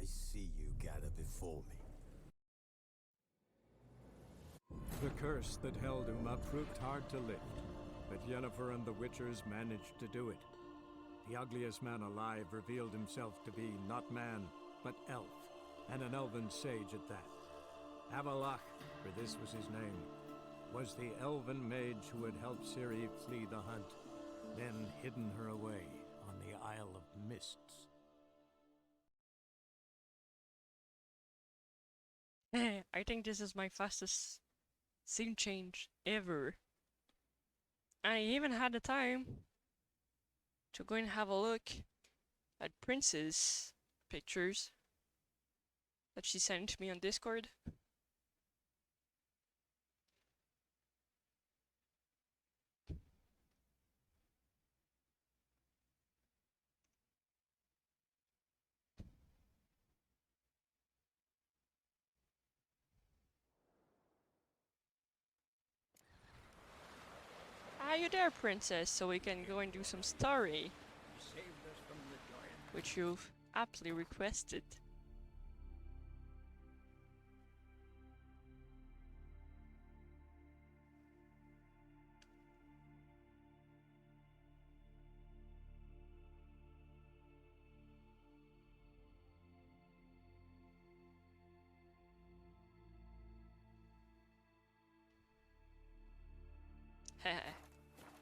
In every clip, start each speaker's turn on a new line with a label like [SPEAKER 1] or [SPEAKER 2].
[SPEAKER 1] see you gather before me.
[SPEAKER 2] The curse that held Uma proved hard to lift, but Yennefer and the Witchers managed to do it. The ugliest man alive revealed himself to be not man, but elf, and an elven sage at that. Avalach, for this was his name, was the elven mage who had helped Ciri flee the hunt, then hidden her away on the Isle of Mists.
[SPEAKER 3] I think this is my fastest scene change ever. I even had the time to go and have a look at Prince's pictures that she sent me on Discord. Are you there, princess? So we can go and do some story, which you've aptly requested.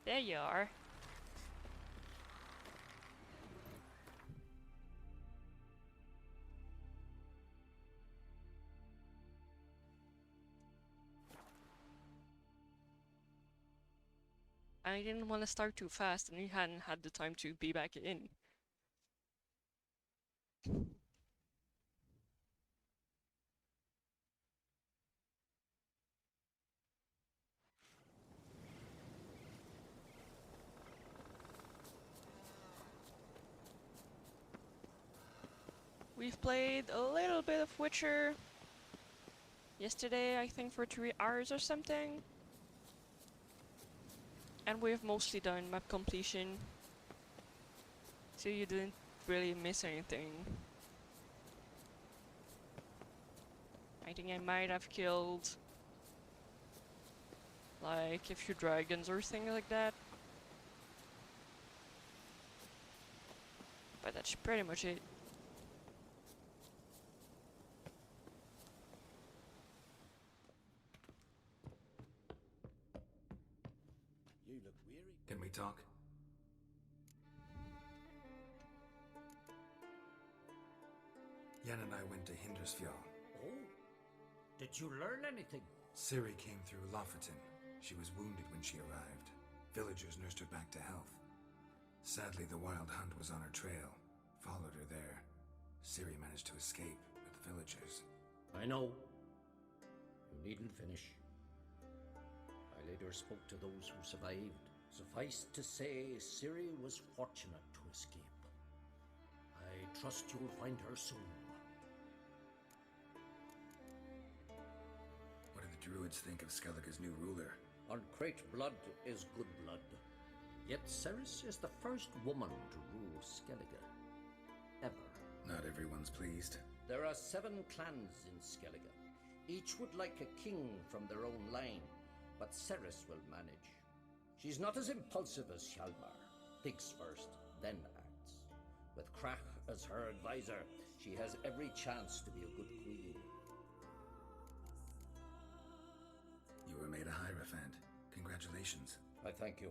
[SPEAKER 3] There you are. I didn't want to start too fast and you hadn't had the time to be back in. We've played a little bit of Witcher yesterday, I think for 3 hours or something. And we've mostly done map completion, so you didn't really miss anything. I think I might have killed like a few dragons or things like that. But that's pretty much it.
[SPEAKER 1] You look weary.
[SPEAKER 4] Can we talk? Yen and I went to Hindersfjall.
[SPEAKER 5] Oh? Did you learn anything?
[SPEAKER 4] Ciri came through Lofoten. She was wounded when she arrived. Villagers nursed her back to health. Sadly, the Wild Hunt was on her trail. Followed her there. Ciri managed to escape with the villagers.
[SPEAKER 5] I know. You needn't finish. I later spoke to those who survived. Suffice to say, Ciri was fortunate to escape. I trust you'll find her soon.
[SPEAKER 4] What do the Druids think of Skellige's new ruler?
[SPEAKER 5] Uncrate blood is good blood. Yet Ceres is the first woman to rule Skellige. Ever.
[SPEAKER 4] Not everyone's pleased.
[SPEAKER 5] There are 7 clans in Skellige. Each would like a king from their own line, but Ceres will manage. She's not as impulsive as Hjalmar. Thinks first, then acts. With Krach as her advisor, she has every chance to be a good queen.
[SPEAKER 4] You were made a Hierophant. Congratulations.
[SPEAKER 5] I thank you.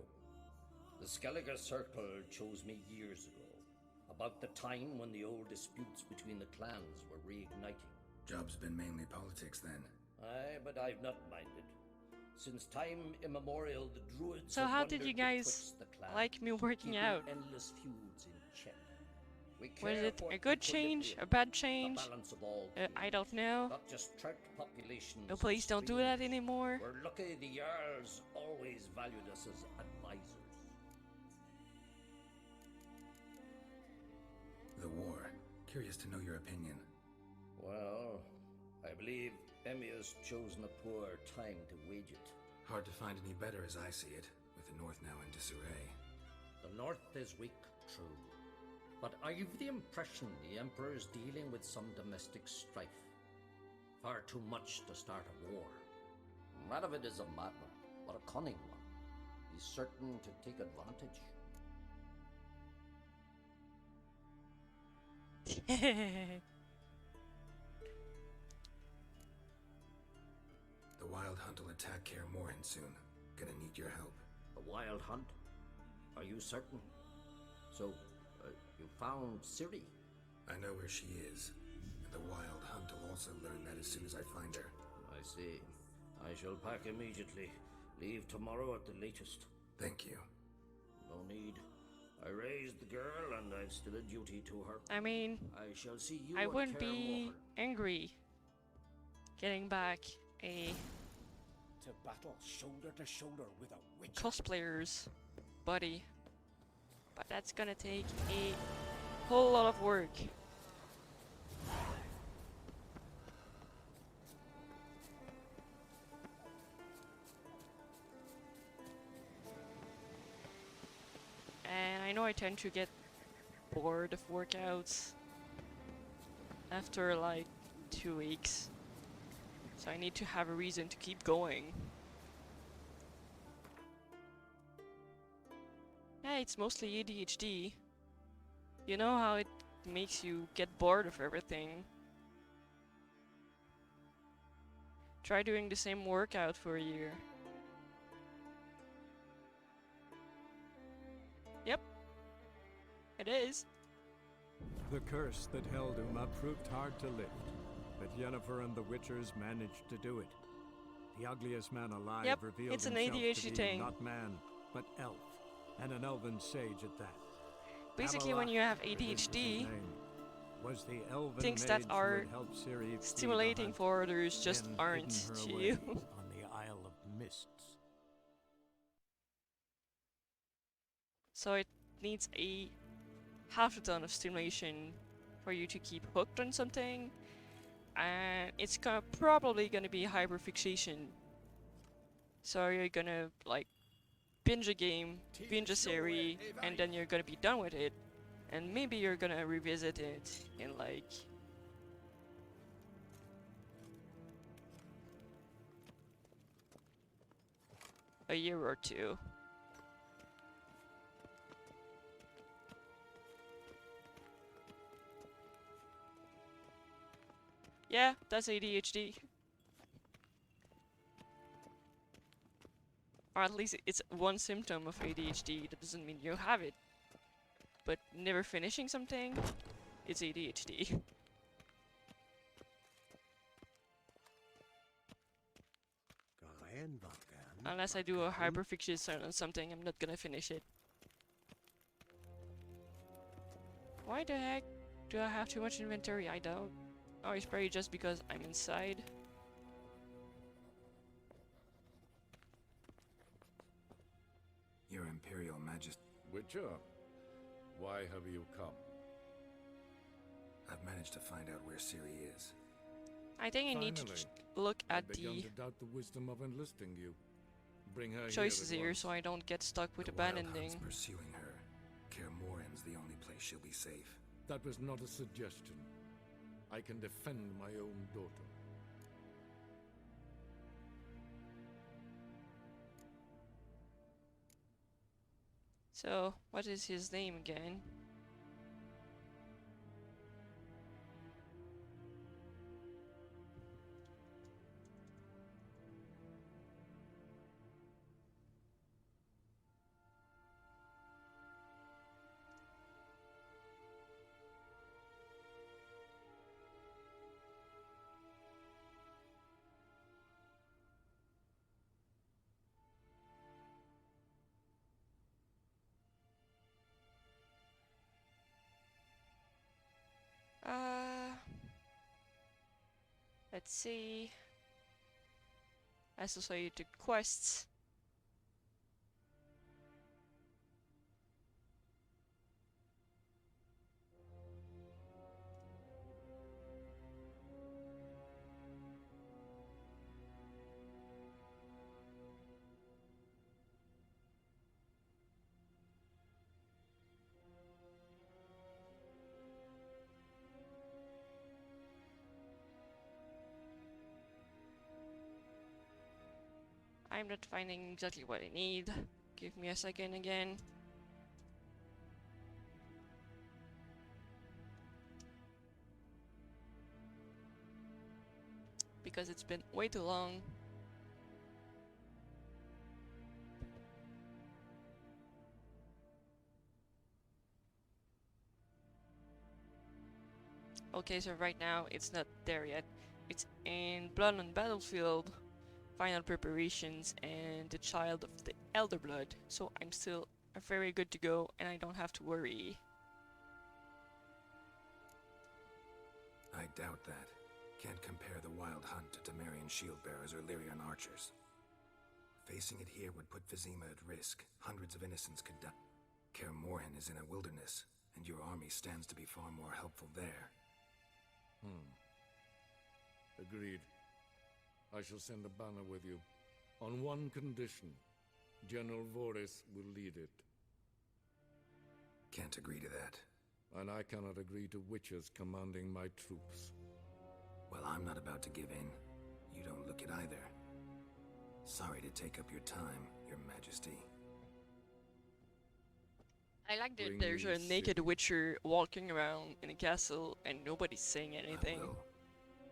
[SPEAKER 5] The Skellige Circle chose me years ago, about the time when the old disputes between the clans were reigniting.
[SPEAKER 4] Job's been mainly politics then.
[SPEAKER 5] Aye, but I've not minded. Since time immemorial, the Druids
[SPEAKER 3] So
[SPEAKER 5] have
[SPEAKER 3] how did
[SPEAKER 5] wandered
[SPEAKER 3] you guys
[SPEAKER 5] betwixt the clans,
[SPEAKER 3] like me working
[SPEAKER 5] keeping
[SPEAKER 3] out?
[SPEAKER 5] endless feuds in check. We
[SPEAKER 3] Was
[SPEAKER 5] care
[SPEAKER 3] it
[SPEAKER 5] for
[SPEAKER 3] a
[SPEAKER 5] what
[SPEAKER 3] good
[SPEAKER 5] we could live
[SPEAKER 3] change?
[SPEAKER 5] in,
[SPEAKER 3] A bad
[SPEAKER 5] the
[SPEAKER 3] change?
[SPEAKER 5] balance of all
[SPEAKER 3] I
[SPEAKER 5] three.
[SPEAKER 3] don't know.
[SPEAKER 5] Not just trout populations.
[SPEAKER 3] No, please don't do that anymore.
[SPEAKER 5] We're lucky the Jarls always valued us as advisors.
[SPEAKER 4] The war. Curious to know your opinion.
[SPEAKER 5] Well, I believe Emmy has chosen a poor time to wage it.
[SPEAKER 4] Hard to find any better as I see it, with the North now in disarray.
[SPEAKER 5] The North is weak, true, but I've the impression the Emperor is dealing with some domestic strife. Far too much to start a war. Radovid is a madman, but a cunning one. He's certain to take advantage.
[SPEAKER 4] The Wild Hunt will attack Kaer Morhen soon. Gonna need your help.
[SPEAKER 5] A wild hunt? Are you certain? So, you found Ciri?
[SPEAKER 4] I know where she is. And the Wild Hunt will also learn that as soon as I find her.
[SPEAKER 5] I see. I shall pack immediately. Leave tomorrow at the latest.
[SPEAKER 4] Thank you.
[SPEAKER 5] No need. I raised the girl and I've still a duty to her.
[SPEAKER 3] I mean,
[SPEAKER 5] I shall see you
[SPEAKER 3] I
[SPEAKER 5] at
[SPEAKER 3] wouldn't
[SPEAKER 5] Kaer
[SPEAKER 3] be
[SPEAKER 5] Morhen.
[SPEAKER 3] angry getting back a
[SPEAKER 1] To battle shoulder to shoulder with a witch.
[SPEAKER 3] cosplayer's buddy. But that's gonna take a whole lot of work. And I know I tend to get bored of workouts after like 2 weeks. So I need to have a reason to keep going. Yeah, it's mostly ADHD. You know how it makes you get bored of everything. Try doing the same workout for a year. Yep. It is.
[SPEAKER 2] The curse that held Uma proved hard to lift, but Yennefer and the Witchers managed to do it. The ugliest man alive
[SPEAKER 3] Yep,
[SPEAKER 2] revealed
[SPEAKER 3] it's an
[SPEAKER 2] himself
[SPEAKER 3] ADHD
[SPEAKER 2] to be
[SPEAKER 3] thing.
[SPEAKER 2] not man, but elf, and an elven sage at that.
[SPEAKER 3] Basically, when you have
[SPEAKER 2] Amalak, his
[SPEAKER 3] ADHD,
[SPEAKER 2] name, was the elven
[SPEAKER 3] things that
[SPEAKER 2] mage who
[SPEAKER 3] are
[SPEAKER 2] had helped Ciri flee the
[SPEAKER 3] stimulating
[SPEAKER 2] hunt,
[SPEAKER 3] for others just
[SPEAKER 2] then
[SPEAKER 3] aren't
[SPEAKER 2] hidden her
[SPEAKER 3] to
[SPEAKER 2] away
[SPEAKER 3] you.
[SPEAKER 2] on the Isle of Mists.
[SPEAKER 3] So it needs a half a ton of stimulation for you to keep hooked on something, and it's probably gonna be hyperfixation. So you're gonna like binge a game, binge a series, and then you're gonna be done with it, and maybe you're gonna revisit it in like a year or two. Yeah, that's ADHD. Or at least it's one symptom of ADHD. That doesn't mean you have it. But never finishing something, it's ADHD. Unless I do a hyperfixation on something, I'm not gonna finish it. Why the heck do I have too much inventory? I don't. Oh, it's probably just because I'm inside.
[SPEAKER 4] Your Imperial Majesty.
[SPEAKER 6] Witcher, why have you come?
[SPEAKER 4] I've managed to find out where Ciri is.
[SPEAKER 3] I think I need to
[SPEAKER 6] Finally,
[SPEAKER 3] look
[SPEAKER 6] I
[SPEAKER 3] at
[SPEAKER 6] began
[SPEAKER 3] the
[SPEAKER 6] to doubt the wisdom of enlisting you. Bring her
[SPEAKER 3] choices
[SPEAKER 6] here, at
[SPEAKER 3] here
[SPEAKER 6] once.
[SPEAKER 3] so I don't get stuck with
[SPEAKER 4] The
[SPEAKER 3] the
[SPEAKER 4] Wild
[SPEAKER 3] abandoned.
[SPEAKER 4] Hunt's pursuing her. Kaer Morhen's the only place she'll be safe.
[SPEAKER 6] That was not a suggestion. I can defend my own daughter.
[SPEAKER 3] So, what is his name again? Let's see. Associated quests. I'm not finding exactly what I need. Give me a second again. Because it's been way too long. Okay, so right now it's not there yet. It's in Blood on Battlefield, Final Preparations, and the Child of the Elder Blood. So I'm still very good to go, and I don't have to worry.
[SPEAKER 4] I doubt that. Can't compare the Wild Hunt to Temerian shield bearers or Lyrian archers. Facing it here would put Vizima at risk. Hundreds of innocents could die. Kaer Morhen is in a wilderness, and your army stands to be far more helpful there.
[SPEAKER 6] Agreed. I shall send a banner with you. On one condition. General Voris will lead it.
[SPEAKER 4] Can't agree to that.
[SPEAKER 6] And I cannot agree to witches commanding my troops.
[SPEAKER 4] Well, I'm not about to give in. You don't look it either. Sorry to take up your time, Your Majesty.
[SPEAKER 3] I like that
[SPEAKER 6] Bring
[SPEAKER 3] there's
[SPEAKER 6] me
[SPEAKER 3] a naked
[SPEAKER 6] city.
[SPEAKER 3] witcher walking around in a castle and nobody's saying anything.
[SPEAKER 4] I will,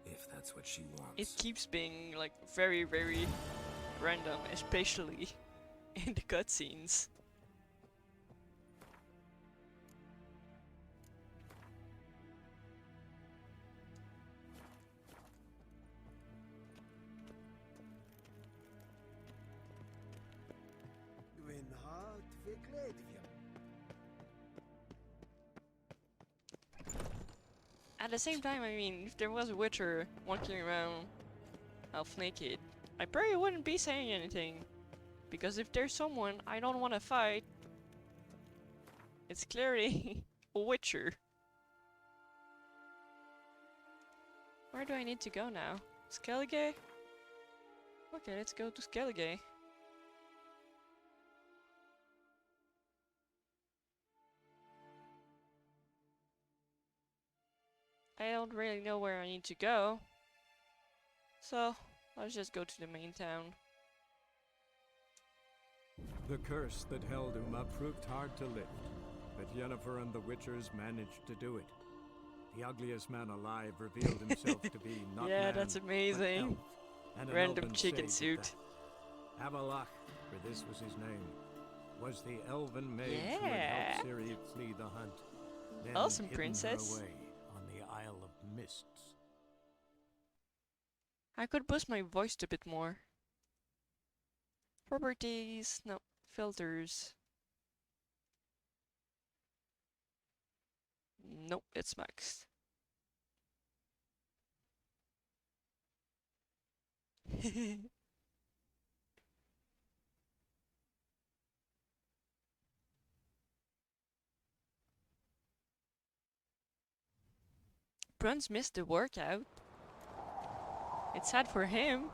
[SPEAKER 4] if that's what she wants.
[SPEAKER 3] It keeps being like very, very random, especially in the cutscenes. At the same time, I mean, if there was a witcher walking around half naked, I probably wouldn't be saying anything. Because if there's someone I don't want to fight, it's clearly a witcher. Where do I need to go now? Skellige? Okay, let's go to Skellige. I don't really know where I need to go. So, let's just go to the main town.
[SPEAKER 2] The curse that held Uma proved hard to lift, but Yennefer and the Witchers managed to do it. The ugliest man alive revealed himself to be not
[SPEAKER 3] Yeah,
[SPEAKER 2] man,
[SPEAKER 3] that's
[SPEAKER 2] but
[SPEAKER 3] amazing.
[SPEAKER 2] elf, and an
[SPEAKER 3] Random
[SPEAKER 2] elven
[SPEAKER 3] chicken
[SPEAKER 2] sage at
[SPEAKER 3] suit.
[SPEAKER 2] that. Avalach, for this was his name, was the elven mage who had
[SPEAKER 3] Yeah.
[SPEAKER 2] helped Ciri flee the hunt, then
[SPEAKER 3] Awesome,
[SPEAKER 2] hidden
[SPEAKER 3] princess.
[SPEAKER 2] her away on the Isle of Mists.
[SPEAKER 3] I could boost my voice a bit more. Properties, no, filters. Nope, it's maxed. Bruns missed the workout. It's sad for him.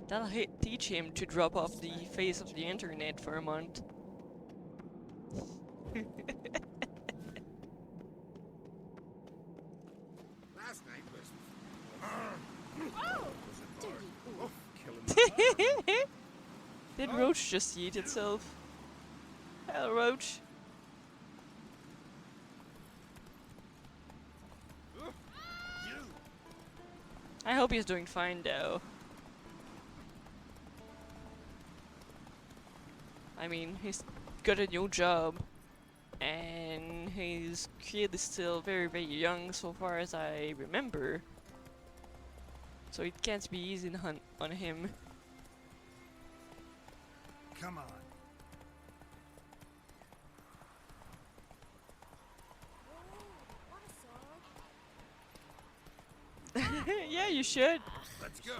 [SPEAKER 3] That'll teach him to drop off the face of the internet for a month.
[SPEAKER 6] Last night was...
[SPEAKER 3] Did Roach just eat itself? Hello, Roach. I hope he's doing fine, though. I mean, he's got a new job, and his kid is still very, very young, so far as I remember. So it can't be easy on him.
[SPEAKER 1] Come on.
[SPEAKER 3] Yeah, you should.
[SPEAKER 6] Let's go!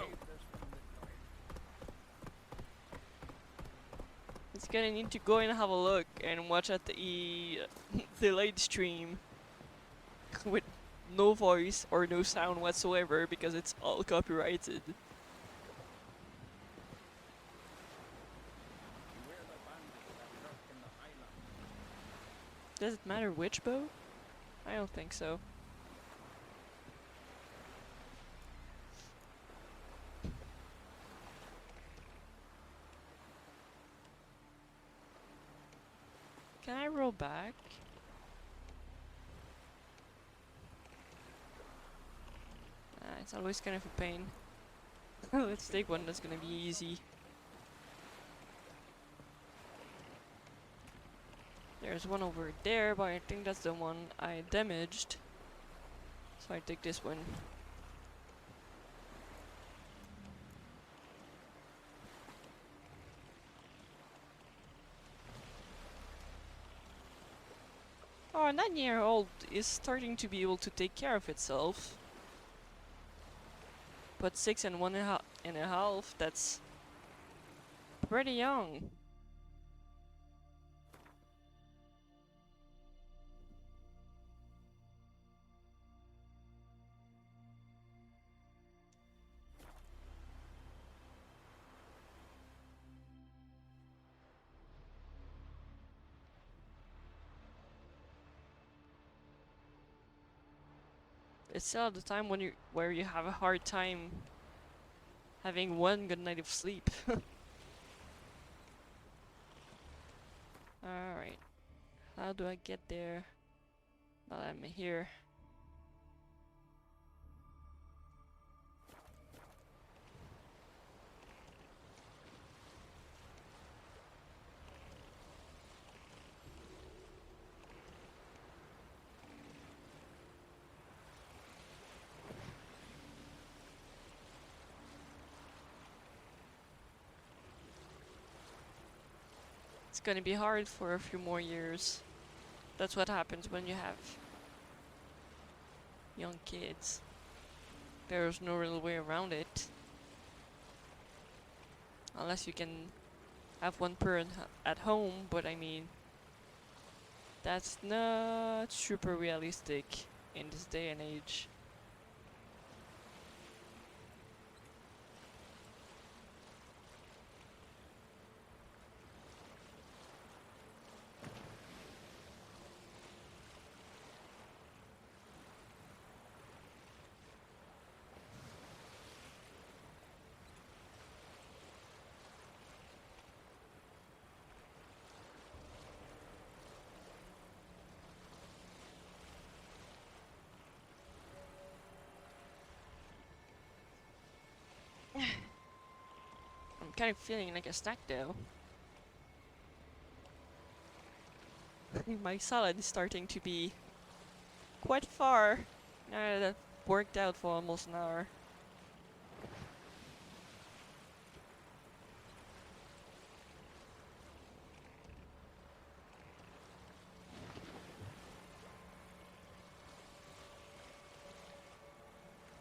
[SPEAKER 3] It's gonna need to go and have a look and watch at the delayed stream with no voice or no sound whatsoever because it's all copyrighted. Does it matter which bow? I don't think so. Can I roll back? It's always kind of a pain. Let's take one that's gonna be easy. There's one over there, but I think that's the one I damaged. So I take this one. Oh, a 9-year-old is starting to be able to take care of itself. But 6 and 1.5, that's pretty young. It's still the time when where you have a hard time having one good night of sleep. Alright. How do I get there? Now that I'm here. It's gonna be hard for a few more years. That's what happens when you have young kids. There's no real way around it. Unless you can have one parent at home, but I mean, that's not super realistic in this day and age. I'm kind of feeling like a snack though. My salad is starting to be quite far now that I've worked out for almost an hour.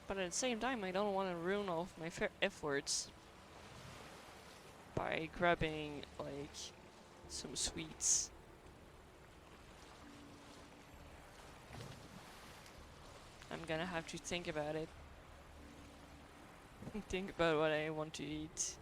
[SPEAKER 3] But at the same time, I don't want to ruin all of my efforts by grabbing, like, some sweets. I'm gonna have to think about it. Think about what I want to eat.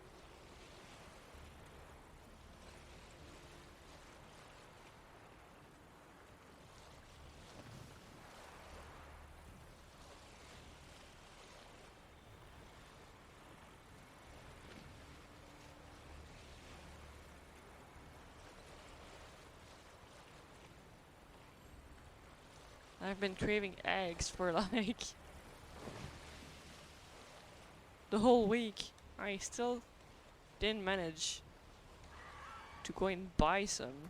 [SPEAKER 3] I've been craving eggs for like the whole week. I still didn't manage to go and buy some.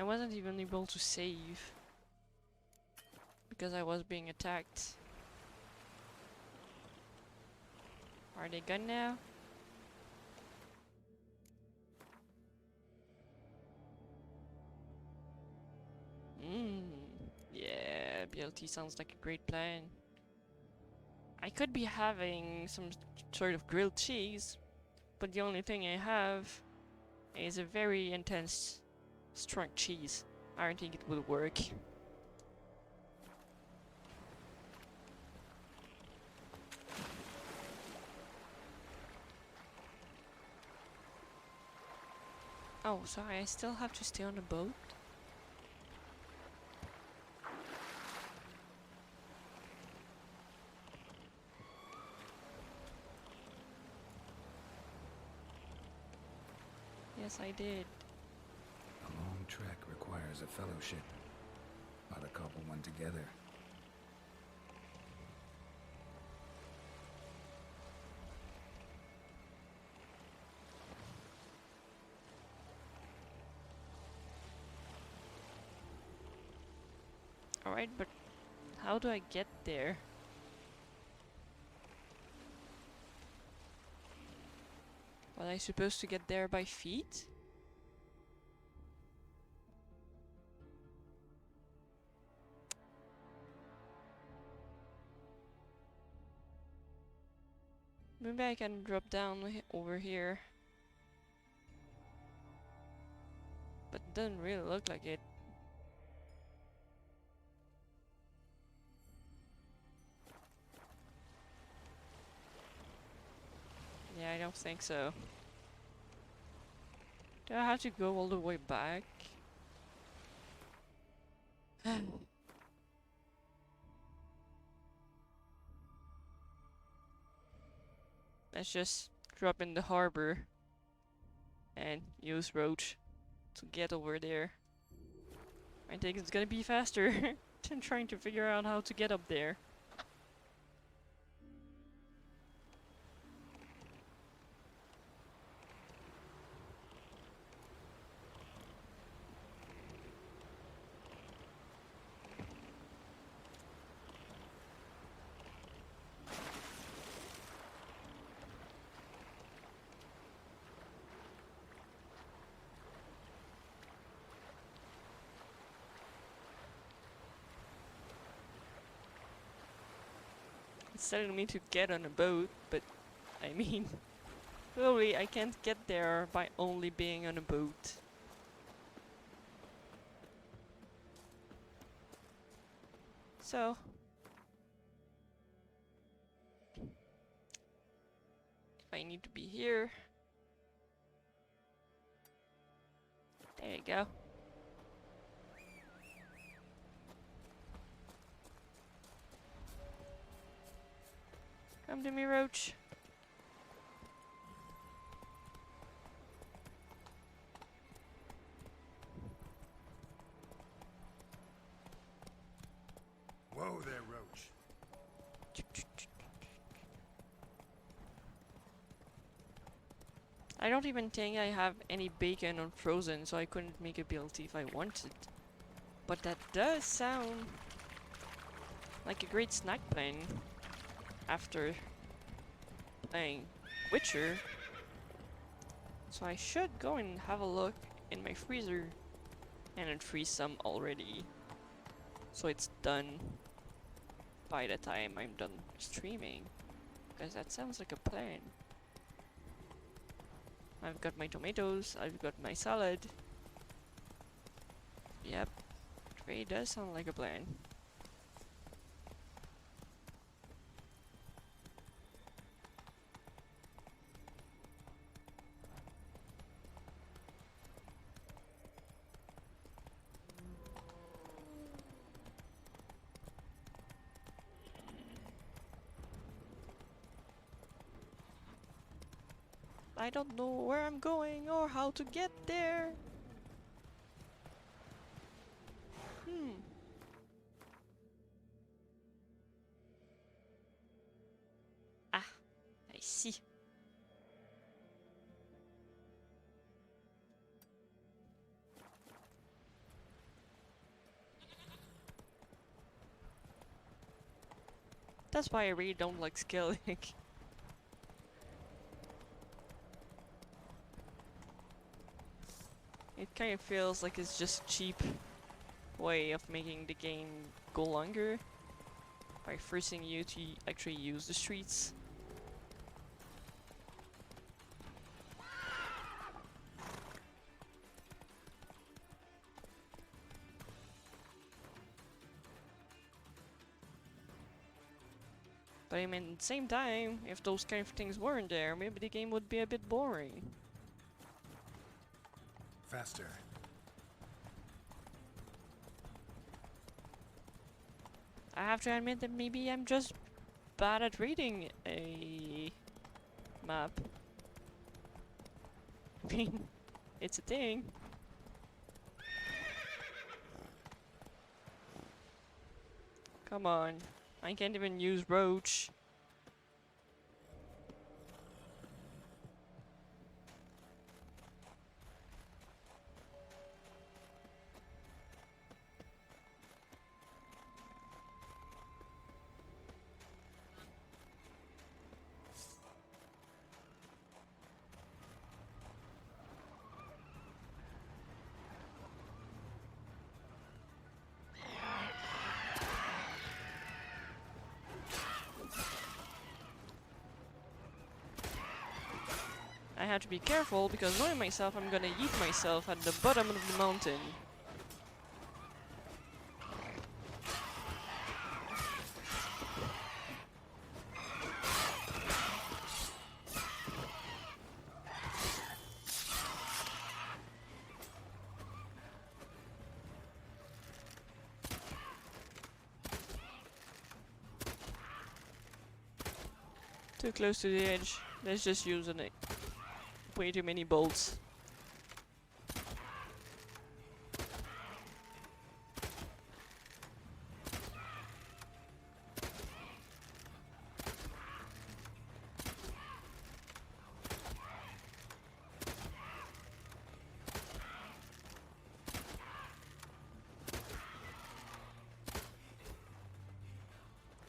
[SPEAKER 3] wasn't even able to save because I was being attacked. Are they gone now? Yeah, BLT sounds like a great plan. I could be having some sort of grilled cheese, but the only thing I have is a very intense, strong cheese. I don't think it will work. Oh, sorry, I still have to stay on the boat? Yes, I did.
[SPEAKER 4] A long trek requires a fellowship. Not a couple one together.
[SPEAKER 3] Alright, but how do I get there? Was I supposed to get there by feet? Maybe I can drop down over here. But it doesn't really look like it. Yeah, I don't think so. Do I have to go all the way back? Let's just drop in the harbor and use roach to get over there. I think it's gonna be faster than trying to figure out how to get up there. It's telling me to get on a boat, but I mean, clearly I can't get there by only being on a boat. So, if I need to be here, there you go. Come to me, Roach.
[SPEAKER 4] Whoa there, Roach.
[SPEAKER 3] I don't even think I have any bacon on frozen, so I couldn't make a BLT if I wanted. But that does sound like a great snack plan after playing Witcher. So I should go and have a look in my freezer and then freeze some already, so it's done by the time I'm done streaming, because that sounds like a plan. I've got my tomatoes, I've got my salad. Yep, it really does sound like a plan. I don't know where I'm going or how to get there. Ah, I see. That's why I really don't like Skellig. It kind of feels like it's just a cheap way of making the game go longer by forcing you to actually use the streets. But I mean, at the same time, if those kind of things weren't there, maybe the game would be a bit boring.
[SPEAKER 4] Faster.
[SPEAKER 3] I have to admit that maybe I'm just bad at reading a map. I mean, it's a thing. Come on. I can't even use Roach. I have to be careful because knowing myself, I'm gonna yeet myself at the bottom of the mountain. Too close to the edge. Let's just use an way too many bolts.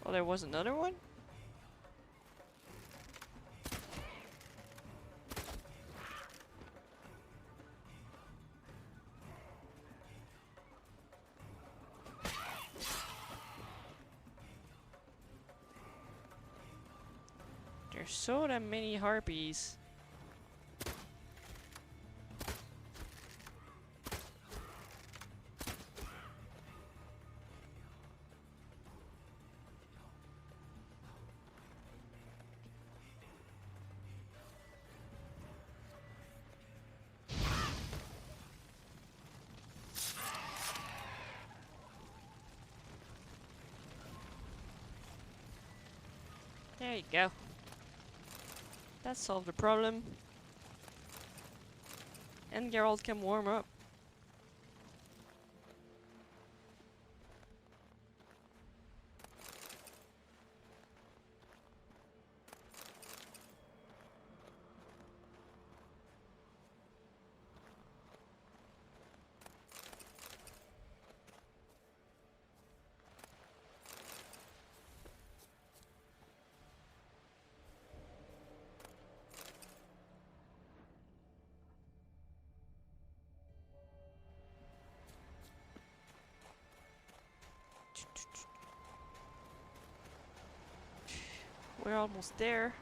[SPEAKER 3] Oh, there was another one? There's so damn many harpies. There you go. That solved the problem. And Geralt can warm up. We're almost there.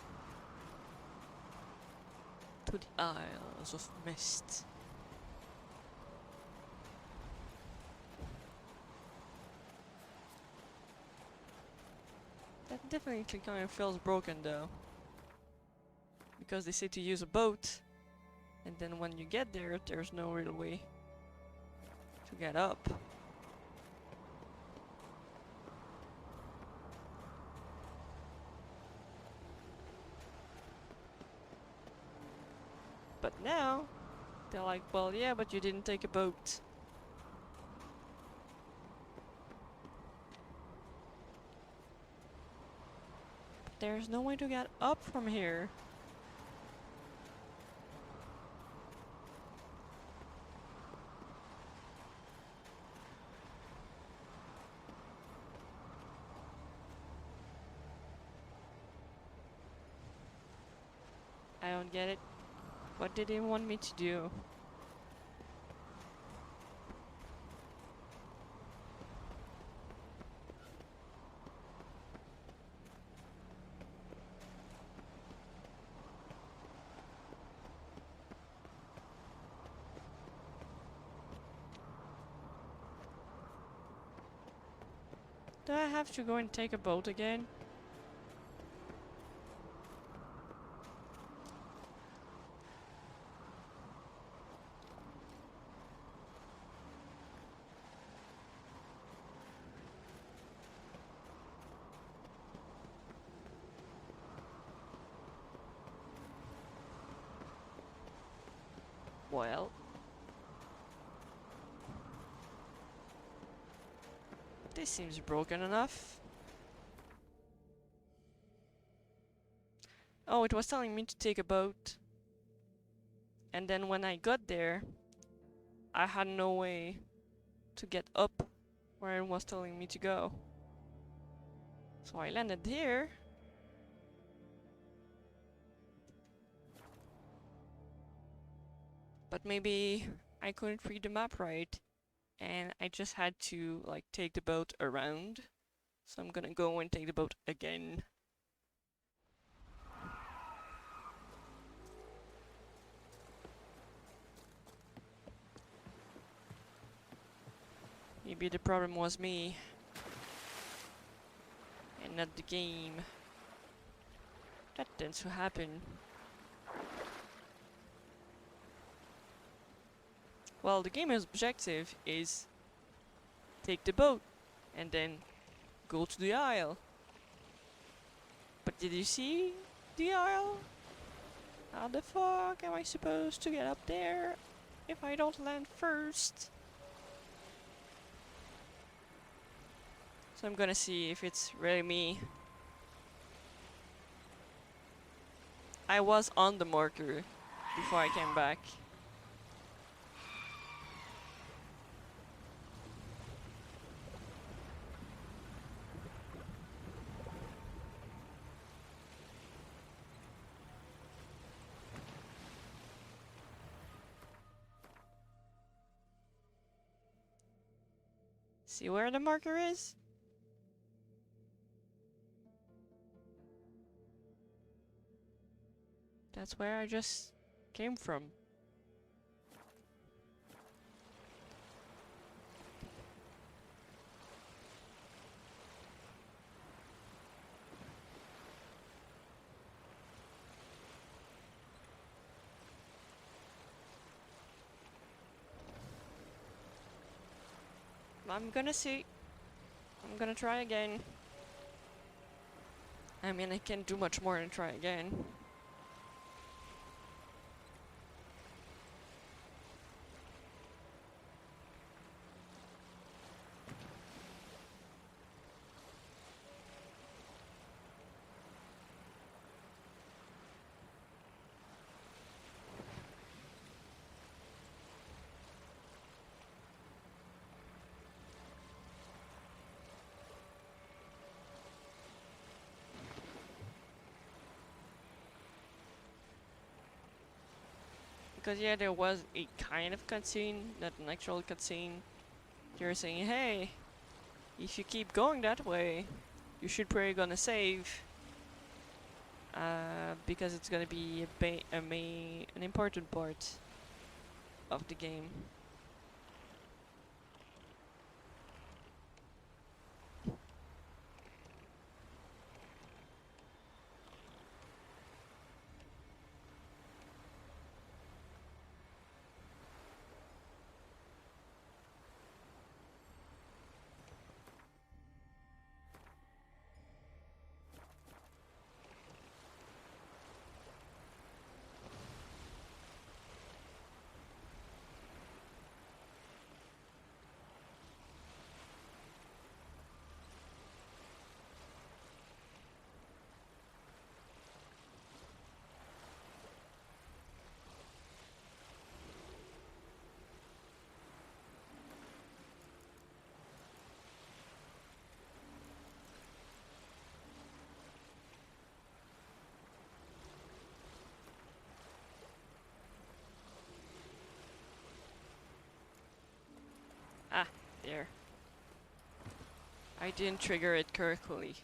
[SPEAKER 3] To the Isles of Mist. That definitely kind of feels broken though. Because they say to use a boat. And then when you get there, there's no real way to get up. But now, they're like, well, yeah, but you didn't take a boat. But there's no way to get up from here. I don't get it. What did they want me to do? Do I have to go and take a boat again? Well. This seems broken enough. Oh, it was telling me to take a boat. And then when I got there, I had no way to get up where it was telling me to go. So I landed here. But maybe I couldn't read the map right. And I just had to like take the boat around. So I'm gonna go and take the boat again. Maybe the problem was me and not the game. That tends to happen. Well, the game's objective is take the boat and then go to the isle. But did you see the isle? How the fuck am I supposed to get up there if I don't land first? So I'm gonna see if it's really me. I was on the marker before I came back. See where the marker is? That's where I just came from. I'm gonna see. I'm gonna try again. I mean, I can't do much more than try again. Because yeah, there was a kind of cutscene, not an actual cutscene. You're saying, hey, if you keep going that way, you should probably gonna save. Because it's gonna be an important part of the game. there. I didn't trigger it correctly.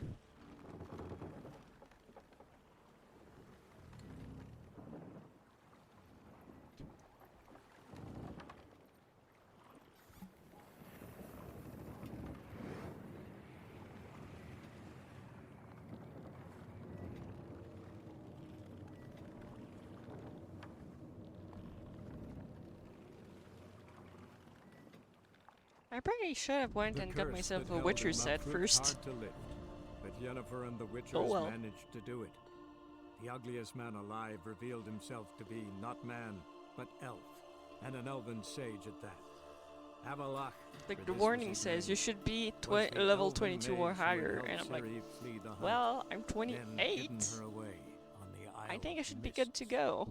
[SPEAKER 3] I probably should have went
[SPEAKER 2] The
[SPEAKER 3] and got
[SPEAKER 2] curse
[SPEAKER 3] myself
[SPEAKER 2] that
[SPEAKER 3] a
[SPEAKER 2] held
[SPEAKER 3] Witcher
[SPEAKER 2] him up
[SPEAKER 3] set
[SPEAKER 2] proved
[SPEAKER 3] first.
[SPEAKER 2] hard to lift, but Yennefer and the Witchers
[SPEAKER 3] Oh well.
[SPEAKER 2] managed to do it. The ugliest man alive revealed himself to be not man, but elf, and an elven sage at that. Avalach,
[SPEAKER 3] Like
[SPEAKER 2] for
[SPEAKER 3] the
[SPEAKER 2] this was
[SPEAKER 3] warning
[SPEAKER 2] his
[SPEAKER 3] says,
[SPEAKER 2] name,
[SPEAKER 3] you should be
[SPEAKER 2] was the
[SPEAKER 3] level
[SPEAKER 2] elven
[SPEAKER 3] 22 or
[SPEAKER 2] mage who had
[SPEAKER 3] higher,
[SPEAKER 2] helped
[SPEAKER 3] and I'm like,
[SPEAKER 2] Ciri flee the hunt,
[SPEAKER 3] well, I'm
[SPEAKER 2] then
[SPEAKER 3] 28.
[SPEAKER 2] hidden her away on the
[SPEAKER 3] I
[SPEAKER 2] Isle
[SPEAKER 3] think I
[SPEAKER 2] of
[SPEAKER 3] should be good to
[SPEAKER 2] Mists.
[SPEAKER 3] go.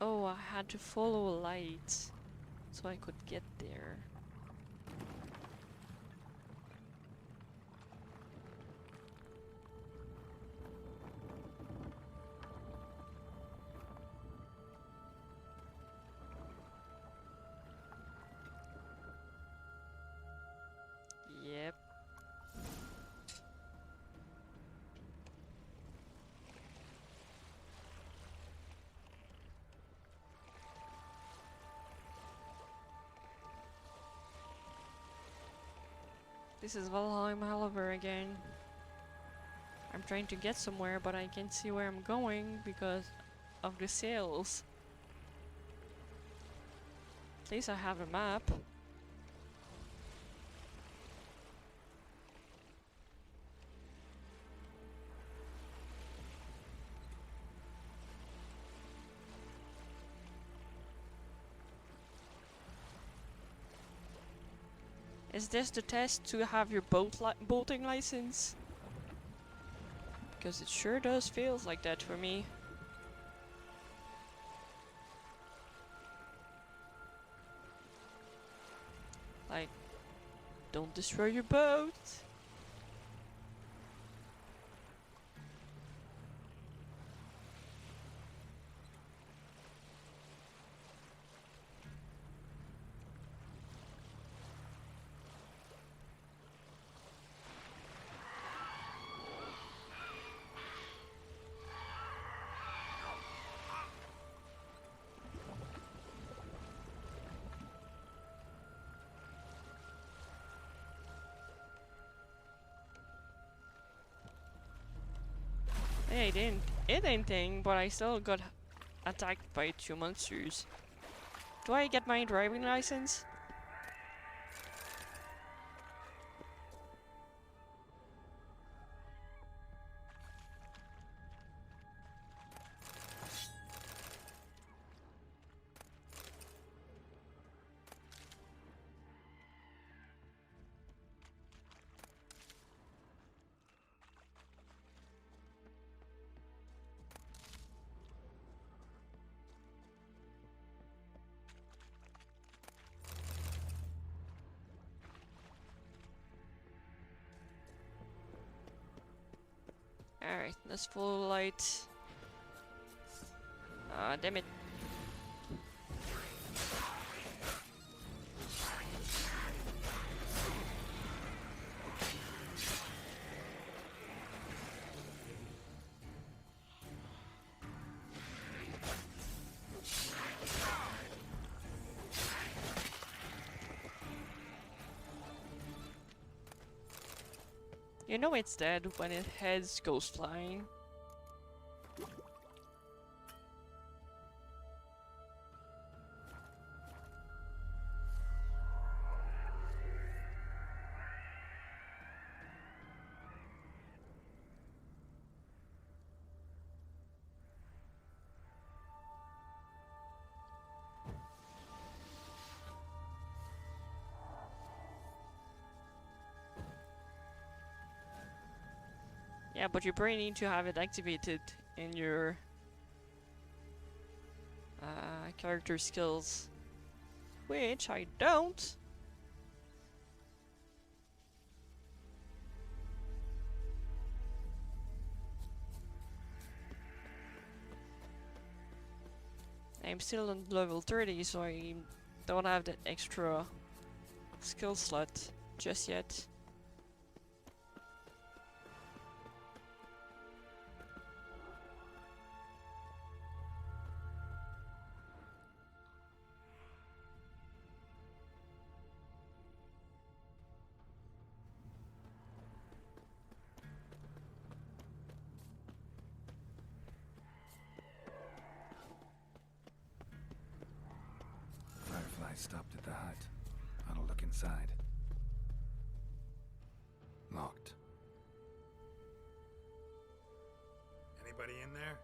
[SPEAKER 3] Oh, I had to follow a light so I could get there. Yep. This is Valheim all over again. I'm trying to get somewhere, but I can't see where I'm going because of the sails. At least I have a map. Is this the test to have your boating license? Because it sure does feels like that for me. Like, don't destroy your boat. Hey, I didn't hit anything, but I still got attacked by 2 monsters. Do I get my driving license? Alright, let's follow the light. Ah, damn it. You know it's dead when its head goes flying. Yeah, but you probably need to have it activated in your character skills, which I don't. I'm still on level 30, so I don't have that extra skill slot just yet.
[SPEAKER 4] Firefly stopped at the hut. I'll look inside. Locked. Anybody in there?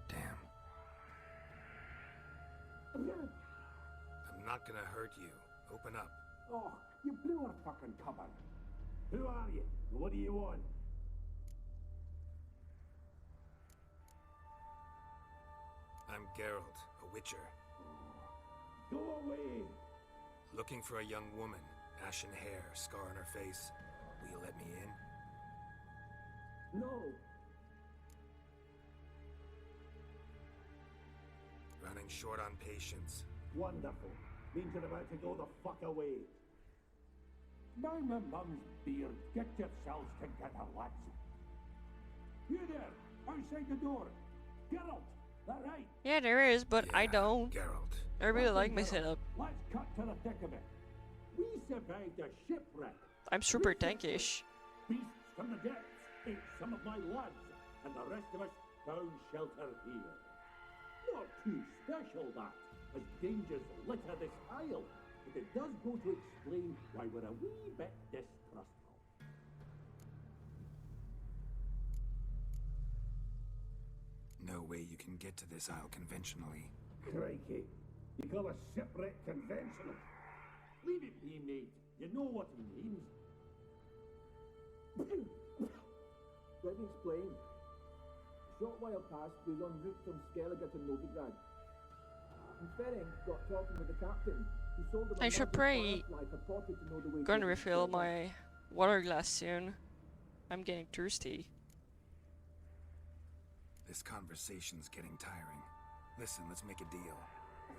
[SPEAKER 4] Damn. I'm not gonna hurt you. Open up.
[SPEAKER 1] Oh, you blew our fucking cover. Who are you? What do you want?
[SPEAKER 4] I'm Geralt, a witcher.
[SPEAKER 1] Go away!
[SPEAKER 4] Looking for a young woman. Ashen hair, scar on her face. Will you let me in?
[SPEAKER 1] No!
[SPEAKER 4] Running short on patience.
[SPEAKER 1] Wonderful. Means you're about to go the fuck away. By my mum's beard, get yourselves together, lads. You there, outside the door. Geralt, that right?
[SPEAKER 3] Yeah, there is, but I
[SPEAKER 4] Yeah,
[SPEAKER 3] don't.
[SPEAKER 4] Geralt.
[SPEAKER 3] I really
[SPEAKER 1] Listen,
[SPEAKER 3] like my
[SPEAKER 1] Geralt,
[SPEAKER 3] setup.
[SPEAKER 1] Let's cut to the thick of it. We survived a shipwreck.
[SPEAKER 3] I'm super
[SPEAKER 1] Lucifer,
[SPEAKER 3] tankish.
[SPEAKER 1] Beasts from the depths ate some of my lads, and the rest of us found shelter here. Not too special, that, as dangers litter this isle, but it does go to explain why we're a wee bit distrustful.
[SPEAKER 4] No way you can get to this isle conventionally.
[SPEAKER 1] Crikey, you call a shipwreck conventional? Leave it be, mate. You know what he means.
[SPEAKER 7] Let me explain. A short while past, we were en route from Skellige to Novigrad. And Ferenc got talking with the captain, who sold him a
[SPEAKER 3] I should
[SPEAKER 7] magic
[SPEAKER 3] pray.
[SPEAKER 7] firefly purported to know the way
[SPEAKER 3] Gonna
[SPEAKER 7] to
[SPEAKER 3] refill
[SPEAKER 7] Skellige.
[SPEAKER 3] my water glass soon. I'm getting thirsty.
[SPEAKER 4] This conversation's getting tiring. Listen, let's make a deal.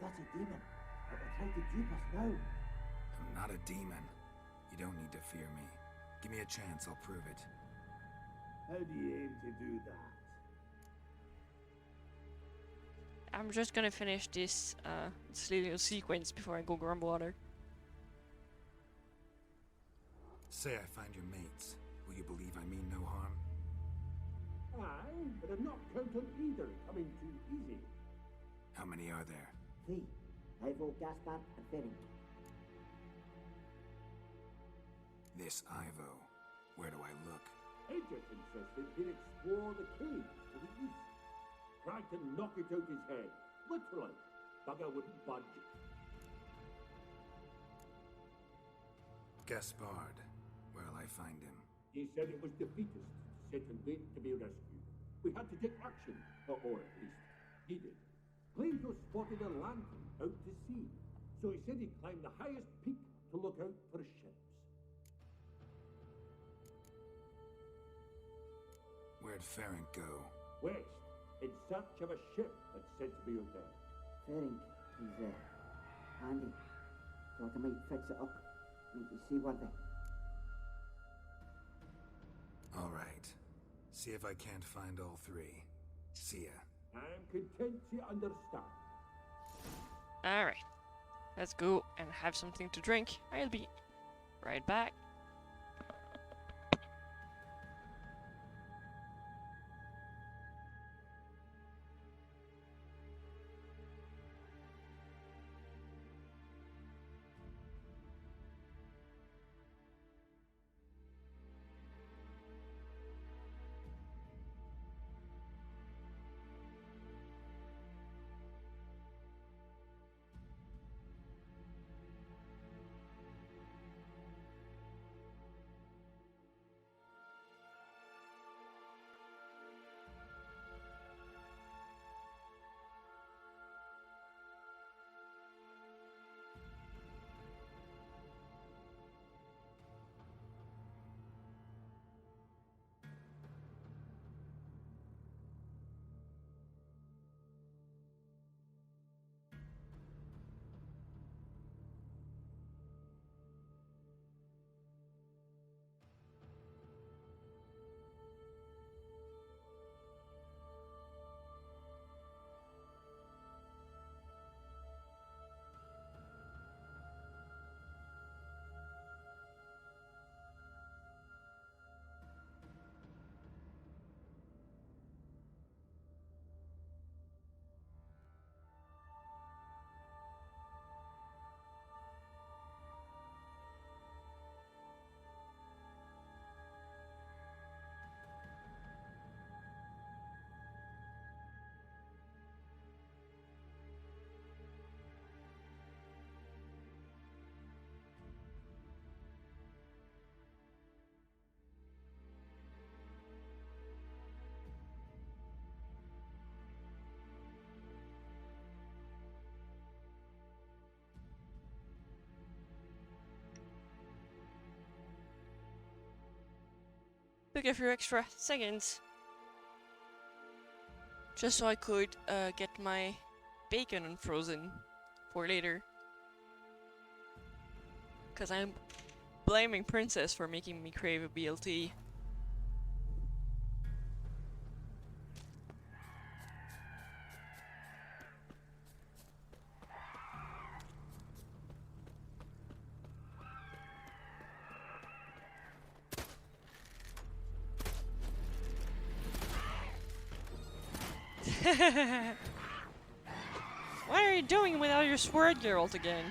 [SPEAKER 7] That's a demon. It will try to dupe us now.
[SPEAKER 4] I'm not a demon. You don't need to fear me. Give me a chance, I'll prove it.
[SPEAKER 1] How do you aim to do that?
[SPEAKER 3] I'm just gonna finish this little sequence before I go grab water.
[SPEAKER 4] Say I find your mates. Will you believe I mean no harm?
[SPEAKER 1] Aye, but I'm not counting either coming too easy.
[SPEAKER 4] How many are there?
[SPEAKER 7] 3. Ivo, Gaspar, and Ferenc.
[SPEAKER 4] This Ivo. Where do I look?
[SPEAKER 1] I just insisted he'd explore the cave to the east. Tried to knock it out his head. Literally. Bugger wouldn't budge.
[SPEAKER 4] Gaspard. Where'll I find him?
[SPEAKER 1] He said it was defeatist, set and wait to be rescued. We had to take action, or at least he did. Claimed to have spotted a lantern out to sea, so he said he'd climb the highest peak to look out for ships.
[SPEAKER 4] Where'd Ferenc go?
[SPEAKER 1] West, in search of a ship that's said to be out there.
[SPEAKER 7] Ferenc, he's handy. Thought I might fix it up. Make you seaworthy.
[SPEAKER 4] All right. See if I can't find all 3. See ya.
[SPEAKER 1] I'm content to understand.
[SPEAKER 3] Alright. Let's go and have something to drink. I'll be right back. took a few extra seconds just so I could get my bacon unfrozen for later. Because I'm blaming Princess for making me crave a BLT. What are you doing without your sword, Geralt, again?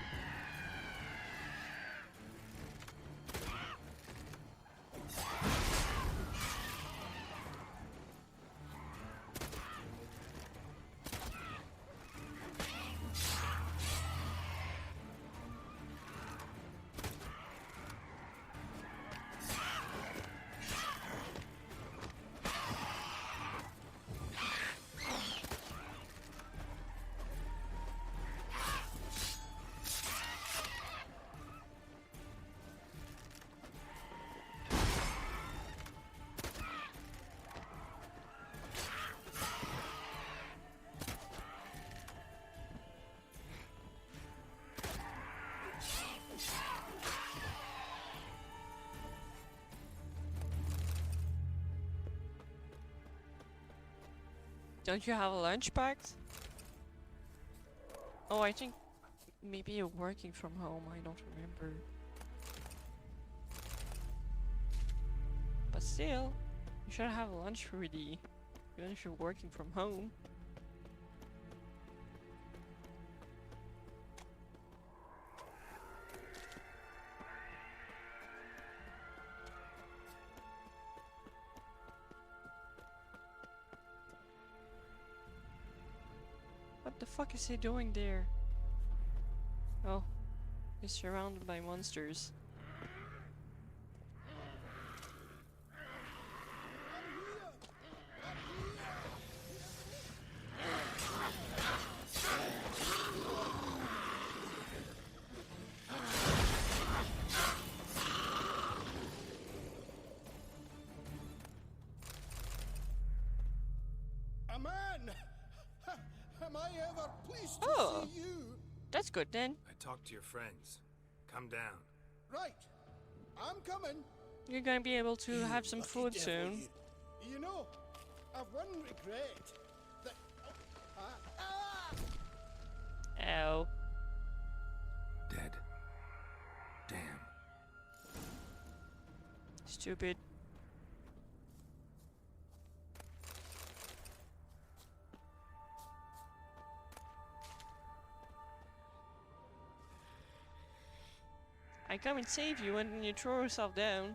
[SPEAKER 3] Don't you have a lunch packed? Oh, I think maybe you're working from home, I don't remember. But still, you should have a lunch ready, even if you're working from home. What the fuck is he doing there? Oh, he's surrounded by monsters.
[SPEAKER 8] Am I ever pleased to
[SPEAKER 3] Oh.
[SPEAKER 8] see you?
[SPEAKER 3] That's good then.
[SPEAKER 4] I talked to your friends. Come down.
[SPEAKER 8] Right. I'm coming.
[SPEAKER 3] You're gonna be able to have some
[SPEAKER 8] Lucky
[SPEAKER 3] food
[SPEAKER 8] devil,
[SPEAKER 3] soon.
[SPEAKER 8] You know, I've one regret. That...
[SPEAKER 3] Ow.
[SPEAKER 4] Dead. Damn.
[SPEAKER 3] Stupid. I come and save you and then you throw yourself down.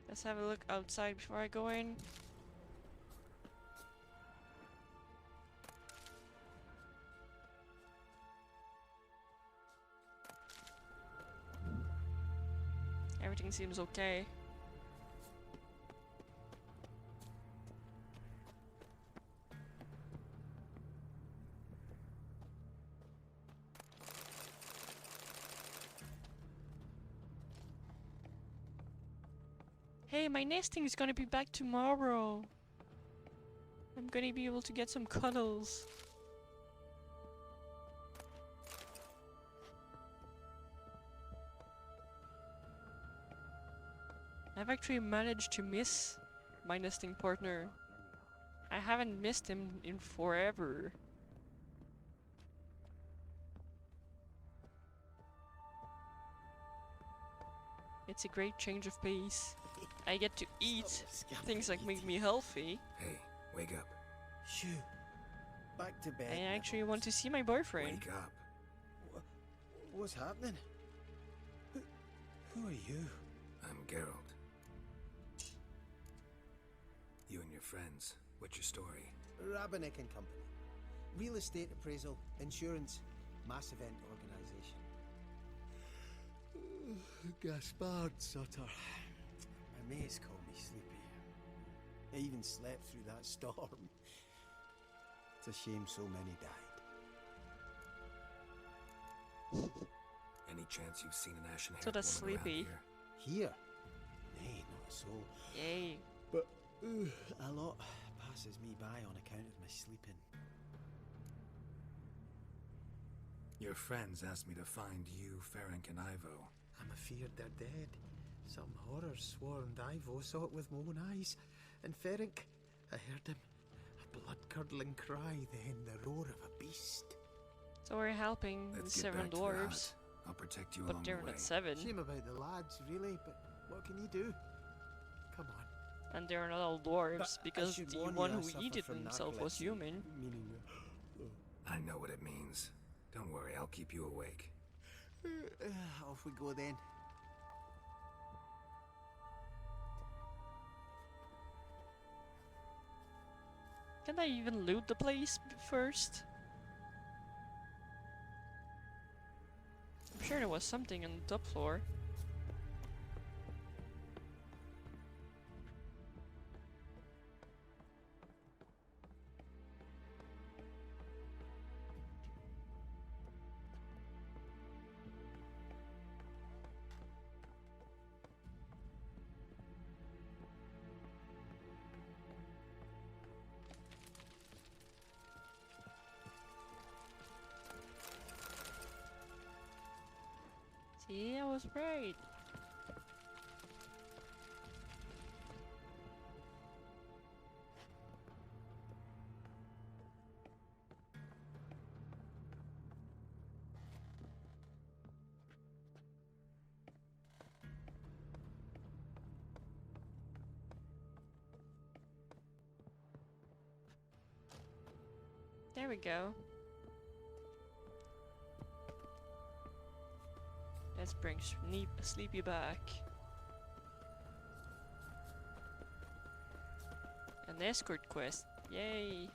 [SPEAKER 3] Let's have a look outside before I go in. Everything seems okay. Hey, my nesting is gonna be back tomorrow. I'm gonna be able to get some cuddles. I've actually managed to miss my nesting partner. I haven't missed him in forever. It's a great change of pace. I get to eat things that make me healthy.
[SPEAKER 4] Hey, wake up.
[SPEAKER 9] Shoo. Back to bed.
[SPEAKER 3] I actually want to see my boyfriend.
[SPEAKER 4] Wake up.
[SPEAKER 9] What's happening? Who are you?
[SPEAKER 4] I'm Geralt. You and your friends. What's your story?
[SPEAKER 9] Rabbinick and Company. Real estate appraisal, insurance, mass event organisation. Gaspard Sutter. My mates call me Sleepy. I even slept through that storm. It's a shame so many died.
[SPEAKER 4] Any chance you've seen an ashen-haired
[SPEAKER 3] So
[SPEAKER 4] woman
[SPEAKER 3] that's
[SPEAKER 4] around
[SPEAKER 3] Sleepy.
[SPEAKER 4] here?
[SPEAKER 9] Here? Nay, not a soul.
[SPEAKER 3] Yay.
[SPEAKER 9] But a lot passes me by on account of my sleeping.
[SPEAKER 4] Your friends asked me to find you, Ferenc, and Ivo.
[SPEAKER 9] I'm afeard they're dead. Some horrors swarmed Ivo, saw it with my own eyes. And Ferenc, I heard him. A blood-curdling cry, then the roar of a beast.
[SPEAKER 3] So we're helping the
[SPEAKER 4] Let's get
[SPEAKER 3] 7
[SPEAKER 4] back to the
[SPEAKER 3] dwarves.
[SPEAKER 4] hut. I'll protect you
[SPEAKER 3] But
[SPEAKER 4] along
[SPEAKER 3] they're
[SPEAKER 4] the way.
[SPEAKER 3] not 7.
[SPEAKER 9] Shame about the lads, really, but what can you do? Come on.
[SPEAKER 3] And they're not all dwarves,
[SPEAKER 9] But I
[SPEAKER 3] because
[SPEAKER 9] should
[SPEAKER 3] the
[SPEAKER 9] warn
[SPEAKER 3] one
[SPEAKER 9] you, I
[SPEAKER 3] who
[SPEAKER 9] suffer
[SPEAKER 3] eated
[SPEAKER 9] from
[SPEAKER 3] himself was
[SPEAKER 9] narcolepsy,
[SPEAKER 3] human.
[SPEAKER 9] Meaning,
[SPEAKER 4] I know what it means. Don't worry, I'll keep you awake.
[SPEAKER 9] off we go then.
[SPEAKER 3] Can I even loot the place first? I'm sure there was something on the top floor. See, I was right. There we go. Let's bring Sleepy back. An escort quest. Yay!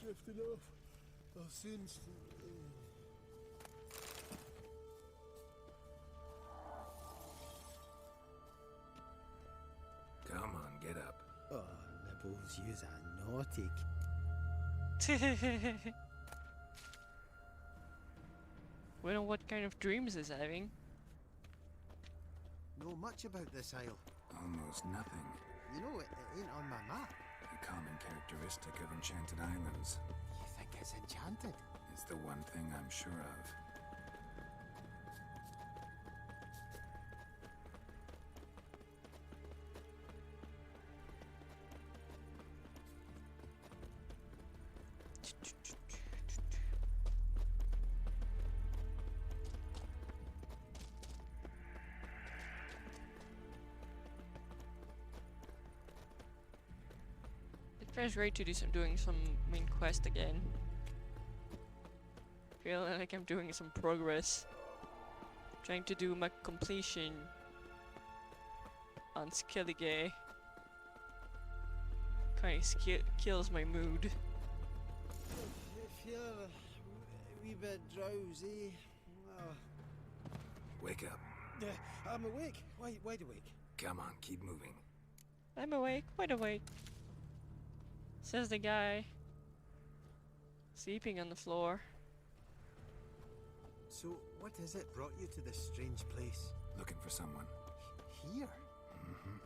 [SPEAKER 9] Drifting off. I'll soon.
[SPEAKER 4] Come on, get up.
[SPEAKER 9] Oh, Nibbles, you's a naughty.
[SPEAKER 3] Wonder what kind of dreams he's having.
[SPEAKER 9] Know much about this isle.
[SPEAKER 4] Almost nothing.
[SPEAKER 9] You know, it ain't on my map.
[SPEAKER 4] A common characteristic of enchanted islands.
[SPEAKER 9] You think it's enchanted?
[SPEAKER 4] It's the one thing I'm sure of.
[SPEAKER 3] It feels great to do doing some main quest again. Feel like I'm doing some progress. Trying to do my completion on Skellige. Kinda kills my mood.
[SPEAKER 9] If you're a wee bit drowsy.
[SPEAKER 4] Wake up.
[SPEAKER 9] I'm awake. Wide awake.
[SPEAKER 4] Come on, keep moving.
[SPEAKER 3] I'm awake, wide awake. Says the guy sleeping on the floor.
[SPEAKER 9] So, what is it brought you to this strange place?
[SPEAKER 4] Looking for someone.
[SPEAKER 9] Here?
[SPEAKER 4] Mm-hmm.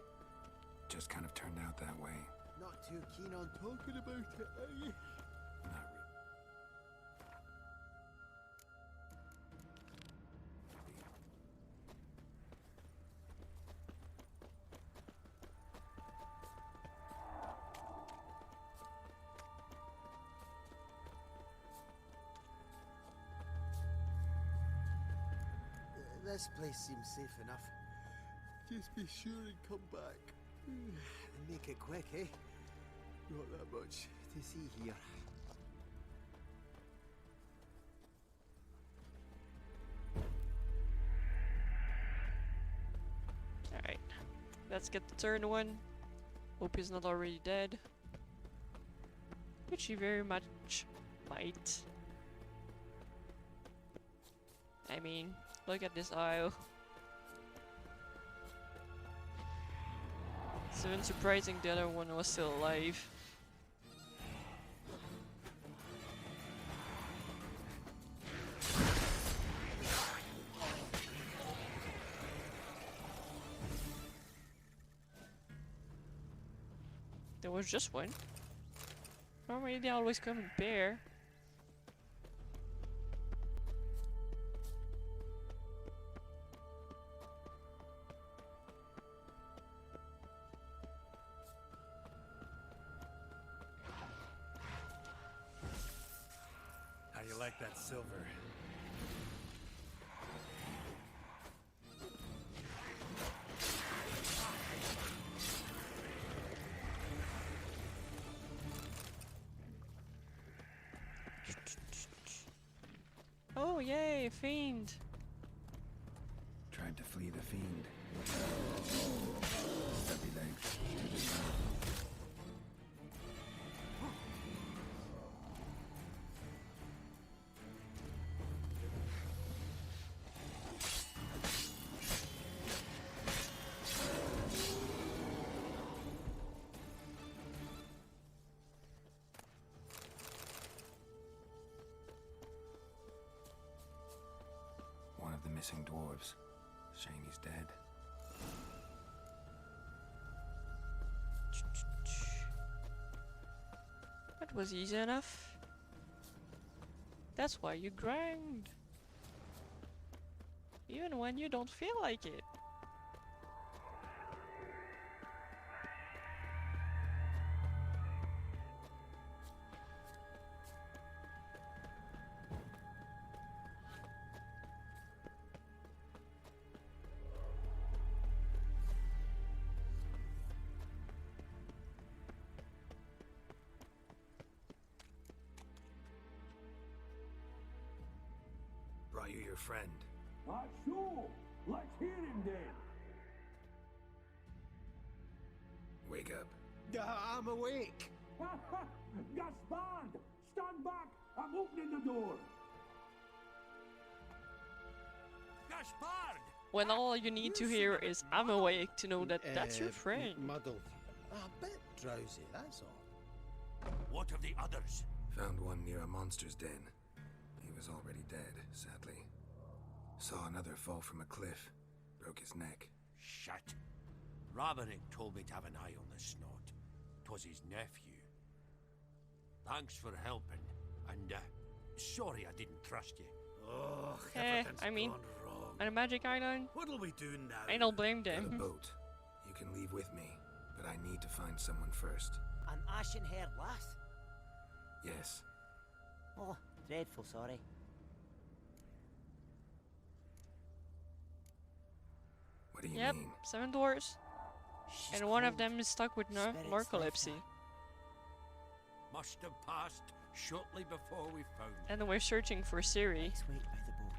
[SPEAKER 4] Just kind of turned out that way.
[SPEAKER 9] Not too keen on talking about it, are you?
[SPEAKER 4] Not really.
[SPEAKER 9] This place seems safe enough. Just be sure and come back. And make it quick, eh? Not that much to see here.
[SPEAKER 3] Alright. Let's get the third one. Hope he's not already dead. Which he very much might. I mean, look at this aisle. It's even surprising the other one was still alive. There was just one. Normally they always come in pair.
[SPEAKER 4] How you like that silver?
[SPEAKER 3] Oh yay, fiend!
[SPEAKER 4] Tried to flee the fiend. Stubby legs. One of the missing dwarves. Shame he's dead.
[SPEAKER 3] That was easy enough. That's why you grind. Even when you don't feel like it.
[SPEAKER 4] Brought you your friend.
[SPEAKER 1] So, let's hear him then.
[SPEAKER 4] Wake up.
[SPEAKER 9] I'm awake.
[SPEAKER 1] Gaspard! Stand back! I'm opening the door! Gaspard!
[SPEAKER 3] When all you need to hear is I'm awake to know that that's your friend.
[SPEAKER 9] Muddled. A bit drowsy, that's all.
[SPEAKER 1] What of the others?
[SPEAKER 4] Found one near a monster's den. He was already dead, sadly. Saw another fall from a cliff. Broke his neck.
[SPEAKER 1] Shit. Raverick told me to have an eye on the snot. 'Twas his nephew. Thanks for helping, and sorry I didn't trust you.
[SPEAKER 9] Oh,
[SPEAKER 3] I mean,
[SPEAKER 9] gone wrong.
[SPEAKER 3] on a magic island,
[SPEAKER 9] What'll we do now?
[SPEAKER 3] I don't blame
[SPEAKER 4] Got a
[SPEAKER 3] them.
[SPEAKER 4] boat. You can leave with me, but I need to find someone first.
[SPEAKER 10] An ashen-haired lass?
[SPEAKER 4] Yes.
[SPEAKER 10] Oh, dreadful sorry.
[SPEAKER 4] What do you
[SPEAKER 3] Yep,
[SPEAKER 4] mean?
[SPEAKER 3] 7 dwarves.
[SPEAKER 10] She's
[SPEAKER 3] And one of
[SPEAKER 10] cold.
[SPEAKER 3] them is stuck with
[SPEAKER 10] Spirits
[SPEAKER 3] narcolepsy.
[SPEAKER 10] left
[SPEAKER 1] Must have passed shortly before we found him.
[SPEAKER 3] And we're searching for Siri.
[SPEAKER 10] Let's wait by the boat.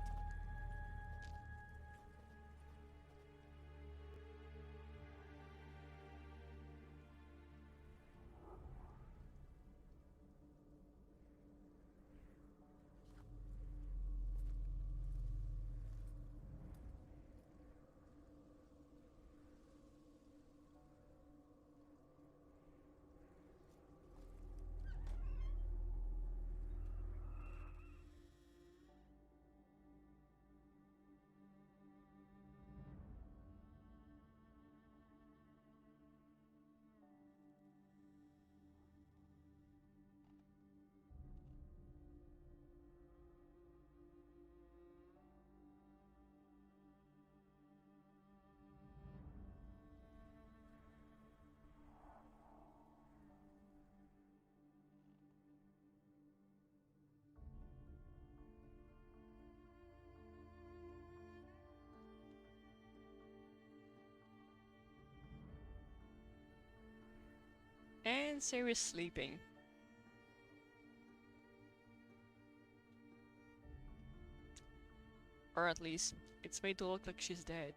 [SPEAKER 3] And Ciri's sleeping. Or at least, it's made to look like she's dead.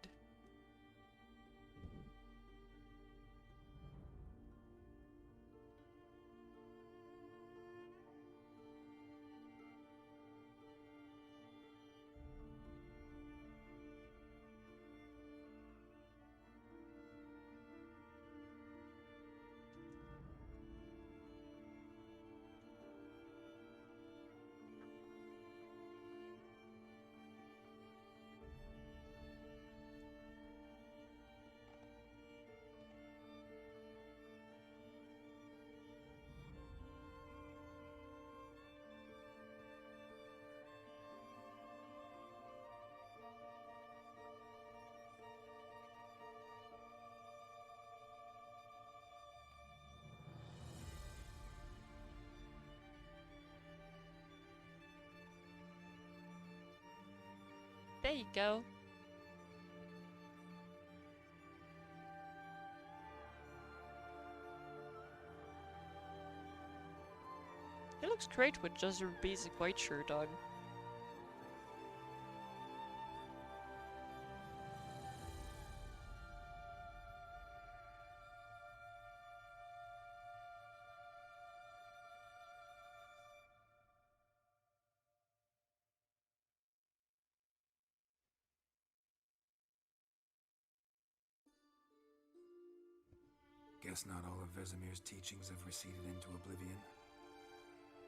[SPEAKER 3] There you go. It looks great with just her basic white shirt on.
[SPEAKER 4] Guess not all of Vesemir's teachings have receded into oblivion.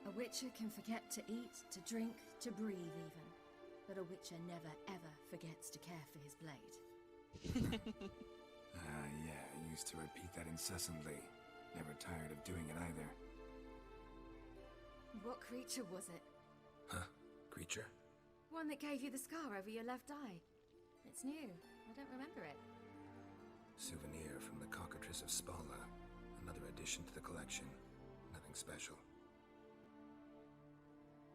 [SPEAKER 11] A witcher can forget to eat, to drink, to breathe even. But a witcher never ever forgets to care for his blade.
[SPEAKER 4] Yeah, I used to repeat that incessantly. Never tired of doing it either.
[SPEAKER 11] What creature was it?
[SPEAKER 4] Huh? Creature?
[SPEAKER 11] One that gave you the scar over your left eye. It's new. I don't remember it.
[SPEAKER 4] Souvenir from the cockatrice of Spala. Another addition to the collection. Nothing special.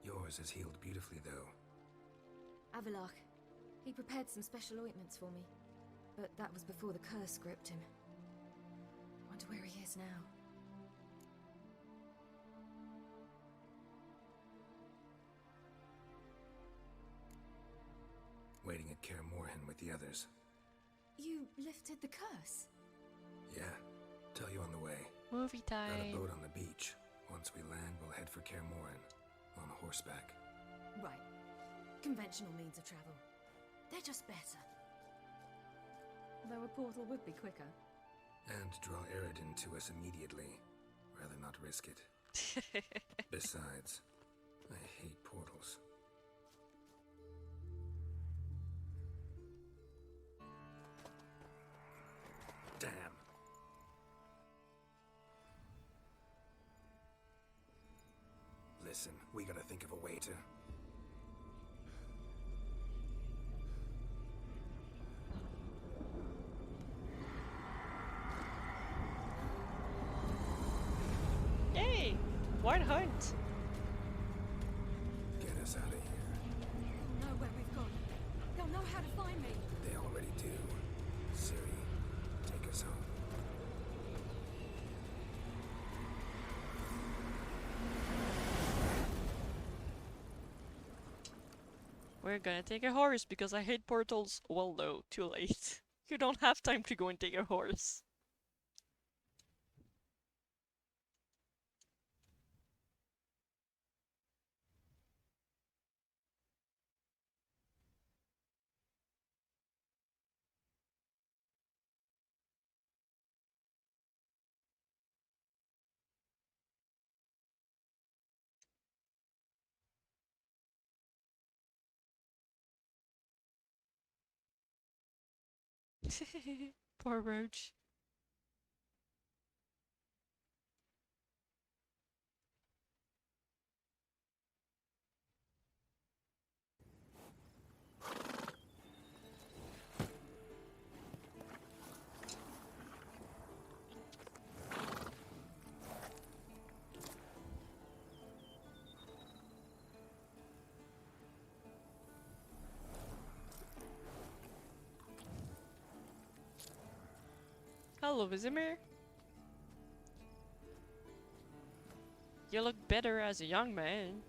[SPEAKER 4] Yours has healed beautifully, though.
[SPEAKER 11] Avalach. He prepared some special ointments for me. But that was before the curse gripped him. Wonder where he is now.
[SPEAKER 4] Waiting at Kaer Morhen with the others.
[SPEAKER 11] You lifted the curse?
[SPEAKER 4] Yeah. Tell you on the way.
[SPEAKER 3] Movie time.
[SPEAKER 4] Got a boat on the beach. Once we land, we'll head for Kaer Morhen. On horseback.
[SPEAKER 11] Right. Conventional means of travel. They're just better. Though a portal would be quicker.
[SPEAKER 4] And draw Eridan to us immediately. Rather not risk it. Besides, I hate portals. Damn. Listen, we gotta think of a way to...
[SPEAKER 3] Yay! White Hunt!
[SPEAKER 4] get us out of here.
[SPEAKER 11] They'll know where we've gone. They'll know how to find me.
[SPEAKER 4] They already do. Ciri, take us home.
[SPEAKER 3] We're gonna take a horse because I hate portals. Well, no, too late. You don't have time to go and take a horse. Poor Roach. Hello, Vesemir. You look better as a young man.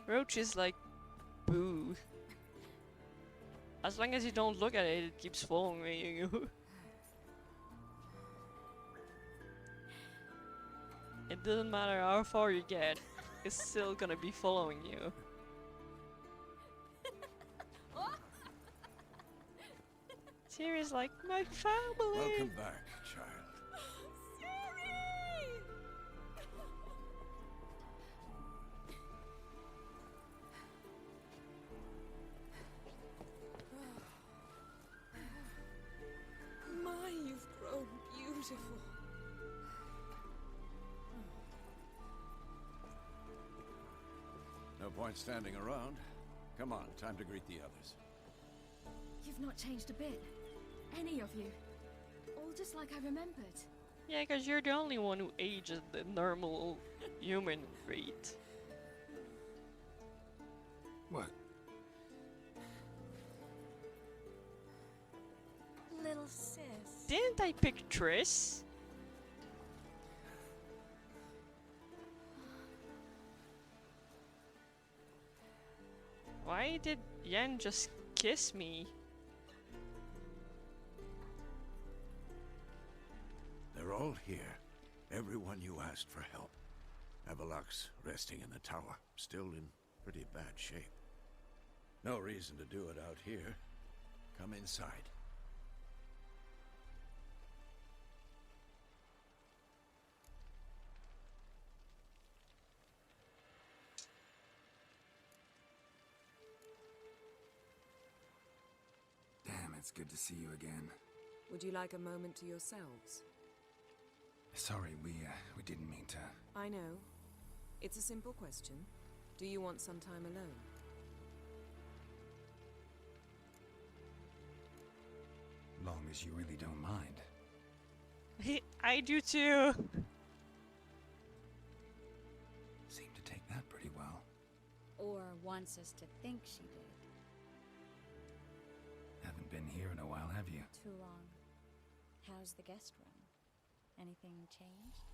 [SPEAKER 3] Roach is like, boo. As long as you don't look at it, it keeps following you. It doesn't matter how far you get, it's still gonna be following you. Siri's like, my family!
[SPEAKER 12] Welcome back, child.
[SPEAKER 13] My, you've grown beautiful.
[SPEAKER 12] No point standing around. Come on, time to greet the others.
[SPEAKER 11] You've not changed a bit. Any of you. All just like I remembered.
[SPEAKER 3] Yeah, because you're the only one who ages the normal human rate.
[SPEAKER 4] What?
[SPEAKER 13] Little sis.
[SPEAKER 3] Didn't I pick Triss? Why did Yen just kiss me?
[SPEAKER 12] They're all here. Everyone you asked for help. Avalok's resting in the tower, still in pretty bad shape. No reason to do it out here. Come inside.
[SPEAKER 4] Damn, it's good to see you again.
[SPEAKER 13] Would you like a moment to yourselves?
[SPEAKER 4] Sorry, we didn't mean to.
[SPEAKER 13] I know. It's a simple question. Do you want some time alone?
[SPEAKER 4] Long as you really don't mind.
[SPEAKER 3] I do too.
[SPEAKER 4] Seem to take that pretty well.
[SPEAKER 14] Or wants us to think she did.
[SPEAKER 4] Haven't been here in a while, have you?
[SPEAKER 14] Too long. How's the guest room? Anything changed?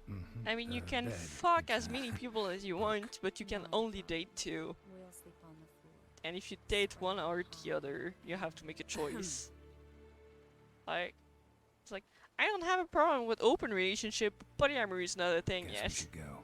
[SPEAKER 4] Mm-hmm.
[SPEAKER 3] I mean, you can fuck as many people as you want, but you can only date two.
[SPEAKER 14] We'll sleep on the floor.
[SPEAKER 3] And if you date one or the other, you have to make a choice. Like, it's like, I don't have a problem with open relationship, polyamory is not a thing
[SPEAKER 4] Guess
[SPEAKER 3] yet.
[SPEAKER 4] we should go.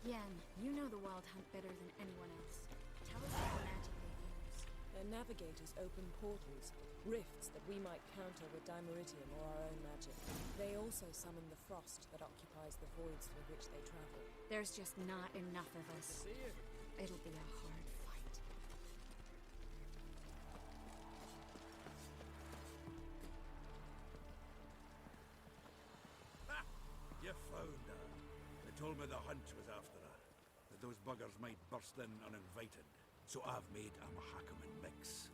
[SPEAKER 11] Yen, you know the Wild Hunt better than anyone else. Tell us what magic they use.
[SPEAKER 13] Their navigators open portals, rifts that we might counter with dimeritium or our own magic. They also summon the frost that occupies the voids through which they travel.
[SPEAKER 11] There's just not enough of us. It'll be a hard fight.
[SPEAKER 12] You found her. They told me the hunt was after her. That those buggers might burst in uninvited. So I've made a Mahakaman mix.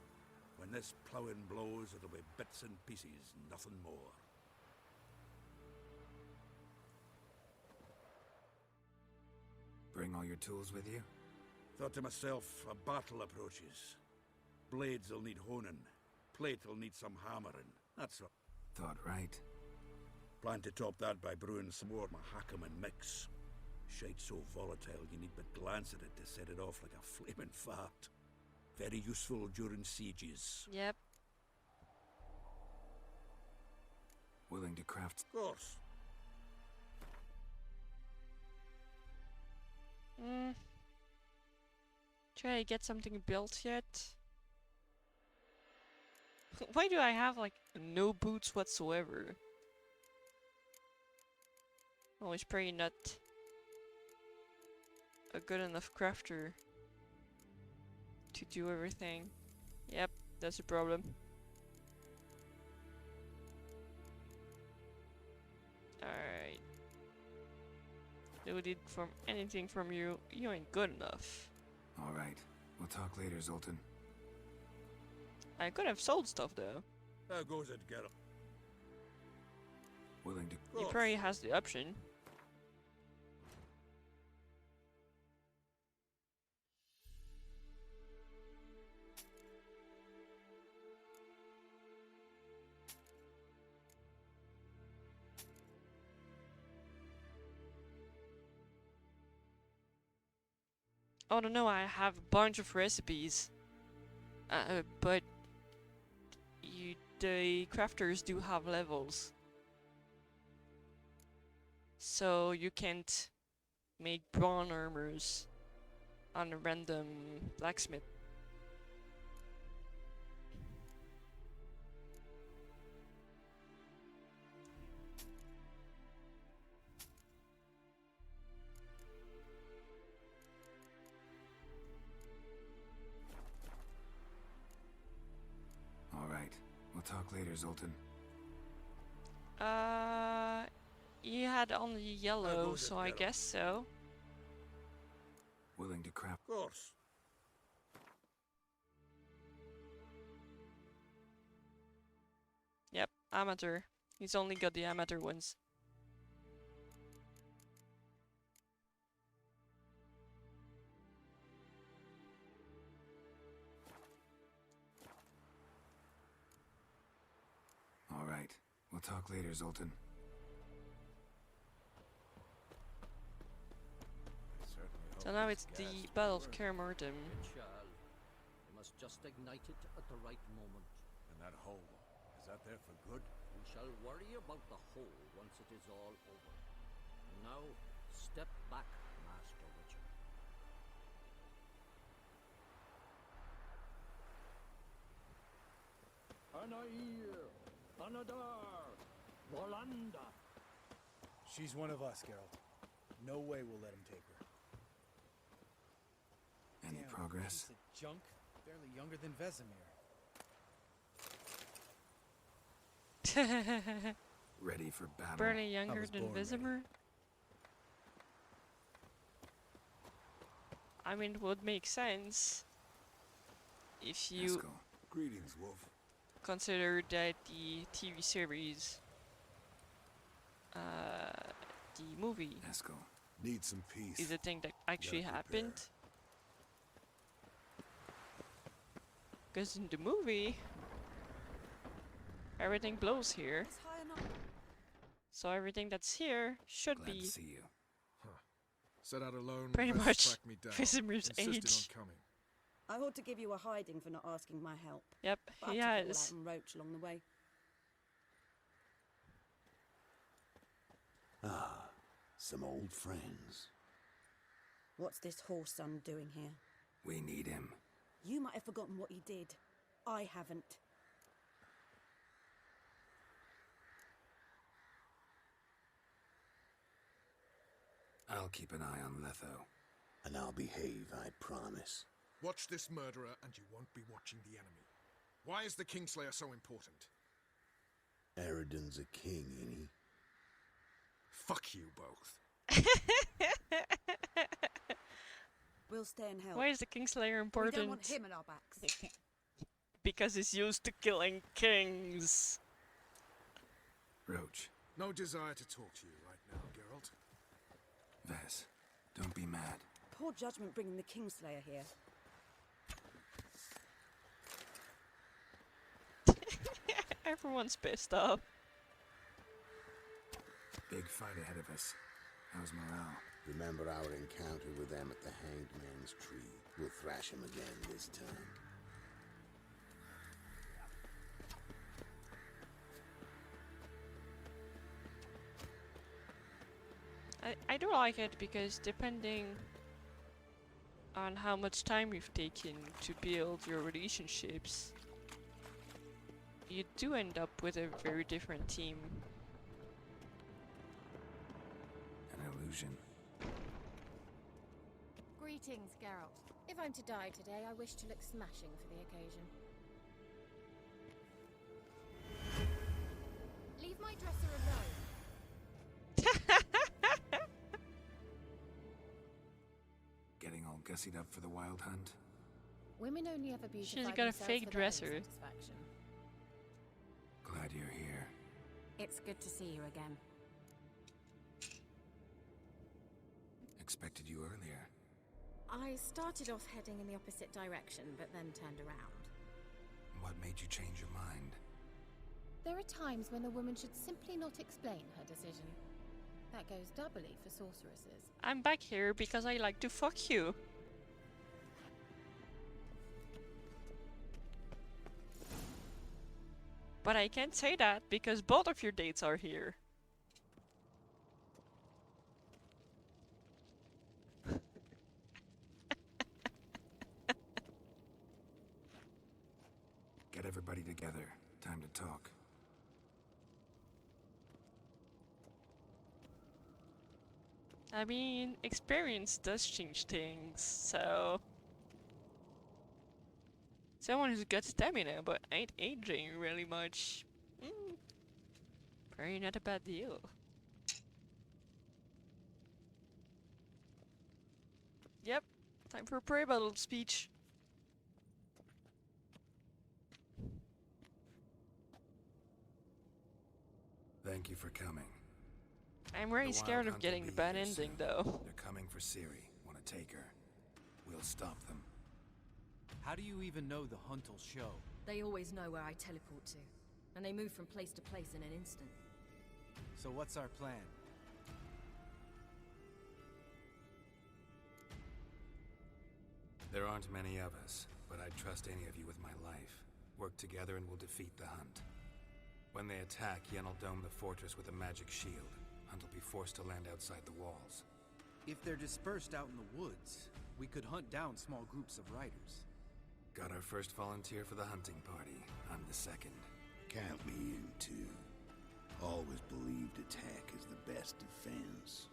[SPEAKER 12] When this ploughing blows, it'll be bits and pieces, nothing more.
[SPEAKER 4] Bring all your tools with you?
[SPEAKER 12] Thought to myself, a battle approaches. Blades will need honing. Plate will need some hammering. That's all.
[SPEAKER 4] Thought right.
[SPEAKER 12] Plan to top that by brewing some more Mahakaman mix. Shite so volatile you need but glance at it to set it off like a flaming fart. Very useful during sieges.
[SPEAKER 3] Yep.
[SPEAKER 4] Willing to craft?
[SPEAKER 12] Of course.
[SPEAKER 3] Try to get something built yet? Why do I have like no boots whatsoever? Oh, it's probably not a good enough crafter to do everything. Yep, that's a problem. Alright. needed from anything from you. You ain't good enough.
[SPEAKER 4] All right. We'll talk later, Zoltan.
[SPEAKER 3] I could have sold stuff though.
[SPEAKER 12] How goes it, Geralt?
[SPEAKER 4] Willing to...
[SPEAKER 3] He probably has the option. Oh no, I have a bunch of recipes. But the crafters do have levels. So you can't make brawn armors on a random blacksmith.
[SPEAKER 4] All right. We'll talk later, Zoltan.
[SPEAKER 3] He had only yellow, so I guess so.
[SPEAKER 4] Willing to craft...
[SPEAKER 12] Of course.
[SPEAKER 3] Yep, amateur. He's only got the amateur ones.
[SPEAKER 4] All right. We'll talk later, Zoltan.
[SPEAKER 3] So now it's the Battle of Kaer Morhen.
[SPEAKER 5] You must just ignite it at the right moment.
[SPEAKER 12] And that hole, is that there for good?
[SPEAKER 5] We shall worry about the hole once it is all over. Now, step back, Master Witcher.
[SPEAKER 1] Anair, Anadar, Volanda.
[SPEAKER 15] She's one of us, Geralt. No way we'll let him take her.
[SPEAKER 4] Any
[SPEAKER 15] Damn,
[SPEAKER 4] progress?
[SPEAKER 15] piece of junk, barely younger than Vesemir.
[SPEAKER 4] Ready for battle.
[SPEAKER 3] Barely younger than Vesemir? I mean, it would make sense if you
[SPEAKER 12] Greetings, Wolf.
[SPEAKER 3] consider that the TV series, the movie,
[SPEAKER 12] Need some peace.
[SPEAKER 3] is a thing that actually happened. Because in the movie, everything blows here. So everything that's here should
[SPEAKER 4] Glad
[SPEAKER 3] be
[SPEAKER 4] to see you.
[SPEAKER 6] Set out alone.
[SPEAKER 3] pretty
[SPEAKER 6] Vess
[SPEAKER 3] much
[SPEAKER 6] tracked me down.
[SPEAKER 3] Vesemir's
[SPEAKER 6] Insisted
[SPEAKER 3] age.
[SPEAKER 6] on coming.
[SPEAKER 16] I ought to give you a hiding for not asking my help.
[SPEAKER 3] Yep,
[SPEAKER 16] but
[SPEAKER 3] he
[SPEAKER 16] I took it all
[SPEAKER 3] has.
[SPEAKER 16] out and roach along the way.
[SPEAKER 17] Ah, some old friends.
[SPEAKER 16] What's this horse son doing here?
[SPEAKER 4] We need him.
[SPEAKER 16] You might have forgotten what he did. I haven't.
[SPEAKER 4] I'll keep an eye on Letho.
[SPEAKER 17] And I'll behave, I promise.
[SPEAKER 6] Watch this murderer and you won't be watching the enemy. Why is the Kingslayer so important?
[SPEAKER 17] Eridan's a king, ain't he?
[SPEAKER 6] Fuck you both.
[SPEAKER 16] We'll stay and help.
[SPEAKER 3] Why is the Kingslayer
[SPEAKER 16] We
[SPEAKER 3] important?
[SPEAKER 16] don't want him in our backs.
[SPEAKER 3] Because he's used to killing kings.
[SPEAKER 4] Roach.
[SPEAKER 6] No desire to talk to you right now, Geralt.
[SPEAKER 4] Vess, don't be mad.
[SPEAKER 16] Poor judgment bringing the Kingslayer here.
[SPEAKER 3] Everyone's pissed off.
[SPEAKER 4] Big fight ahead of us. How's morale?
[SPEAKER 17] Remember our encounter with them at the Hanged Man's Tree. We'll thrash him again this time.
[SPEAKER 3] I do like it because depending on how much time you've taken to build your relationships, you do end up with a very different team.
[SPEAKER 4] An illusion.
[SPEAKER 18] Greetings, Geralt. If I'm to die today, I wish to look smashing for the occasion. Leave my dresser alone.
[SPEAKER 4] gussied up for the wild hunt?
[SPEAKER 18] Women only ever beautify
[SPEAKER 3] She's got a
[SPEAKER 18] themselves
[SPEAKER 3] fake
[SPEAKER 18] for their own
[SPEAKER 3] dresser.
[SPEAKER 18] satisfaction.
[SPEAKER 4] Glad you're here.
[SPEAKER 19] It's good to see you again.
[SPEAKER 4] Expected you earlier.
[SPEAKER 18] I started off heading in the opposite direction, but then turned around.
[SPEAKER 4] What made you change your mind?
[SPEAKER 18] There are times when a woman should simply not explain her decision. That goes doubly for sorceresses.
[SPEAKER 3] I'm back here because I like to fuck you. But I can't say that because both of your dates are here.
[SPEAKER 4] Get everybody together. Time to talk.
[SPEAKER 3] I mean, experience does change things, so... Someone who's got stamina but ain't aging really much. Probably not a bad deal. Yep, time for a prayer battle speech.
[SPEAKER 4] Thank you for coming.
[SPEAKER 3] I'm really
[SPEAKER 4] The
[SPEAKER 3] scared
[SPEAKER 4] wild
[SPEAKER 3] of
[SPEAKER 4] hunt
[SPEAKER 3] getting
[SPEAKER 4] will
[SPEAKER 3] the
[SPEAKER 4] be
[SPEAKER 3] bad
[SPEAKER 4] here
[SPEAKER 3] ending,
[SPEAKER 4] soon.
[SPEAKER 3] though.
[SPEAKER 4] They're coming for Ciri. Want to take her. We'll stop them.
[SPEAKER 15] How do you even know the hunt'll show?
[SPEAKER 11] They always know where I teleport to, and they move from place to place in an instant.
[SPEAKER 15] So what's our plan?
[SPEAKER 4] There aren't many of us, but I'd trust any of you with my life. Work together and we'll defeat the Hunt. When they attack, Yen'll dome the fortress with a magic shield. Hunt will be forced to land outside the walls.
[SPEAKER 15] If they're dispersed out in the woods, we could hunt down small groups of riders.
[SPEAKER 4] Got our first volunteer for the hunting party. I'm the second.
[SPEAKER 17] Count me in, too. Always believed attack is the best defense.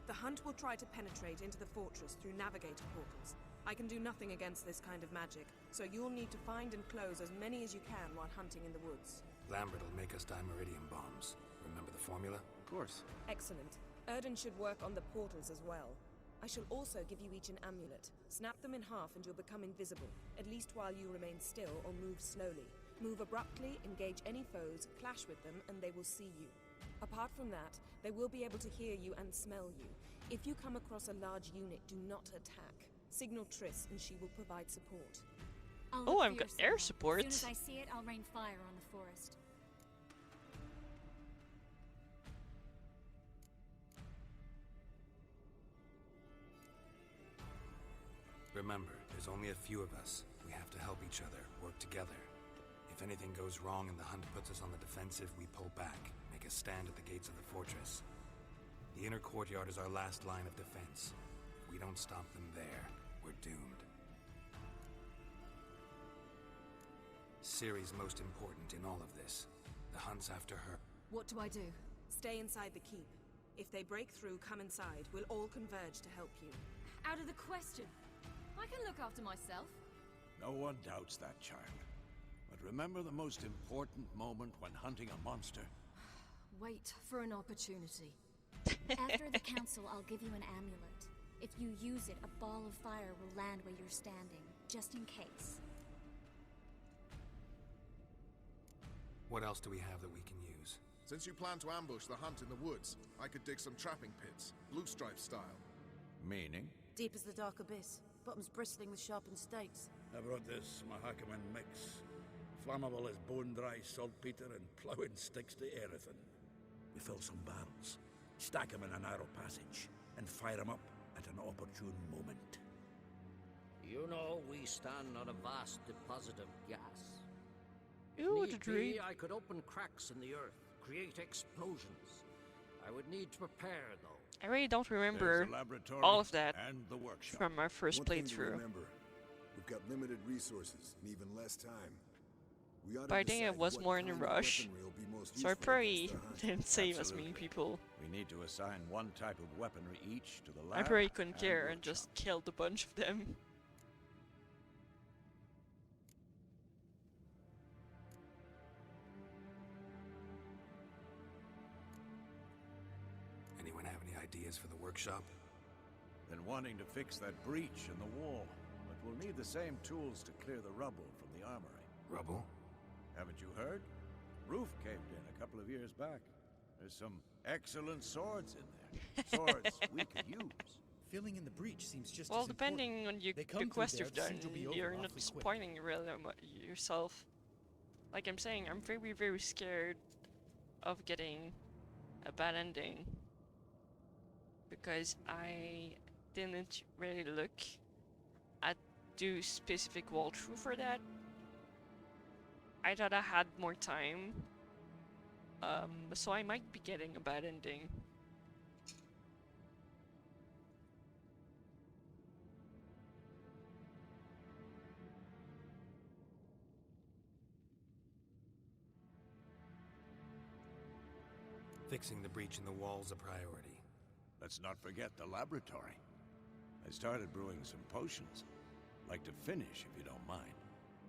[SPEAKER 13] The Hunt will try to penetrate into the fortress through navigator portals. I can do nothing against this kind of magic, so you'll need to find and close as many as you can while hunting in the woods.
[SPEAKER 4] Lambert will make us dimeridium bombs. Remember the formula?
[SPEAKER 15] Of course.
[SPEAKER 13] Excellent. Erden should work on the portals as well. I shall also give you each an amulet. Snap them in half and you'll become invisible, at least while you remain still or move slowly. Move abruptly, engage any foes, clash with them, and they will see you. Apart from that, they will be able to hear you and smell you. If you come across a large unit, do not attack. Signal Triss and she will provide support.
[SPEAKER 3] Oh, I've got air support.
[SPEAKER 14] As soon as I see it, I'll rain fire on the forest.
[SPEAKER 4] Remember, there's only a few of us. We have to help each other, work together. If anything goes wrong and the Hunt puts us on the defensive, we pull back, make a stand at the gates of the fortress. The inner courtyard is our last line of defense. If we don't stop them there, we're doomed. Ciri's most important in all of this. The Hunt's after her.
[SPEAKER 11] What do I do?
[SPEAKER 13] Stay inside the keep. If they break through, come inside. We'll all converge to help you.
[SPEAKER 11] Out of the question. I can look after myself.
[SPEAKER 12] No one doubts that, child. But remember the most important moment when hunting a monster?
[SPEAKER 11] Wait for an opportunity.
[SPEAKER 14] After the council, I'll give you an amulet. If you use it, a ball of fire will land where you're standing, just in case.
[SPEAKER 4] What else do we have that we can use?
[SPEAKER 20] Since you plan to ambush the Hunt in the woods, I could dig some trapping pits, blue stripe style.
[SPEAKER 6] Meaning?
[SPEAKER 16] Deep as the dark abyss, bottoms bristling with sharpened stakes.
[SPEAKER 12] I brought this Mahakaman mix. Flammable as bone-dry saltpeter and ploughing sticks to anything. We fill some barrels, stack them in a narrow passage, and fire them up at an opportune moment.
[SPEAKER 5] You know, we stand on a vast deposit of gas.
[SPEAKER 3] Ooh,
[SPEAKER 5] Need be, I could open cracks in the earth, create explosions. I would need to prepare, though.
[SPEAKER 3] I really don't remember
[SPEAKER 12] There's the laboratory
[SPEAKER 3] all of that
[SPEAKER 12] and the workshop.
[SPEAKER 3] from my first
[SPEAKER 21] One thing to
[SPEAKER 3] playthrough.
[SPEAKER 21] remember, we've got limited resources and even less time. We ought to
[SPEAKER 3] But I think I
[SPEAKER 21] decide
[SPEAKER 3] was
[SPEAKER 21] what
[SPEAKER 3] more in a
[SPEAKER 21] kind of
[SPEAKER 3] rush,
[SPEAKER 21] weaponry will be most
[SPEAKER 3] so I
[SPEAKER 21] useful
[SPEAKER 3] probably
[SPEAKER 21] against the Hunt.
[SPEAKER 3] didn't save as many
[SPEAKER 12] Absolutely.
[SPEAKER 3] people.
[SPEAKER 12] We need to assign one type of weaponry each to the lab.
[SPEAKER 3] I probably couldn't
[SPEAKER 12] and
[SPEAKER 3] care and
[SPEAKER 12] workshop.
[SPEAKER 3] just killed a bunch of them.
[SPEAKER 4] Anyone have any ideas for the workshop?
[SPEAKER 12] Been wanting to fix that breach in the wall, but we'll need the same tools to clear the rubble from the armory.
[SPEAKER 4] Rubble?
[SPEAKER 12] Haven't you heard? Roof caved in a couple of years back. There's some excellent swords in there. Swords we could use.
[SPEAKER 15] Filling in the breach seems just
[SPEAKER 3] well,
[SPEAKER 15] as
[SPEAKER 3] depending on the quest you've done, you're not
[SPEAKER 15] quick.
[SPEAKER 3] spoiling really yourself. Like I'm saying, I'm very, very scared of getting a bad ending. Because I didn't really look at the specific walkthrough for that. I thought I had more time. So I might be getting a bad ending.
[SPEAKER 4] Fixing the breach in the wall's a priority.
[SPEAKER 12] Let's not forget the laboratory. I started brewing some potions. Like to finish, if you don't mind.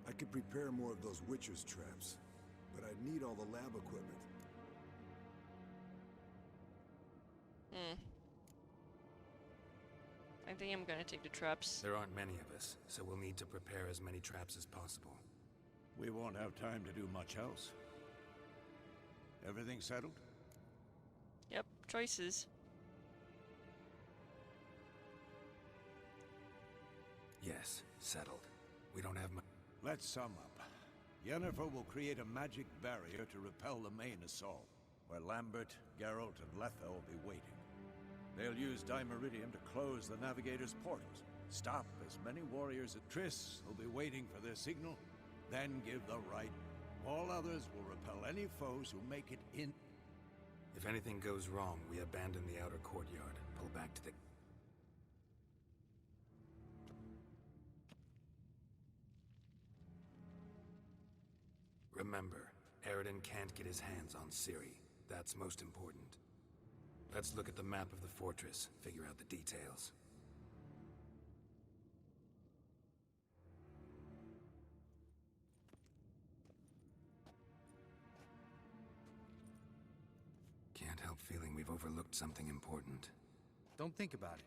[SPEAKER 21] I could prepare more of those witcher's traps, but I'd need all the lab equipment.
[SPEAKER 3] I think I'm gonna take the traps.
[SPEAKER 4] There aren't many of us, so we'll need to prepare as many traps as possible.
[SPEAKER 12] We won't have time to do much else. Everything settled?
[SPEAKER 3] Yep, choices.
[SPEAKER 4] Yes, settled. We don't have much.
[SPEAKER 12] Let's sum up. Yennefer will create a magic barrier to repel the main assault, where Lambert, Geralt, and Letha will be waiting. They'll use Dimeridium to close the Navigator's portals, stop as many warriors at Triss will be waiting for their signal, then give the right. All others will repel any foes who make it in.
[SPEAKER 4] If anything goes wrong, we abandon the outer courtyard, pull back to the... Remember, Eridan can't get his hands on Ciri. That's most important. Let's look at the map of the fortress, figure out the details. Can't help feeling we've overlooked something important.
[SPEAKER 15] Don't think about it.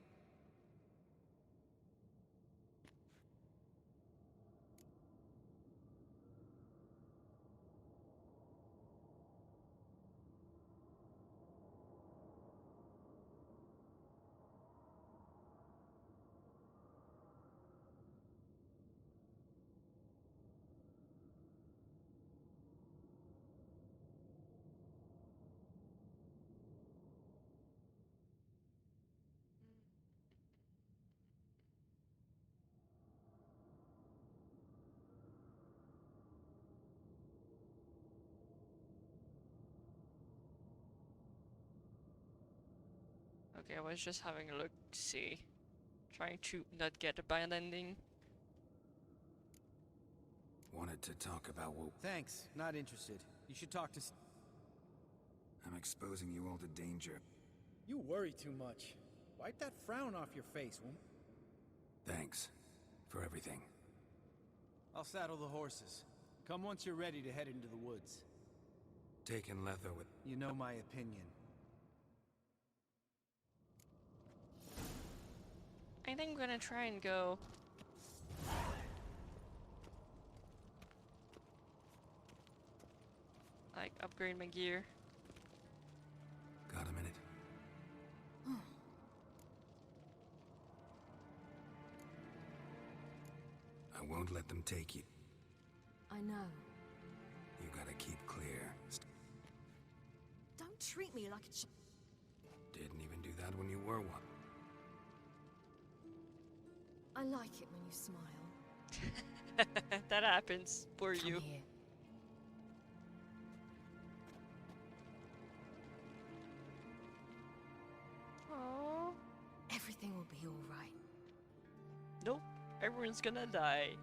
[SPEAKER 3] Okay, I was just having a look to see. Trying to not get a bad ending.
[SPEAKER 4] Wanted to talk about what...
[SPEAKER 15] Thanks, not interested. You should talk to...
[SPEAKER 4] I'm exposing you all to danger.
[SPEAKER 15] You worry too much. Wipe that frown off your face, won't...
[SPEAKER 4] Thanks. For everything.
[SPEAKER 15] I'll saddle the horses. Come once you're ready to head into the woods.
[SPEAKER 4] Taking Letha with...
[SPEAKER 15] You know my opinion.
[SPEAKER 3] I think I'm gonna try and go. Like, upgrade my gear.
[SPEAKER 4] Got a minute? I won't let them take you.
[SPEAKER 11] I know.
[SPEAKER 4] You gotta keep clear.
[SPEAKER 11] Don't treat me like a
[SPEAKER 4] Didn't even do that when you were one.
[SPEAKER 11] I like it when you smile.
[SPEAKER 3] That happens for you.
[SPEAKER 11] Here.
[SPEAKER 3] Aww.
[SPEAKER 11] Everything will be all right.
[SPEAKER 3] Nope, everyone's gonna die.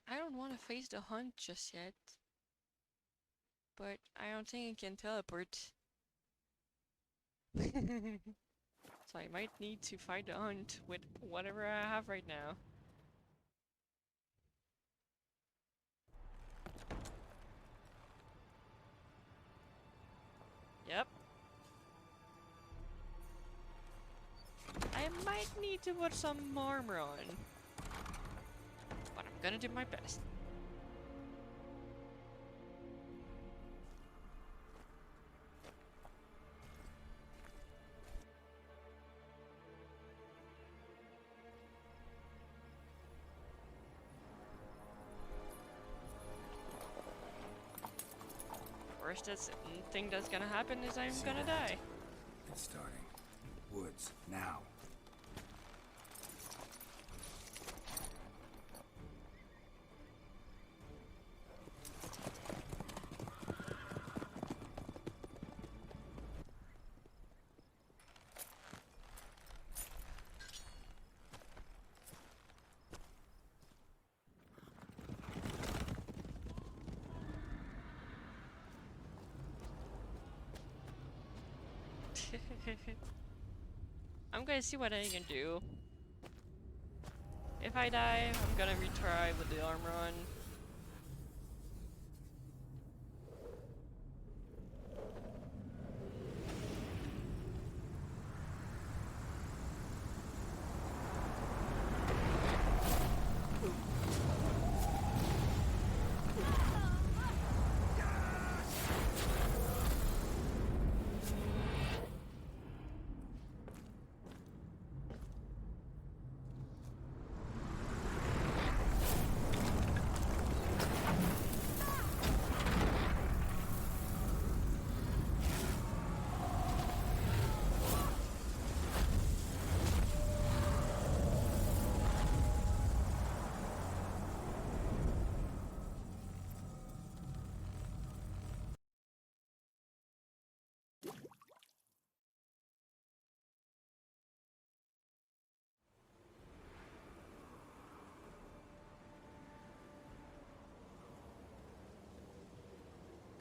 [SPEAKER 3] I don't want to face the hunt just yet. But I don't think it can teleport. So So I might need to fight the hunt with whatever I have right now. Yep. I might need to put some armor on. But I'm gonna do my best. Worst thing that's gonna happen is I'm gonna die.
[SPEAKER 4] It's starting. Woods, now.
[SPEAKER 3] I'm gonna see what I can do. If I die, I'm gonna retry with the armor on.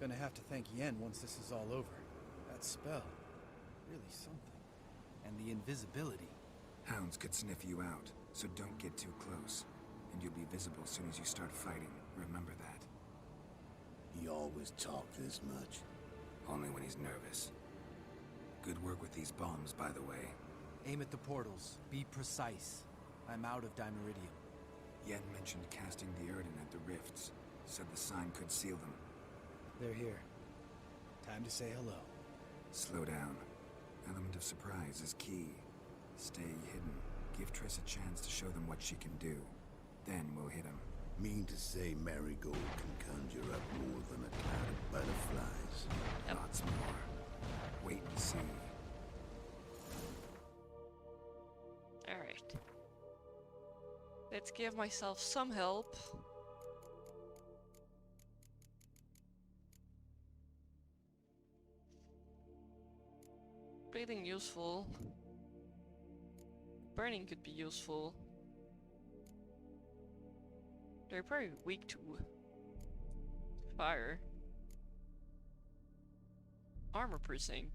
[SPEAKER 15] Gonna have to thank Yen once this is all over. That spell, really something. And the invisibility.
[SPEAKER 4] Hounds could sniff you out, so don't get too close. And you'll be visible as soon as you start fighting. Remember that.
[SPEAKER 17] He always talked this much.
[SPEAKER 4] Only when he's nervous. Good work with these bombs, by the way.
[SPEAKER 15] Aim at the portals. Be precise. I'm out of Dimeridium.
[SPEAKER 4] Yen mentioned casting the Erden at the rifts. Said the sign could seal them.
[SPEAKER 15] They're here. Time to say hello.
[SPEAKER 4] Slow down. Element of surprise is key. Stay hidden. Give Triss a chance to show them what she can do. Then we'll hit him.
[SPEAKER 17] Mean to say Marigold can conjure up more than a cloud of butterflies?
[SPEAKER 3] Yep.
[SPEAKER 4] Lots more. Wait and see.
[SPEAKER 3] Alright. Let's give myself some help. Breathing useful. Burning could be useful. They're probably weak to fire. Armor piercing.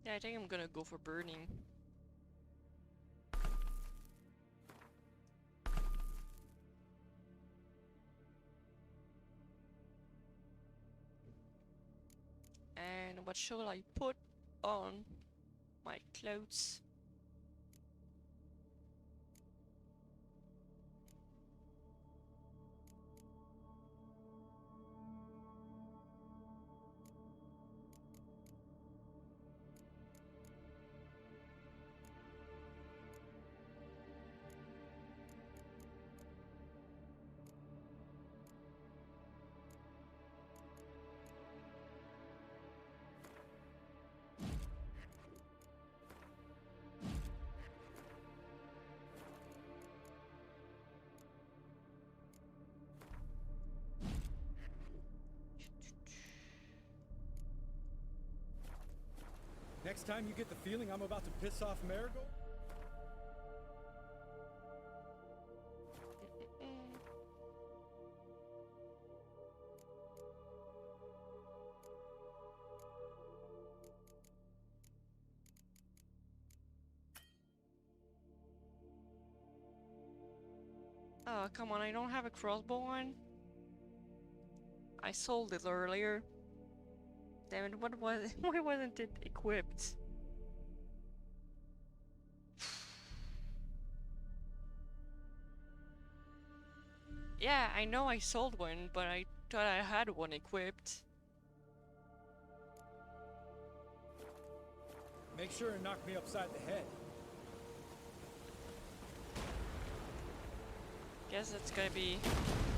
[SPEAKER 3] Yeah, I think I'm gonna go for burning. And what shall I put on my clothes?
[SPEAKER 15] Next time you get the feeling I'm about to piss off Marigold?
[SPEAKER 3] Oh, come on, I don't have a crossbow one. I sold it earlier. Damn it, what was it? Why wasn't it equipped? Yeah, I know I sold one, but I thought I had one equipped.
[SPEAKER 15] Make sure and knock me upside the head.
[SPEAKER 3] Guess it's gonna be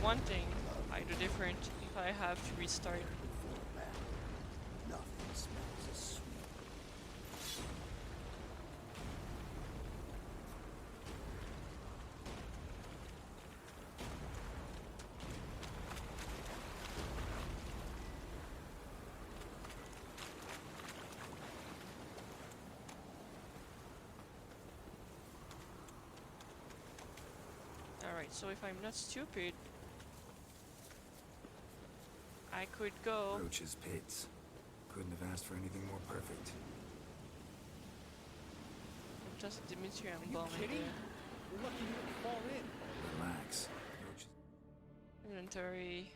[SPEAKER 3] one thing I do different if I have to restart.
[SPEAKER 17] Nothing smells as sweet.
[SPEAKER 3] Alright, so if I'm not stupid, I could go...
[SPEAKER 4] Roach's pits. Couldn't have asked for anything more perfect.
[SPEAKER 3] Just Dimitri and bomb in
[SPEAKER 15] We're
[SPEAKER 3] there.
[SPEAKER 15] lucky you didn't fall in.
[SPEAKER 4] Relax. Roach.
[SPEAKER 3] Inventory.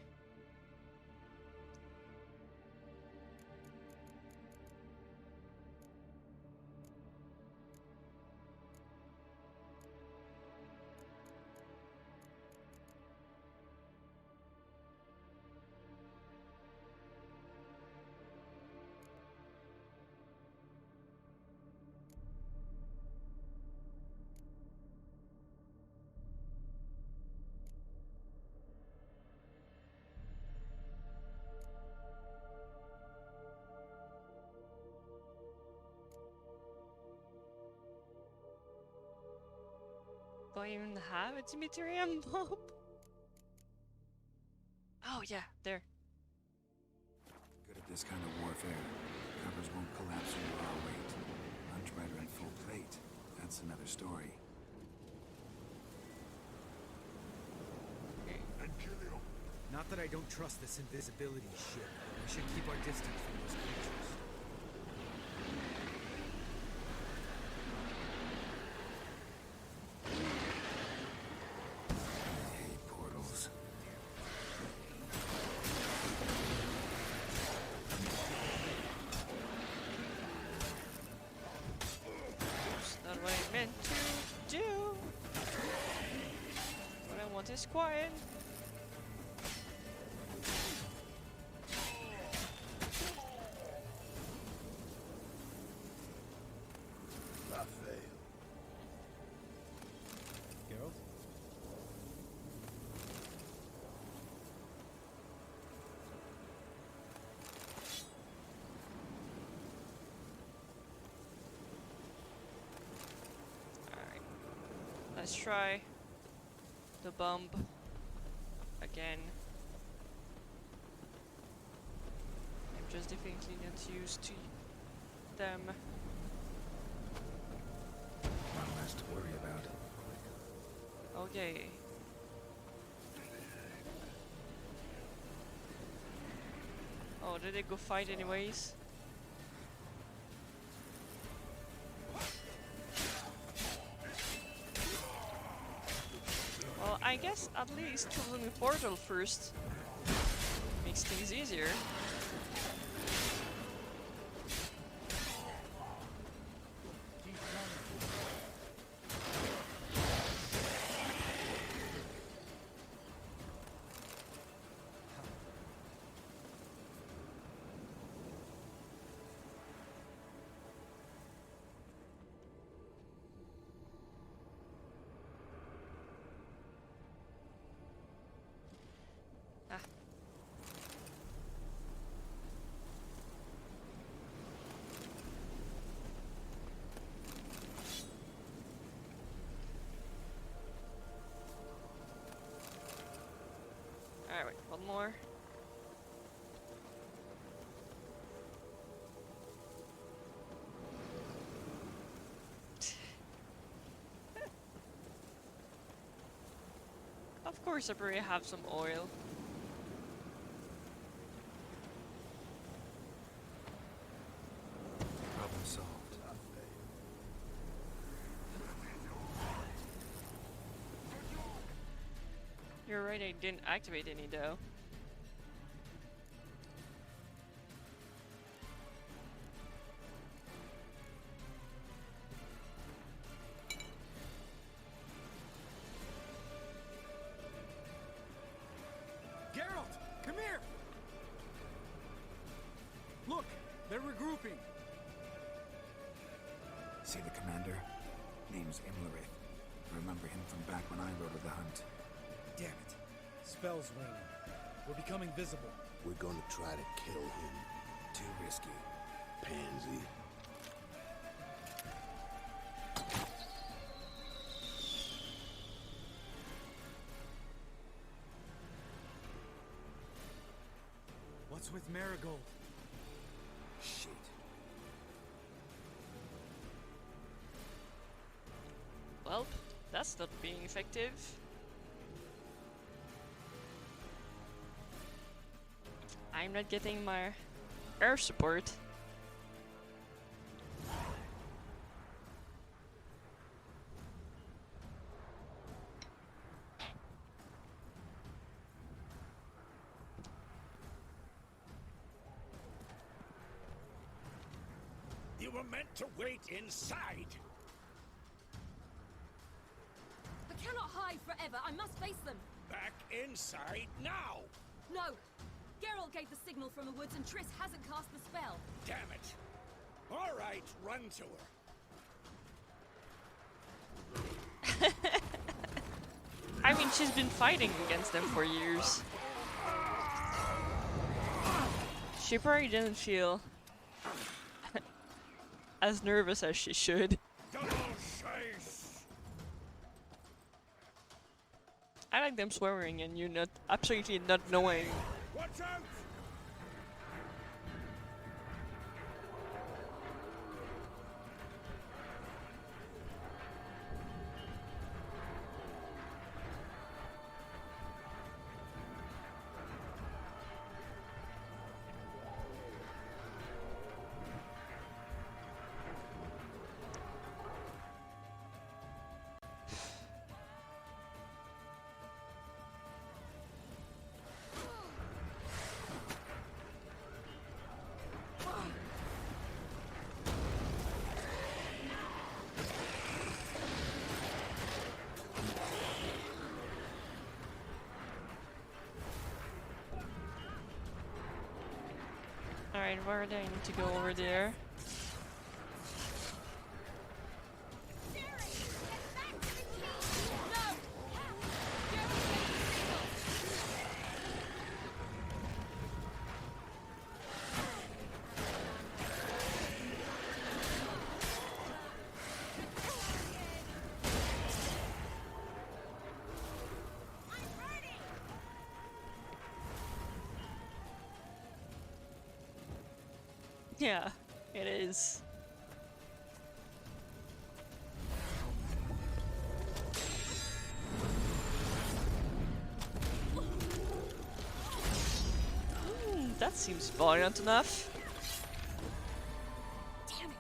[SPEAKER 3] Do I even have a Dimitri and bomb? Oh yeah, there.
[SPEAKER 4] Good at this kind of warfare. Covers won't collapse under our weight. Lunch rider and full plate. That's another story.
[SPEAKER 15] Not that I don't trust this invisibility shit. We should keep our distance from those creatures.
[SPEAKER 4] Hey, portals.
[SPEAKER 3] Oops, not what I meant to do. What I want is quiet.
[SPEAKER 15] Geralt?
[SPEAKER 3] Alright. Let's try the bump again. I'm just definitely not used to them.
[SPEAKER 4] One less to worry about.
[SPEAKER 3] Okay. Oh, did they go fight anyways? Well, I guess at least choosing the portal first makes things easier. Alright, one more. Of course, I probably have some oil.
[SPEAKER 4] Problem solved.
[SPEAKER 3] You're right, I didn't activate any though.
[SPEAKER 15] Geralt, come here! Look, they're regrouping.
[SPEAKER 4] See the commander? Name's Imlerith. Remember him from back when I rode with the hunt.
[SPEAKER 15] Damn it. Spell's raining. We're becoming visible.
[SPEAKER 17] We're gonna try to kill him.
[SPEAKER 4] Too risky.
[SPEAKER 17] Pansy.
[SPEAKER 15] What's with Marigold?
[SPEAKER 4] Shit.
[SPEAKER 3] Well, that's not being effective. I'm not getting my air support.
[SPEAKER 12] You were meant to wait inside.
[SPEAKER 11] I cannot hide forever. I must face them.
[SPEAKER 12] Back inside now.
[SPEAKER 11] No. Geralt gave the signal from the woods and Triss hasn't cast the spell.
[SPEAKER 12] Damn it. All right, run to her.
[SPEAKER 3] I mean, she's been fighting against them for years. She probably didn't feel as nervous as she should.
[SPEAKER 12] Double chase.
[SPEAKER 3] I like them swearing and you not absolutely not knowing.
[SPEAKER 12] Watch out!
[SPEAKER 3] Alright, where do I need to go over there? Yeah, it is. That seems violent enough.
[SPEAKER 11] Damn it.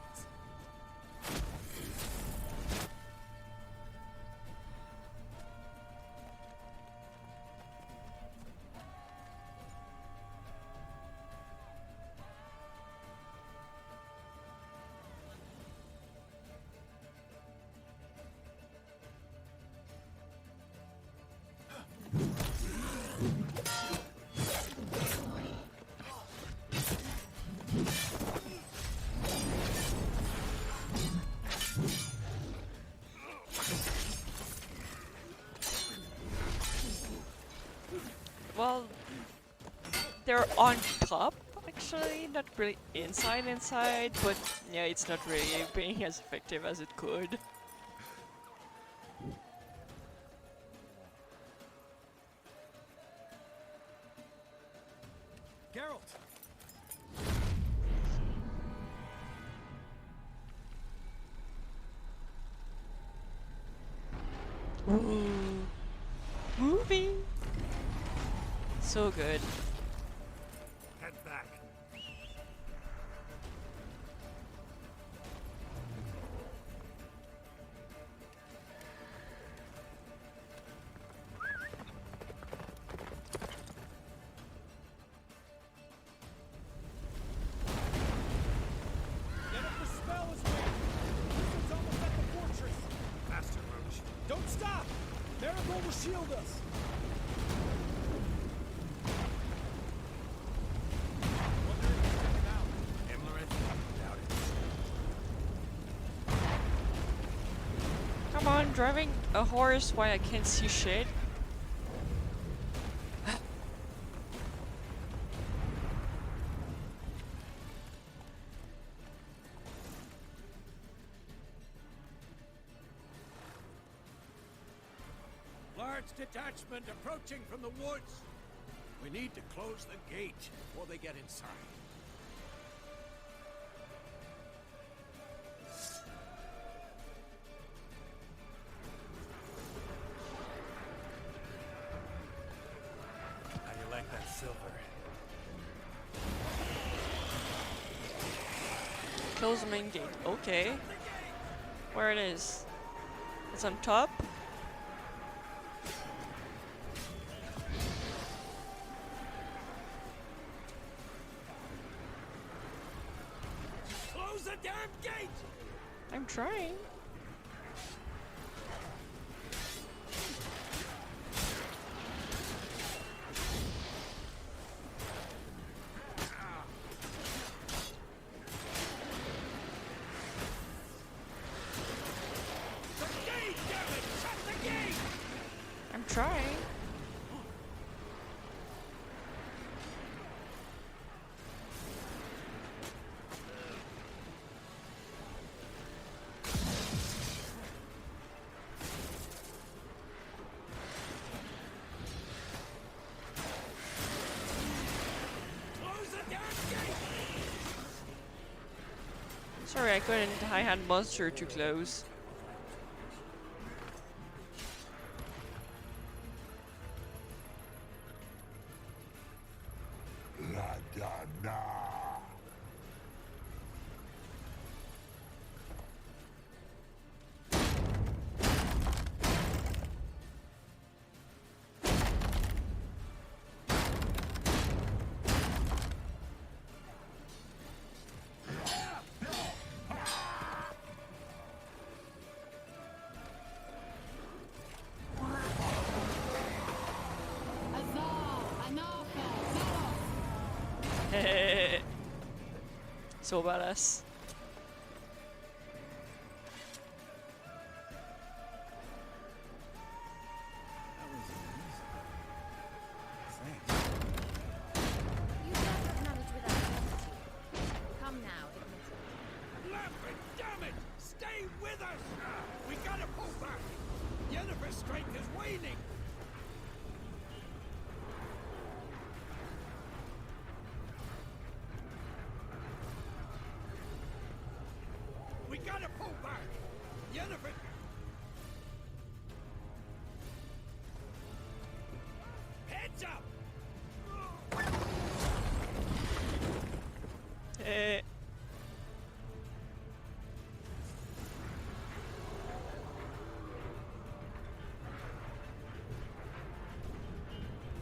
[SPEAKER 3] Well, they're on top, actually, not really inside, but yeah, it's not really being as effective as it could.
[SPEAKER 15] Geralt!
[SPEAKER 3] Ooh. movie. So good.
[SPEAKER 12] Head back.
[SPEAKER 2] Get up the spell as well. Wizard's almost at the fortress.
[SPEAKER 12] Faster, Roach.
[SPEAKER 2] Don't stop! Miracle will shield us.
[SPEAKER 3] Come on, driving a horse while I can't see shit.
[SPEAKER 12] Large detachment approaching from the woods. We need to close the gate before they get inside.
[SPEAKER 15] How do you like that silver?
[SPEAKER 3] Close the main gate. Okay. Where it is? It's on top.
[SPEAKER 12] Close the damn gate!
[SPEAKER 3] I'm trying.
[SPEAKER 12] The gate, damn it! Shut the gate!
[SPEAKER 3] I'm trying.
[SPEAKER 12] Close the damn gate!
[SPEAKER 3] Sorry, I couldn't. I had monster too close.
[SPEAKER 17] La da da.
[SPEAKER 3] So badass.
[SPEAKER 15] That was amazing. Thanks.
[SPEAKER 18] You never manage without gratitude. Come now, admit it.
[SPEAKER 12] Lambert, damn it! Stay with us! We gotta pull back! Yennefer's strength is waning! We gotta pull back! Yennefer... Heads up!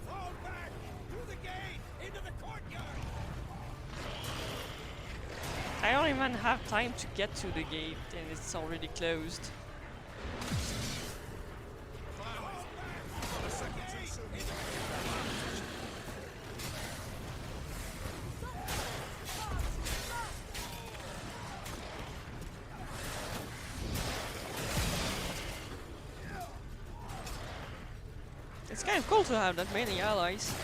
[SPEAKER 12] Fall back! Through the gate! Into the courtyard!
[SPEAKER 3] I don't even have time to get to the gate and it's already closed. It's kind of cool to have that many allies.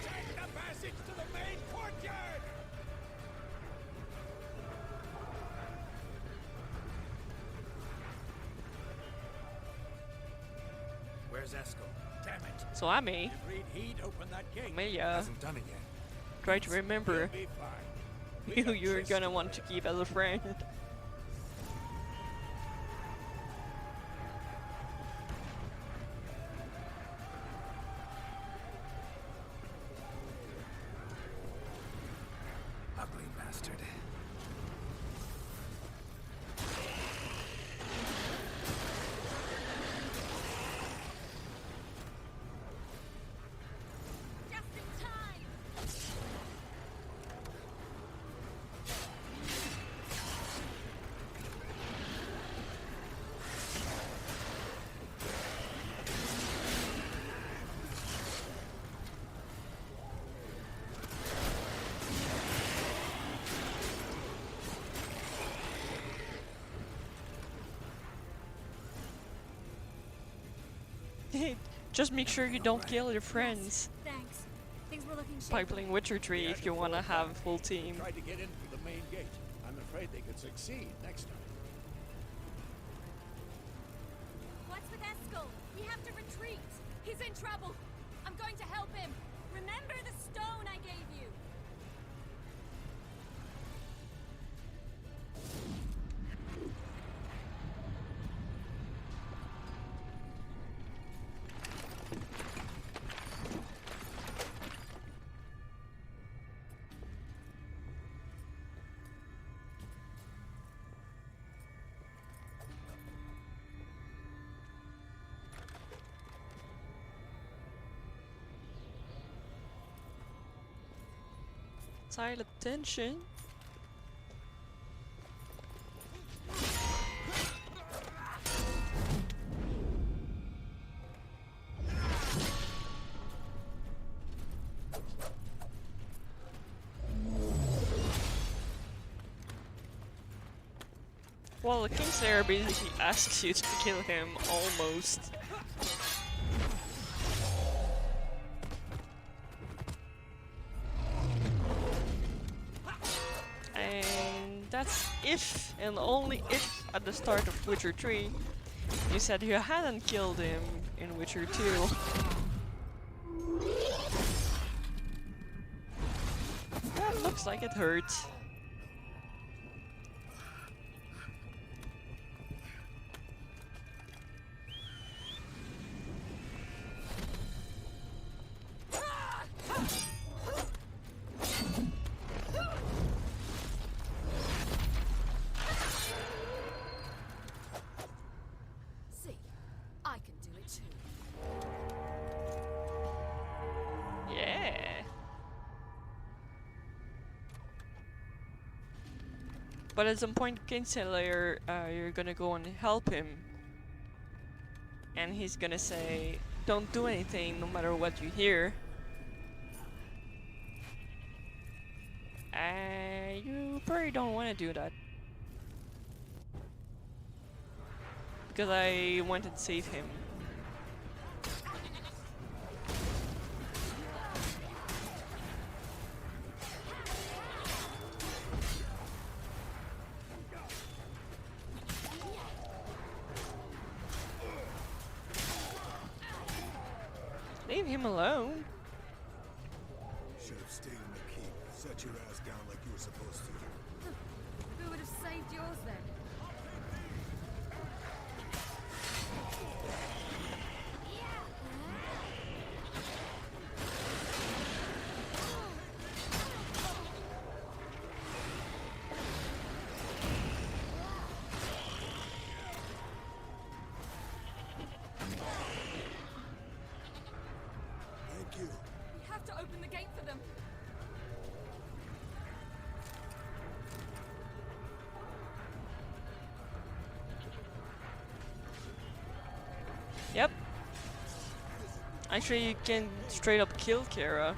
[SPEAKER 12] Take the passage to the main courtyard!
[SPEAKER 4] Where's Eskel?
[SPEAKER 12] Damn it!
[SPEAKER 3] So I may.
[SPEAKER 12] Agreed he'd open that gate.
[SPEAKER 4] Hasn't done it yet.
[SPEAKER 3] Try to remember
[SPEAKER 12] He'll be fine.
[SPEAKER 3] who you're gonna want to keep as a friend.
[SPEAKER 4] bastard.
[SPEAKER 3] Just make sure you don't kill your friends
[SPEAKER 14] Thanks. Things were looking
[SPEAKER 3] by
[SPEAKER 14] shaky.
[SPEAKER 3] playing Witcher 3 if you want to have full team.
[SPEAKER 2] Tried to get in through the main gate. I'm afraid they could succeed next time.
[SPEAKER 7] What's with Eskel? We have to retreat. He's in trouble. I'm going to help him. Remember the stone I gave you.
[SPEAKER 3] Silent tension. Well, the Kingslayer basically asks you to kill him, almost. And that's if, and only if, at the start of Witcher 3, you said you hadn't killed him in Witcher 2. That looks like it hurts.
[SPEAKER 7] See, I can do it too.
[SPEAKER 3] Yeah. But at some point, Kingslayer, you're gonna go and help him. And he's gonna say, don't do anything no matter what you hear. You probably don't want to do that. Because I wanted to save him. Leave him alone.
[SPEAKER 21] Should have stayed in the keep. Set your ass down like you were supposed to.
[SPEAKER 11] Who would have saved yours then?
[SPEAKER 21] Thank you.
[SPEAKER 7] We have to open the gate for them.
[SPEAKER 3] Yep. Actually, you can straight up kill Kara.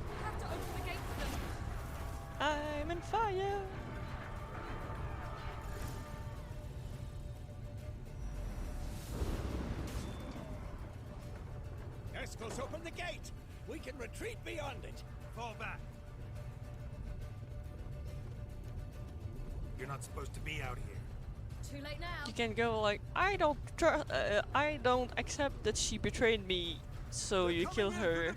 [SPEAKER 7] We have to open the gate for them.
[SPEAKER 3] I'm in fire.
[SPEAKER 2] Eskel's open the gate! We can retreat beyond it! Fall back!
[SPEAKER 4] You're not supposed to be out here.
[SPEAKER 7] Too late now.
[SPEAKER 3] You can go like, I don't accept that she betrayed me, so you kill her.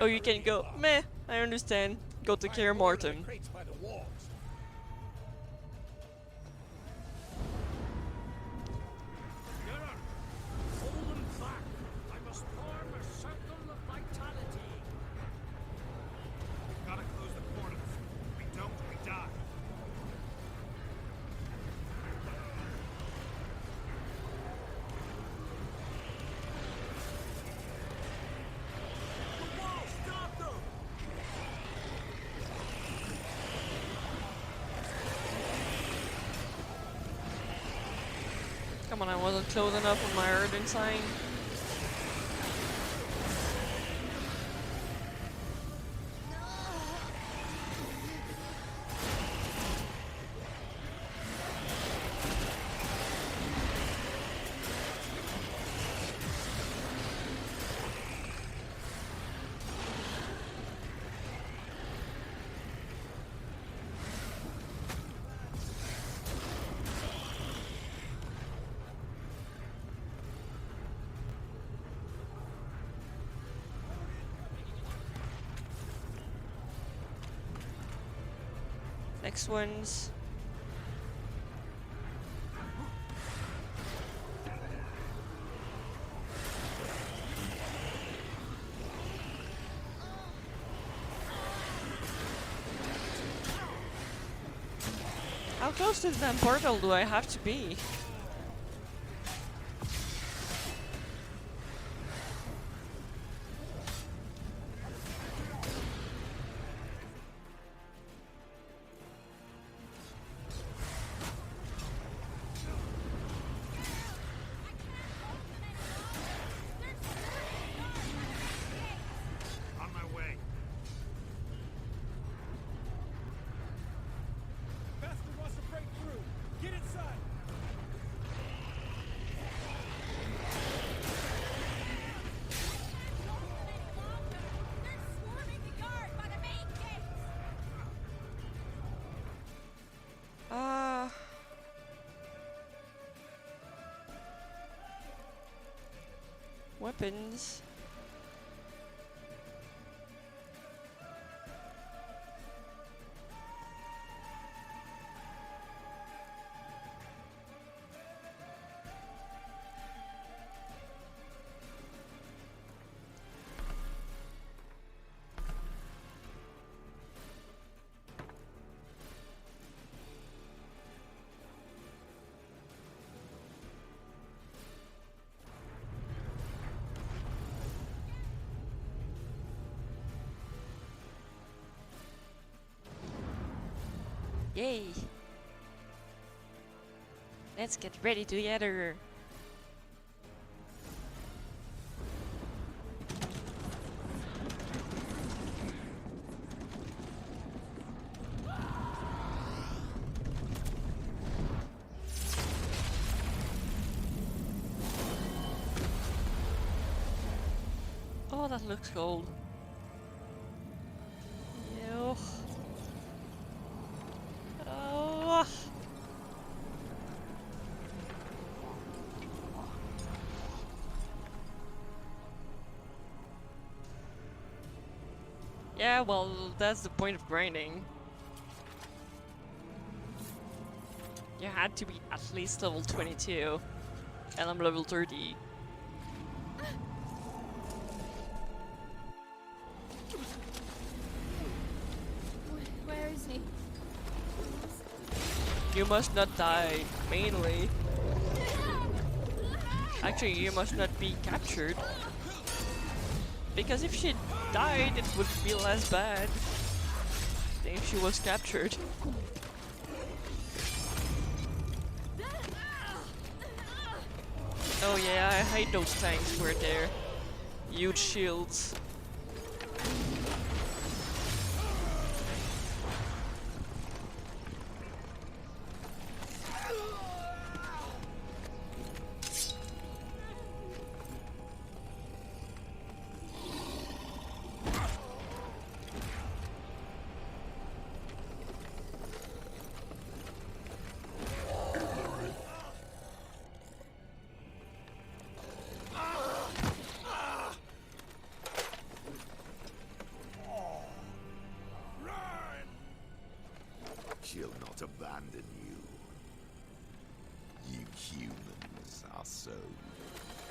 [SPEAKER 3] Or you can go, meh, I understand. Go to Kaer Morton.
[SPEAKER 2] Crates by the walls.
[SPEAKER 3] Come on, I wasn't close enough on my Erden sign. Next one's how close to the damn portal do I have to be?
[SPEAKER 12] On my way.
[SPEAKER 2] Bastard wants to break through. Get inside.
[SPEAKER 3] Weapons. Yay! Let's get ready together. Oh, that looks cold. Ew. Oh. Yeah, well, that's the point of grinding. You had to be at least level 22, and I'm level 30.
[SPEAKER 11] Where is he?
[SPEAKER 3] You must not die, mainly. Actually, you must not be captured. Because if she died, it would be less bad than if she was captured. Oh yeah, I hate those tanks where they're huge shields.
[SPEAKER 8] She'll not abandon you. You humans are so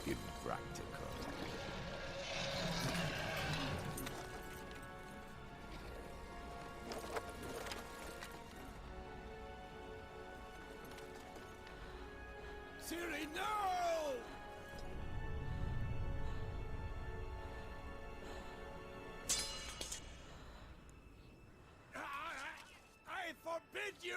[SPEAKER 8] impractical.
[SPEAKER 2] Ciri, no! I forbid you!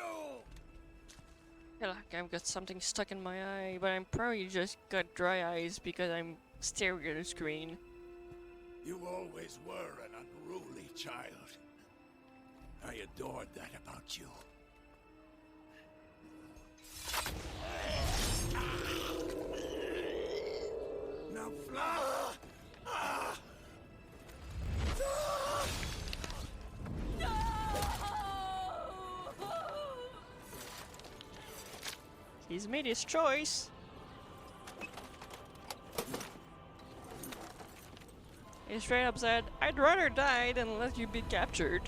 [SPEAKER 3] feel like I've got something stuck in my eye, but I'm probably just got dry eyes because I'm staring at a screen.
[SPEAKER 2] You always were an unruly child. I adored that about you. Now fly!
[SPEAKER 3] He's made his choice. He straight up said, I'd rather die than let you be captured.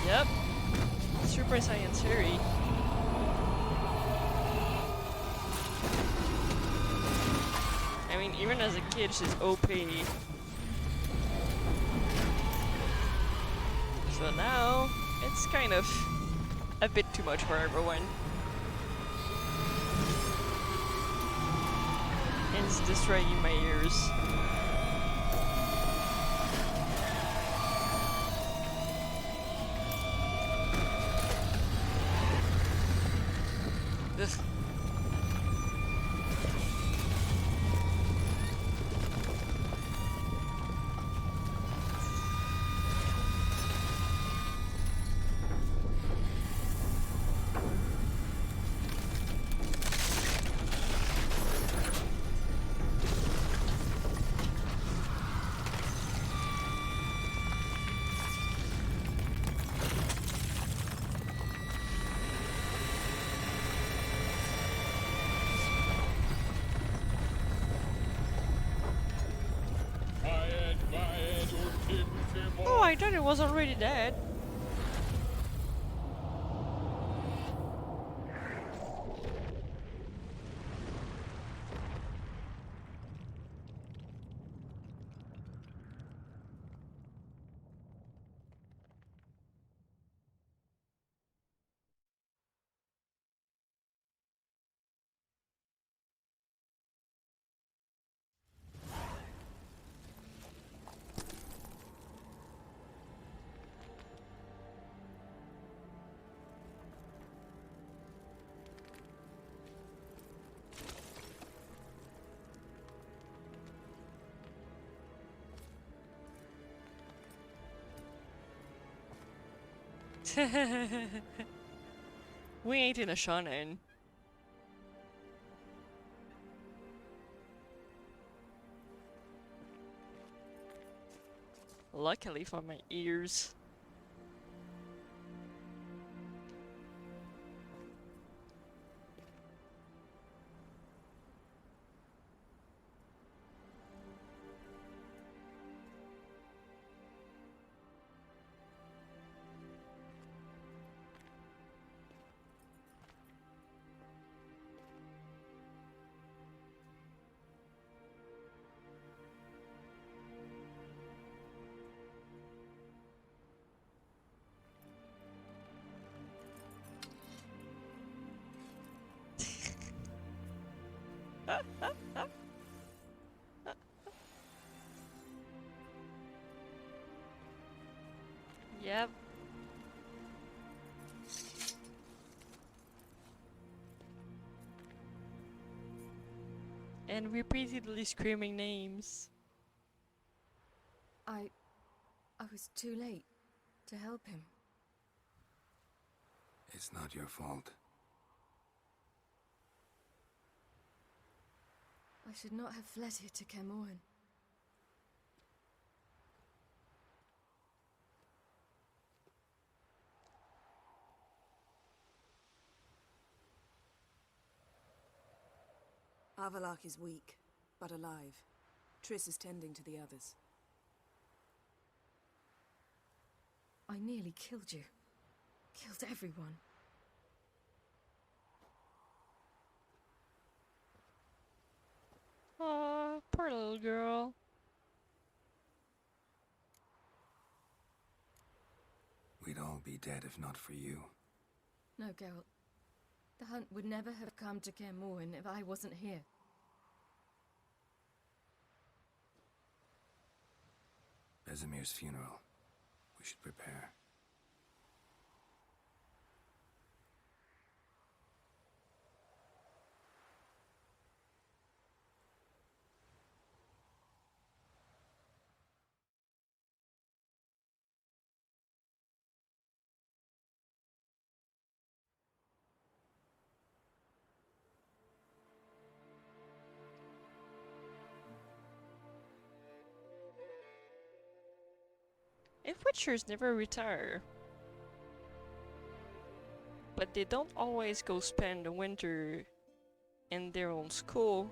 [SPEAKER 3] Yep. Super Saiyan Siri. I mean, even as a kid, she's OP. So now, it's kind of a bit too much for everyone. It's destroying my ears. Ugh. Oh, I thought it was already dead. We ain't in a shonen. Luckily for my ears. Yep. And repeatedly screaming names.
[SPEAKER 11] I was too late to help him.
[SPEAKER 4] It's not your fault.
[SPEAKER 11] I should not have fled here to Camoran.
[SPEAKER 13] Avalok is weak, but alive. Triss is tending to the others.
[SPEAKER 11] I nearly killed you. lost everyone.
[SPEAKER 3] Aw, poor little girl.
[SPEAKER 4] We'd all be dead if not for you.
[SPEAKER 11] No, Geralt. The hunt would never have come to Kaer Morhen if I wasn't here.
[SPEAKER 4] Besemir's funeral. We should prepare.
[SPEAKER 3] If Witchers never retire, but they don't always go spend the winter in their own school,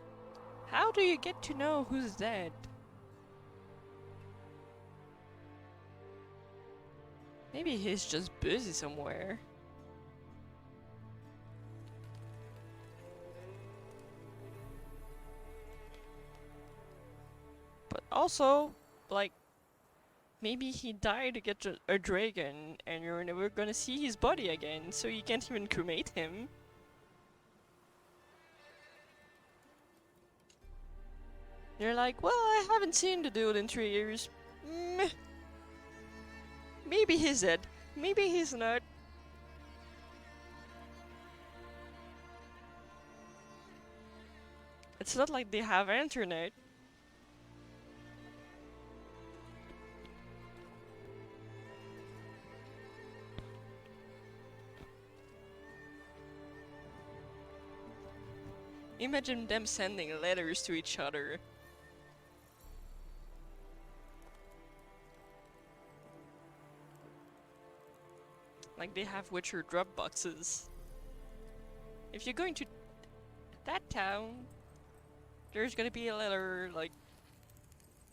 [SPEAKER 3] how do you get to know who's dead? Maybe he's just busy somewhere. But also, like, maybe he died to get a dragon and you're never gonna see his body again, so you can't even cremate him. You're like, well, I haven't seen the dude in 3 years. Meh. Maybe he's dead. Maybe he's not. It's not like they have internet. Imagine them sending letters to each other. Like they have Witcher drop boxes. If you're going to that town, there's gonna be a letter, like,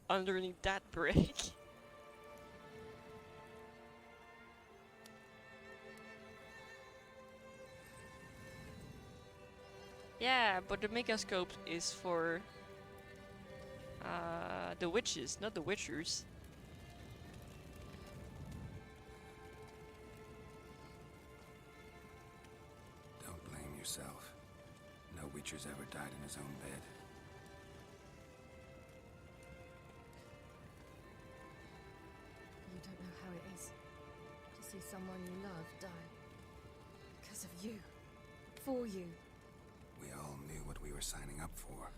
[SPEAKER 3] underneath that brick. Yeah, but the megascope is for the witches, not the Witchers.
[SPEAKER 4] Don't blame yourself. No Witcher's ever died in his own bed.
[SPEAKER 11] You don't know how it is to see someone you love die. Because of you. For you.
[SPEAKER 4] We all knew what we were signing up for.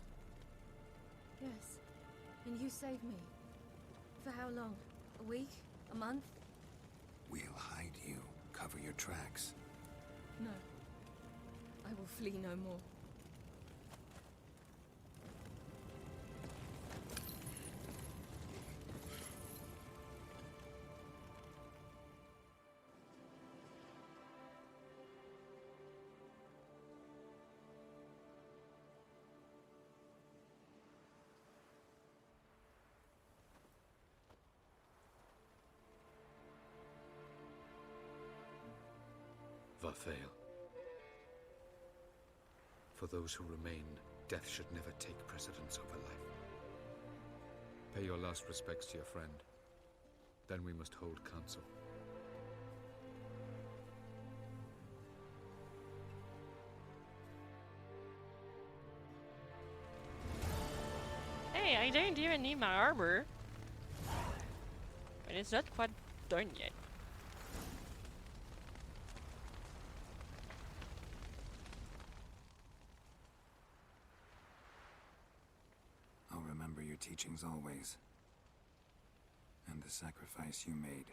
[SPEAKER 11] Yes. And you saved me. For how long? A week? A month?
[SPEAKER 4] We'll hide you. Cover your tracks.
[SPEAKER 11] No. I will flee no more.
[SPEAKER 9] Vafail. For those who remain, death should never take precedence over life. Pay your last respects to your friend. Then we must hold council.
[SPEAKER 3] Hey, I don't even need my armor. And it's not quite done yet.
[SPEAKER 4] I'll remember your teachings always. And the sacrifice you made.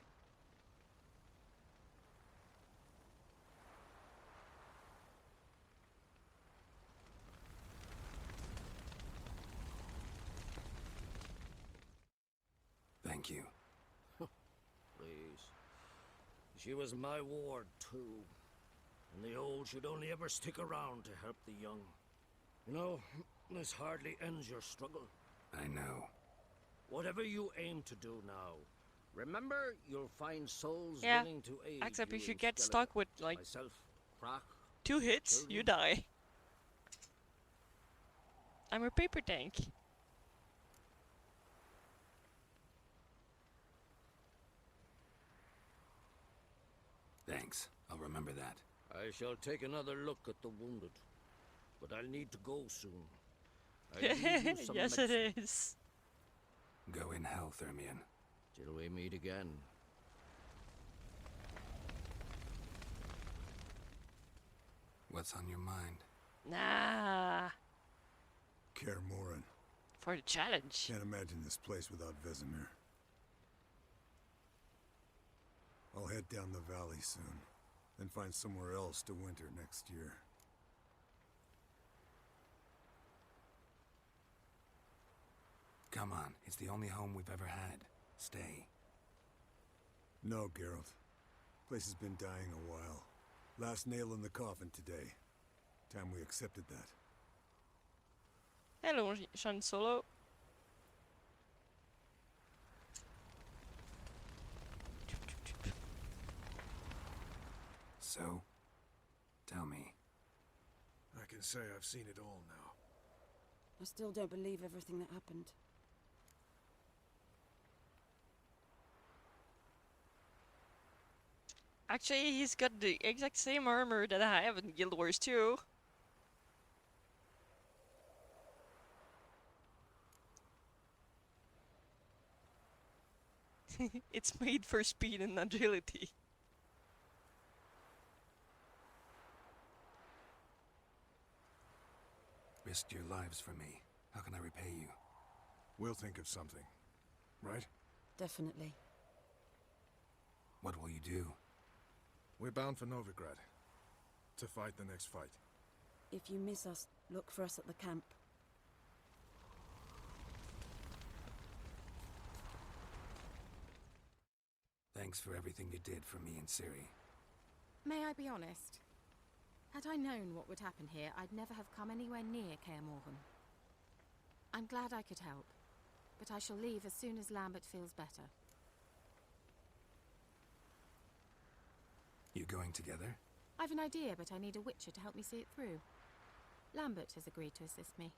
[SPEAKER 4] Thank you.
[SPEAKER 5] Please. She was my ward, too. And the old should only ever stick around to help the young. You know, this hardly ends your struggle.
[SPEAKER 4] I know.
[SPEAKER 5] Whatever you aim to do now, Remember, you'll find souls
[SPEAKER 3] Yeah,
[SPEAKER 5] willing to aid
[SPEAKER 3] except
[SPEAKER 5] you
[SPEAKER 3] if you
[SPEAKER 5] in
[SPEAKER 3] get
[SPEAKER 5] Skellige.
[SPEAKER 3] stuck with like
[SPEAKER 5] Myself, Croc,
[SPEAKER 3] 2 hits, you
[SPEAKER 5] children.
[SPEAKER 3] die. I'm a paper tank.
[SPEAKER 4] Thanks. I'll remember that.
[SPEAKER 5] I shall take another look at the wounded, but I'll need to go soon. I'll leave you some
[SPEAKER 3] Yes,
[SPEAKER 5] medicine.
[SPEAKER 3] it is.
[SPEAKER 4] Go in health, Ermion.
[SPEAKER 5] Till we meet again.
[SPEAKER 4] What's on your mind?
[SPEAKER 3] Nah.
[SPEAKER 21] Kaer Morhen.
[SPEAKER 3] For the challenge.
[SPEAKER 21] Can't imagine this place without Vesemir. I'll head down the valley soon, then find somewhere else to winter next year.
[SPEAKER 4] Come on, it's the only home we've ever had. Stay.
[SPEAKER 21] No, Geralt. Place has been dying a while. Last nail in the coffin today. Time we accepted that.
[SPEAKER 3] Hello, Sean Solo.
[SPEAKER 4] So, tell me.
[SPEAKER 21] I can say I've seen it all now.
[SPEAKER 16] I still don't believe everything that happened.
[SPEAKER 3] Actually, he's got the exact same armor that I have in Guild Wars 2. It's made for speed and agility.
[SPEAKER 4] Risked your lives for me. How can I repay you?
[SPEAKER 21] We'll think of something, right?
[SPEAKER 16] Definitely.
[SPEAKER 4] What will you do?
[SPEAKER 21] We're bound for Novigrad. To fight the next fight.
[SPEAKER 16] If you miss us, look for us at the camp.
[SPEAKER 4] Thanks for everything you did for me and Ciri.
[SPEAKER 19] May I be honest? Had I known what would happen here, I'd never have come anywhere near Kaer Morhen. I'm glad I could help, but I shall leave as soon as Lambert feels better.
[SPEAKER 4] You going together?
[SPEAKER 19] I've an idea, but I need a witcher to help me see it through. Lambert has agreed to assist me.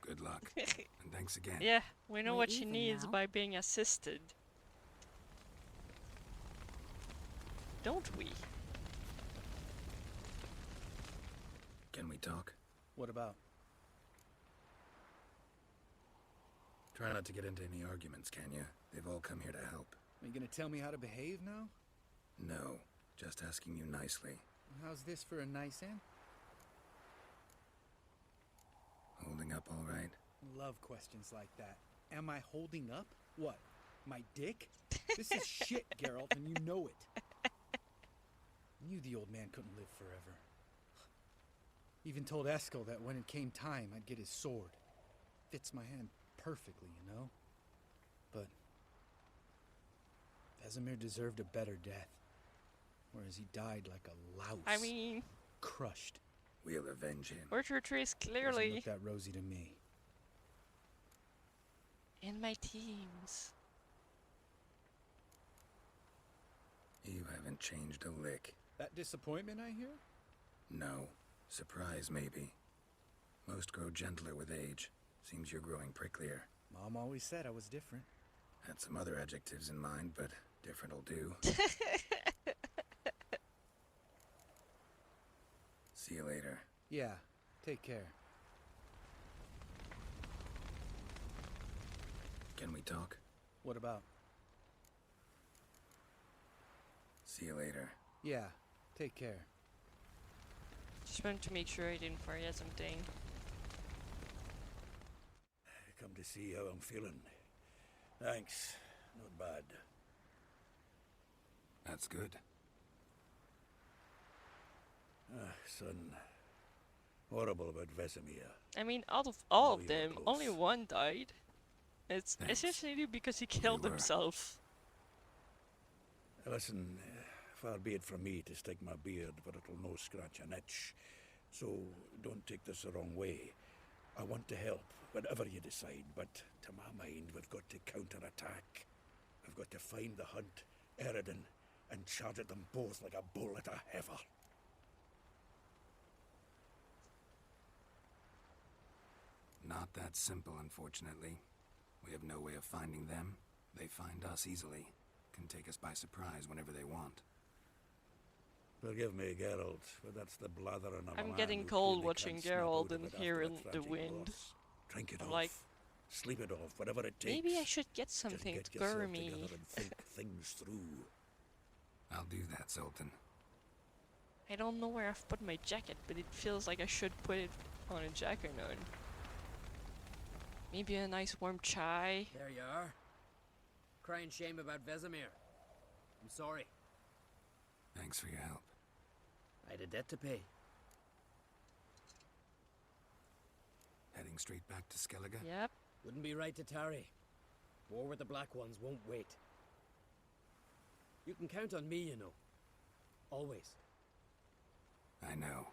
[SPEAKER 4] Good luck. And thanks again.
[SPEAKER 3] Yeah, we know
[SPEAKER 19] We're
[SPEAKER 3] what she
[SPEAKER 19] even
[SPEAKER 3] needs
[SPEAKER 19] now.
[SPEAKER 3] by being assisted. Don't we?
[SPEAKER 4] Can we talk?
[SPEAKER 15] What about?
[SPEAKER 4] Try not to get into any arguments, can you? They've all come here to help.
[SPEAKER 15] Are you gonna tell me how to behave now?
[SPEAKER 4] No, just asking you nicely.
[SPEAKER 15] How's this for a nice end?
[SPEAKER 4] Holding up all right?
[SPEAKER 15] Love questions like that. Am I holding up? What? My dick? This is shit, Geralt, and you know it. Knew the old man couldn't live forever. Even told Eskel that when it came time, I'd get his sword. Fits my hand perfectly, you know? But Vesemir deserved a better death. Whereas he died like a louse.
[SPEAKER 3] I mean,
[SPEAKER 15] crushed.
[SPEAKER 4] We'll avenge him.
[SPEAKER 3] Orchard Trees
[SPEAKER 15] Doesn't
[SPEAKER 3] clearly
[SPEAKER 15] look that rosy to me.
[SPEAKER 3] in my teams.
[SPEAKER 4] You haven't changed a lick.
[SPEAKER 15] That disappointment I hear?
[SPEAKER 4] No. Surprise, maybe. Most grow gentler with age. Seems you're growing pricklier.
[SPEAKER 15] Mom always said I was different.
[SPEAKER 4] Had some other adjectives in mind, but different'll do. See you later.
[SPEAKER 15] Yeah, take care.
[SPEAKER 4] Can we talk?
[SPEAKER 15] What about?
[SPEAKER 4] See you later.
[SPEAKER 15] Yeah, take care.
[SPEAKER 3] Just wanted to make sure I didn't forget something.
[SPEAKER 12] Come to see how I'm feeling. Thanks. Not bad.
[SPEAKER 4] That's good.
[SPEAKER 12] Son. Horrible about Vesemir.
[SPEAKER 3] I mean, out of all
[SPEAKER 12] No,
[SPEAKER 3] of
[SPEAKER 12] you were
[SPEAKER 3] them,
[SPEAKER 12] close.
[SPEAKER 3] only one died. It's
[SPEAKER 4] Thanks.
[SPEAKER 3] essentially because he killed
[SPEAKER 4] were.
[SPEAKER 3] himself.
[SPEAKER 12] Listen, far be it from me to stick my beard, but it'll no scratch an itch. So don't take this the wrong way. I want to help, Whatever you decide, but to my mind, we've got to counterattack. We've got to find the Hunt, Eredin, and charge at them both like a bull at a heifer.
[SPEAKER 4] Not that simple, unfortunately. We have no way of finding them. They find us easily. Can take us by surprise whenever they want.
[SPEAKER 12] Forgive me, Geralt, but that's the blathering of a
[SPEAKER 3] I'm
[SPEAKER 12] man
[SPEAKER 3] getting
[SPEAKER 12] who
[SPEAKER 3] cold
[SPEAKER 12] clearly
[SPEAKER 3] watching
[SPEAKER 12] can't snap
[SPEAKER 3] Geralt
[SPEAKER 12] out of
[SPEAKER 3] and
[SPEAKER 12] it after
[SPEAKER 3] hearing
[SPEAKER 12] a
[SPEAKER 3] the
[SPEAKER 12] tragic
[SPEAKER 3] wind.
[SPEAKER 12] loss. Drink it
[SPEAKER 3] I'm
[SPEAKER 12] off.
[SPEAKER 3] like,
[SPEAKER 12] Sleep it off, whatever it takes.
[SPEAKER 3] maybe I should get
[SPEAKER 12] Just
[SPEAKER 3] something
[SPEAKER 12] get
[SPEAKER 3] to
[SPEAKER 12] yourself
[SPEAKER 3] cover me.
[SPEAKER 12] together and think things through.
[SPEAKER 4] I'll do that, Sultan.
[SPEAKER 3] I don't know where I've put my jacket, but it feels like I should put it on a jacket or not. Maybe a nice warm chai.
[SPEAKER 10] There you are. Crying shame about Vesemir. I'm sorry.
[SPEAKER 4] Thanks for your help.
[SPEAKER 10] I had a debt to pay.
[SPEAKER 4] Heading straight back to Skellige?
[SPEAKER 3] Yep.
[SPEAKER 10] Wouldn't be right to tarry. War with the Black Ones won't wait. You can count on me, you know. Always.
[SPEAKER 4] I know.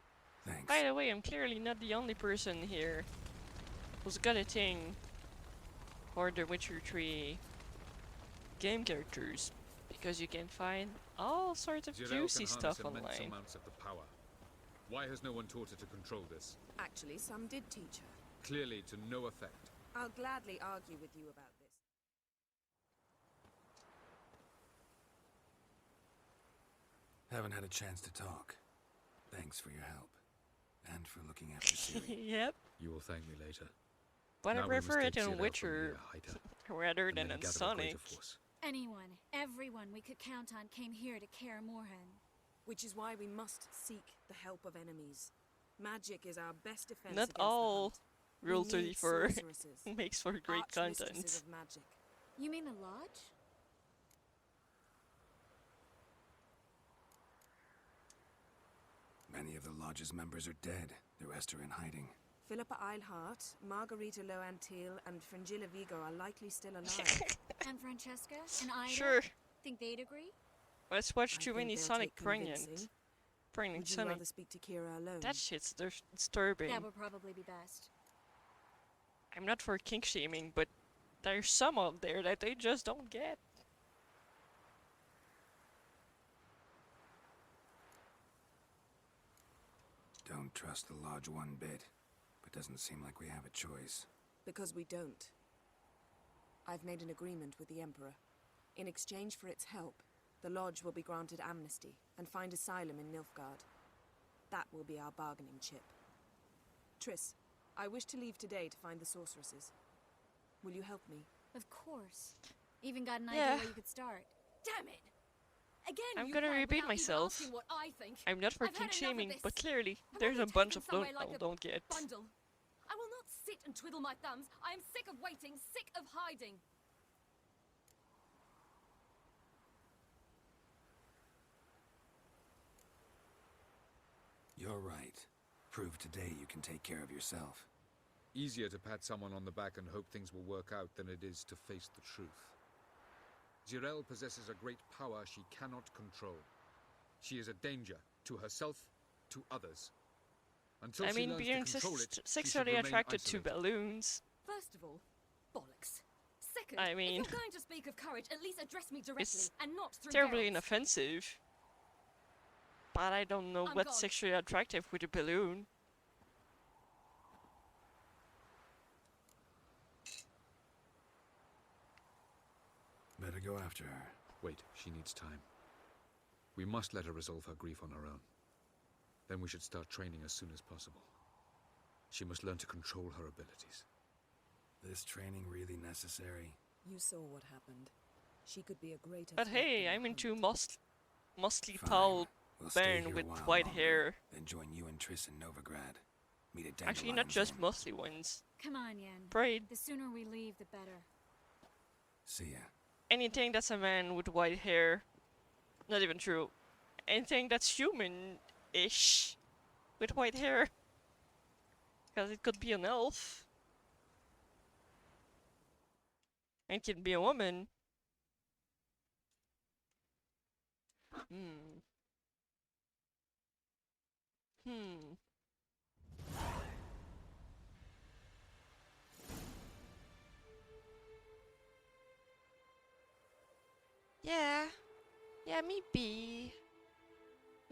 [SPEAKER 4] Thanks.
[SPEAKER 3] By the way, I'm clearly not the only person here who's got a thing for the Witcher 3 game characters, because you can find all sorts of
[SPEAKER 9] Geralt
[SPEAKER 3] juicy
[SPEAKER 9] can
[SPEAKER 3] stuff
[SPEAKER 9] harness immense
[SPEAKER 3] online.
[SPEAKER 9] amounts of the power. Why has no one taught her to control this?
[SPEAKER 13] Actually, some did teach her.
[SPEAKER 9] Clearly to no effect.
[SPEAKER 13] I'll gladly argue with you about this.
[SPEAKER 4] Haven't had a chance to talk. Thanks for your help. And for looking after Ciri.
[SPEAKER 3] Yep.
[SPEAKER 9] You will thank me later.
[SPEAKER 3] But I
[SPEAKER 9] Now we must
[SPEAKER 3] prefer it
[SPEAKER 9] take
[SPEAKER 3] in
[SPEAKER 9] Geralt from
[SPEAKER 3] Witcher
[SPEAKER 9] here, hide her,
[SPEAKER 3] rather
[SPEAKER 9] and
[SPEAKER 3] than
[SPEAKER 9] then
[SPEAKER 3] in
[SPEAKER 9] gather a
[SPEAKER 3] Sonic.
[SPEAKER 9] greater force.
[SPEAKER 14] Anyone, everyone we could count on came here to Kaer Morhen.
[SPEAKER 13] Which is why we must seek the help of enemies. Magic is our best defense
[SPEAKER 3] Not
[SPEAKER 13] against the
[SPEAKER 3] all
[SPEAKER 13] Hunt. We
[SPEAKER 3] Rule
[SPEAKER 13] need
[SPEAKER 3] 34
[SPEAKER 13] sorceresses,
[SPEAKER 3] makes for great
[SPEAKER 13] archmistresses
[SPEAKER 3] content.
[SPEAKER 13] of magic.
[SPEAKER 14] You mean the Lodge?
[SPEAKER 4] Many of the Lodge's members are dead. The rest are in hiding.
[SPEAKER 13] Philippa Eilhart, Margarita Loantil, and Fringilla Vigo are likely still alive.
[SPEAKER 14] And Francesca? And Ida?
[SPEAKER 3] Sure.
[SPEAKER 14] Think they'd agree?
[SPEAKER 3] Let's watch
[SPEAKER 13] I
[SPEAKER 3] too
[SPEAKER 13] think
[SPEAKER 3] many
[SPEAKER 13] they'll
[SPEAKER 3] Sonic
[SPEAKER 13] take
[SPEAKER 3] pregnant.
[SPEAKER 13] convincing.
[SPEAKER 3] Pregnant
[SPEAKER 13] Would you
[SPEAKER 3] Sonic.
[SPEAKER 13] rather speak to Kira alone?
[SPEAKER 3] That shit's disturbing.
[SPEAKER 14] That would probably be best.
[SPEAKER 3] I'm not for kink shaming, but there's some out there that they just don't get.
[SPEAKER 4] Don't trust the Lodge one bit. But doesn't seem like we have a choice.
[SPEAKER 13] Because we don't. I've made an agreement with the Emperor. In exchange for its help, the Lodge will be granted amnesty and find asylum in Nilfgaard. That will be our bargaining chip. Triss, I wish to leave today to find the sorceresses. Will you help me?
[SPEAKER 14] Of course. Even got an
[SPEAKER 3] Yeah.
[SPEAKER 14] idea where you could start.
[SPEAKER 7] Damn it! Again,
[SPEAKER 3] I'm
[SPEAKER 7] you
[SPEAKER 3] gonna
[SPEAKER 7] can
[SPEAKER 3] repeat
[SPEAKER 7] without even
[SPEAKER 3] myself.
[SPEAKER 7] asking what I think.
[SPEAKER 3] I'm not for
[SPEAKER 7] I've had
[SPEAKER 3] kink
[SPEAKER 7] enough of
[SPEAKER 3] shaming,
[SPEAKER 7] this.
[SPEAKER 3] but clearly
[SPEAKER 7] I'm
[SPEAKER 3] there's a
[SPEAKER 7] only
[SPEAKER 3] bunch
[SPEAKER 7] taken
[SPEAKER 3] of
[SPEAKER 7] somewhere like a
[SPEAKER 3] don't get.
[SPEAKER 7] Bundle. I will not sit and twiddle my thumbs. I am sick of waiting, sick of hiding.
[SPEAKER 4] You're right. Prove today you can take care of yourself.
[SPEAKER 9] Easier to pat someone on the back and hope things will work out than it is to face the truth. Geralt possesses a great power she cannot control. She is a danger to herself, to others. Until
[SPEAKER 3] I
[SPEAKER 9] she
[SPEAKER 3] mean,
[SPEAKER 9] learns
[SPEAKER 3] being
[SPEAKER 9] to control it, she should
[SPEAKER 3] sexually
[SPEAKER 9] remain
[SPEAKER 3] attracted to
[SPEAKER 9] isolated.
[SPEAKER 3] balloons.
[SPEAKER 7] First of all, bollocks. Second,
[SPEAKER 3] I mean,
[SPEAKER 7] if you're going to speak of courage, at least address me directly
[SPEAKER 3] it's
[SPEAKER 7] and not through
[SPEAKER 3] terribly
[SPEAKER 7] Geralt.
[SPEAKER 3] inoffensive. But I don't know
[SPEAKER 7] I'm
[SPEAKER 3] what's
[SPEAKER 7] gone.
[SPEAKER 3] sexually attractive with a balloon.
[SPEAKER 4] Better go after her.
[SPEAKER 9] Wait, she needs time. We must let her resolve her grief on her own. Then we should start training as soon as possible. She must learn to control her abilities.
[SPEAKER 4] This training really necessary?
[SPEAKER 13] You saw what happened. She could be a greater
[SPEAKER 3] But
[SPEAKER 13] threat
[SPEAKER 3] hey,
[SPEAKER 13] than
[SPEAKER 3] I'm
[SPEAKER 13] the
[SPEAKER 3] into
[SPEAKER 13] Hunt.
[SPEAKER 3] mostly
[SPEAKER 4] Fine.
[SPEAKER 3] tall
[SPEAKER 4] We'll stay
[SPEAKER 3] man
[SPEAKER 4] here a
[SPEAKER 3] with
[SPEAKER 4] while
[SPEAKER 3] white
[SPEAKER 4] longer,
[SPEAKER 3] hair.
[SPEAKER 4] Then join you and Triss in Novigrad. Meet at
[SPEAKER 3] Actually, not
[SPEAKER 4] Dandelion's
[SPEAKER 3] just
[SPEAKER 4] Inn.
[SPEAKER 3] mostly ones.
[SPEAKER 14] Come on, Yen.
[SPEAKER 3] Braid.
[SPEAKER 14] The sooner we leave, the better.
[SPEAKER 4] See ya.
[SPEAKER 3] Anything that's a man with white hair. Not even true. Anything that's human-ish with white hair. Because it could be an elf. It can be a woman. Hmm. Yeah. Yeah, maybe.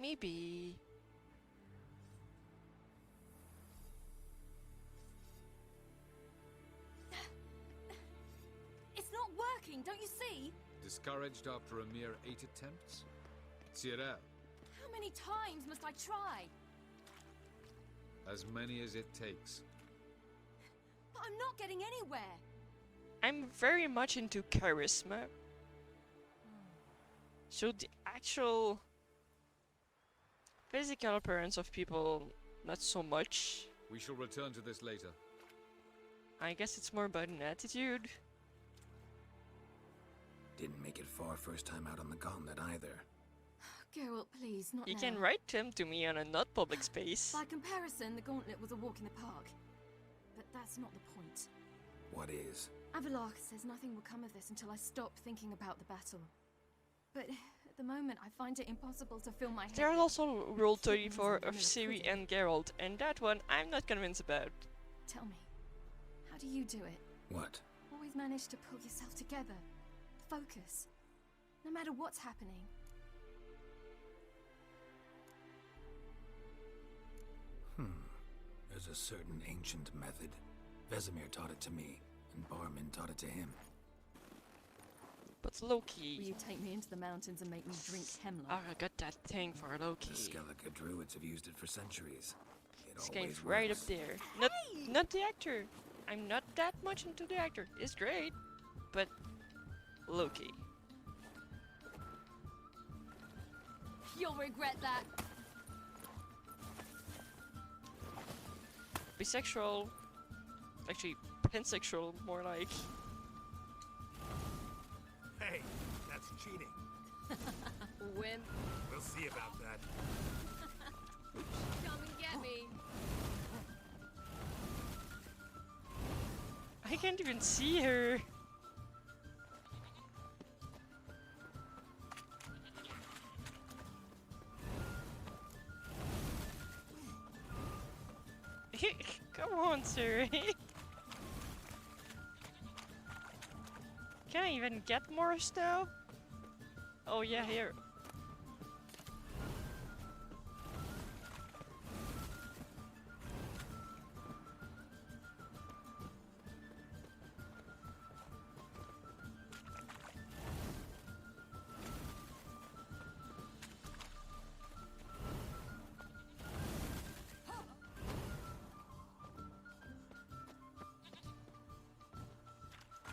[SPEAKER 3] Maybe.
[SPEAKER 7] It's not working, don't you see?
[SPEAKER 9] Discouraged after a mere 8 attempts? Cyril,
[SPEAKER 7] How many times must I try?
[SPEAKER 9] as many as it takes.
[SPEAKER 7] But I'm not getting anywhere.
[SPEAKER 3] I'm very much into charisma. So the actual physical appearance of people, not so much.
[SPEAKER 9] We shall return to this later.
[SPEAKER 3] I guess it's more about an attitude.
[SPEAKER 4] Didn't make it far first time out on the gauntlet either.
[SPEAKER 11] Geralt, please, not
[SPEAKER 3] You
[SPEAKER 11] now.
[SPEAKER 3] can write them to me on a not public space.
[SPEAKER 11] By comparison, the gauntlet was a walk in the park. But that's not the point.
[SPEAKER 4] What is?
[SPEAKER 11] Avalar says nothing will come of this until I stop thinking about the battle. But at the moment, I find it impossible to fill my head.
[SPEAKER 3] There's
[SPEAKER 11] with
[SPEAKER 3] also Rule
[SPEAKER 11] kittens
[SPEAKER 3] 34
[SPEAKER 11] and
[SPEAKER 3] of
[SPEAKER 11] vanilla
[SPEAKER 3] Ciri
[SPEAKER 11] pudding.
[SPEAKER 3] and Geralt, and that one I'm not convinced about.
[SPEAKER 11] Tell me, how do you do it?
[SPEAKER 4] What?
[SPEAKER 11] Always manage to pull yourself together. Focus. No matter what's happening.
[SPEAKER 4] There's a certain ancient method. Vesemir taught it to me, and Barman taught it to him.
[SPEAKER 3] But Loki.
[SPEAKER 11] Will you take me into the mountains and make me drink hemlock?
[SPEAKER 3] Oh, I got that thing for Loki.
[SPEAKER 4] The Skellige druids have used it for centuries.
[SPEAKER 3] This game's right up there. Not the actor. I'm not that much into the actor. It's great, but Loki.
[SPEAKER 7] You'll regret that.
[SPEAKER 3] Bisexual, actually pansexual, more like.
[SPEAKER 21] Hey, that's cheating.
[SPEAKER 7] Wimp.
[SPEAKER 21] We'll see about that.
[SPEAKER 7] Come and get me.
[SPEAKER 3] I can't even see her. Come on, Siri. Can I even get more stuff? Oh yeah, here.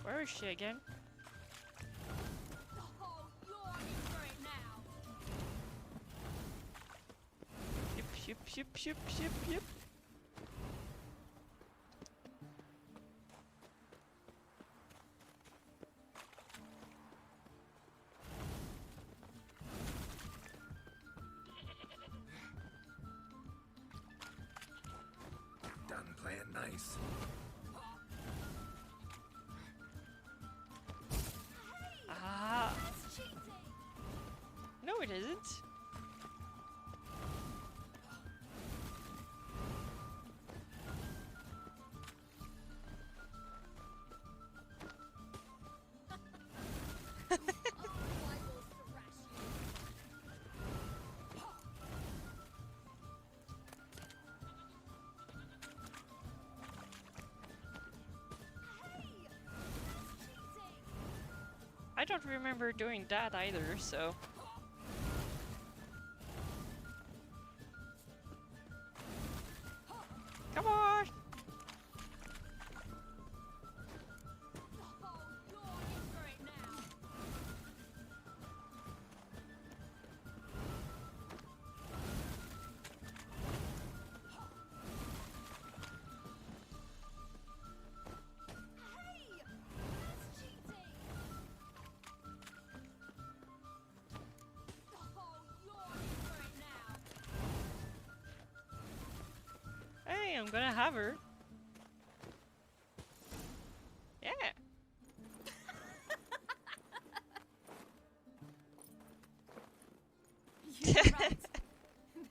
[SPEAKER 3] Where is she again?
[SPEAKER 7] Oh, you're in for it now.
[SPEAKER 3] Yep.
[SPEAKER 4] Done playing nice.
[SPEAKER 3] Ah. No, it isn't. I don't remember doing that either, so. Come on! Hey, I'm gonna have her. Yeah.
[SPEAKER 11] You're right.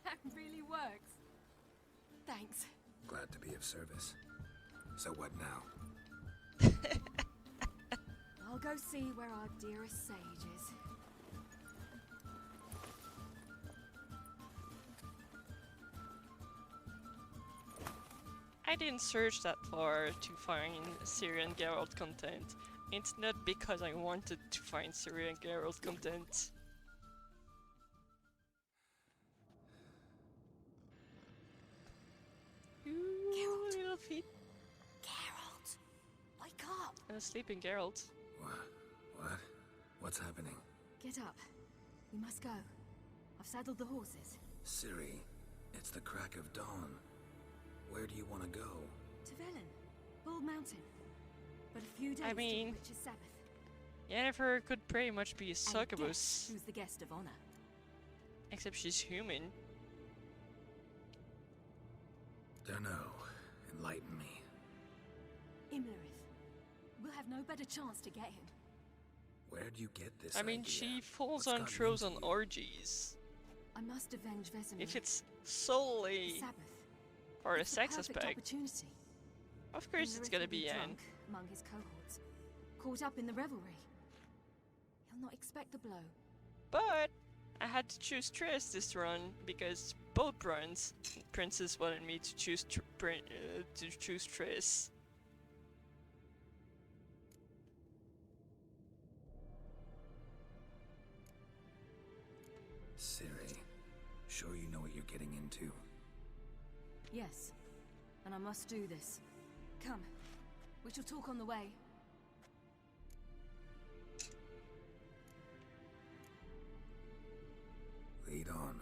[SPEAKER 11] That really works. Thanks.
[SPEAKER 4] Glad to be of service. So what now?
[SPEAKER 11] I'll go see where our dearest sage is.
[SPEAKER 3] I didn't search that far to find Ciri and Geralt content. It's not because I wanted to find Ciri and Geralt content. Ooh, little feet.
[SPEAKER 16] Geralt! Wake up!
[SPEAKER 3] Sleeping Geralt.
[SPEAKER 4] What? What's happening?
[SPEAKER 11] Get up. We must go. I've saddled the horses.
[SPEAKER 4] Ciri, it's the crack of dawn. Where do you want to go?
[SPEAKER 11] To Velen. Bald Mountain. But a few days
[SPEAKER 3] I mean,
[SPEAKER 11] to Witch's Sabbath.
[SPEAKER 3] Yennefer could pretty much be a
[SPEAKER 11] And
[SPEAKER 3] succubus.
[SPEAKER 11] guess who's the guest of honor?
[SPEAKER 3] Except she's human.
[SPEAKER 4] Dunno. Enlighten me.
[SPEAKER 11] Imlerith. We'll have no better chance to get him.
[SPEAKER 4] Where do you get this
[SPEAKER 3] I mean,
[SPEAKER 4] idea?
[SPEAKER 3] she falls
[SPEAKER 4] What's
[SPEAKER 3] on
[SPEAKER 4] gotten
[SPEAKER 3] throws
[SPEAKER 4] into
[SPEAKER 3] on
[SPEAKER 4] you?
[SPEAKER 3] orgies.
[SPEAKER 11] I must avenge Vesemir.
[SPEAKER 3] If it's solely
[SPEAKER 11] Sabbath.
[SPEAKER 3] for a
[SPEAKER 11] It's the
[SPEAKER 3] sex
[SPEAKER 11] perfect
[SPEAKER 3] aspect,
[SPEAKER 11] opportunity.
[SPEAKER 3] of course it's
[SPEAKER 11] Imlerith
[SPEAKER 3] gonna
[SPEAKER 11] will
[SPEAKER 3] be Anne.
[SPEAKER 11] drunk among his cohorts, caught up in the revelry. He'll not expect the blow.
[SPEAKER 3] But I had to choose Triss this run because both runs, Princess wanted me to choose Triss.
[SPEAKER 4] Ciri, sure you know what you're getting into?
[SPEAKER 11] Yes, and I must do this. Come, we shall talk on the way.
[SPEAKER 4] Lead on.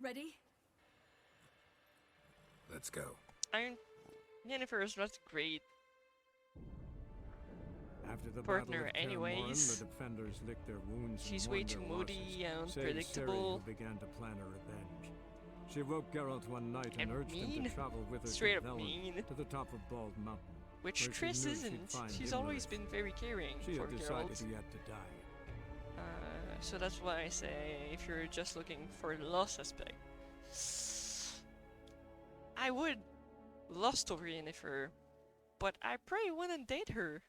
[SPEAKER 11] Ready?
[SPEAKER 4] Let's go.
[SPEAKER 3] Yennefer is not great
[SPEAKER 1] After the
[SPEAKER 3] partner
[SPEAKER 1] Battle of Kaer Morhen,
[SPEAKER 3] anyways.
[SPEAKER 1] the defenders licked their wounds
[SPEAKER 3] She's
[SPEAKER 1] and
[SPEAKER 3] way
[SPEAKER 1] mourned
[SPEAKER 3] too
[SPEAKER 1] their
[SPEAKER 3] moody
[SPEAKER 1] losses,
[SPEAKER 3] and
[SPEAKER 1] save
[SPEAKER 3] unpredictable.
[SPEAKER 1] Ciri, who began to plan a revenge. She woke Geralt one night and urged him
[SPEAKER 3] mean.
[SPEAKER 1] to travel with her
[SPEAKER 3] Straight
[SPEAKER 1] to
[SPEAKER 3] up
[SPEAKER 1] Velen,
[SPEAKER 3] mean.
[SPEAKER 1] to the top of Bald Mountain,
[SPEAKER 3] Which
[SPEAKER 1] where she
[SPEAKER 3] Triss
[SPEAKER 1] knew she'd
[SPEAKER 3] isn't.
[SPEAKER 1] find
[SPEAKER 3] She's
[SPEAKER 1] Imlerith.
[SPEAKER 3] always been very caring
[SPEAKER 1] She
[SPEAKER 3] for
[SPEAKER 1] had decided
[SPEAKER 3] Geralt.
[SPEAKER 1] he had to die.
[SPEAKER 3] So that's why I say if you're just looking for the loss aspect, I would lust over Yennefer, but I probably wouldn't date her.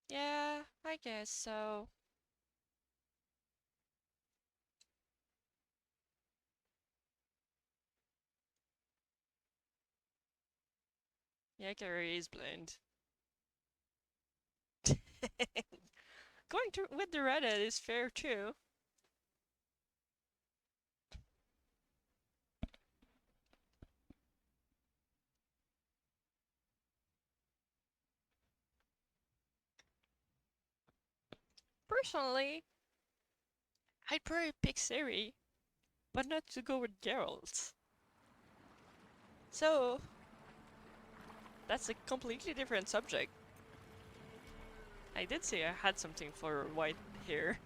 [SPEAKER 3] Yeah, I guess so. Yeah, Carrie is blind. Going to with the Reddit is fair too. Personally, I'd probably pick Ciri, but not to go with Geralt. So, that's a completely different subject. I did say I had something for white hair.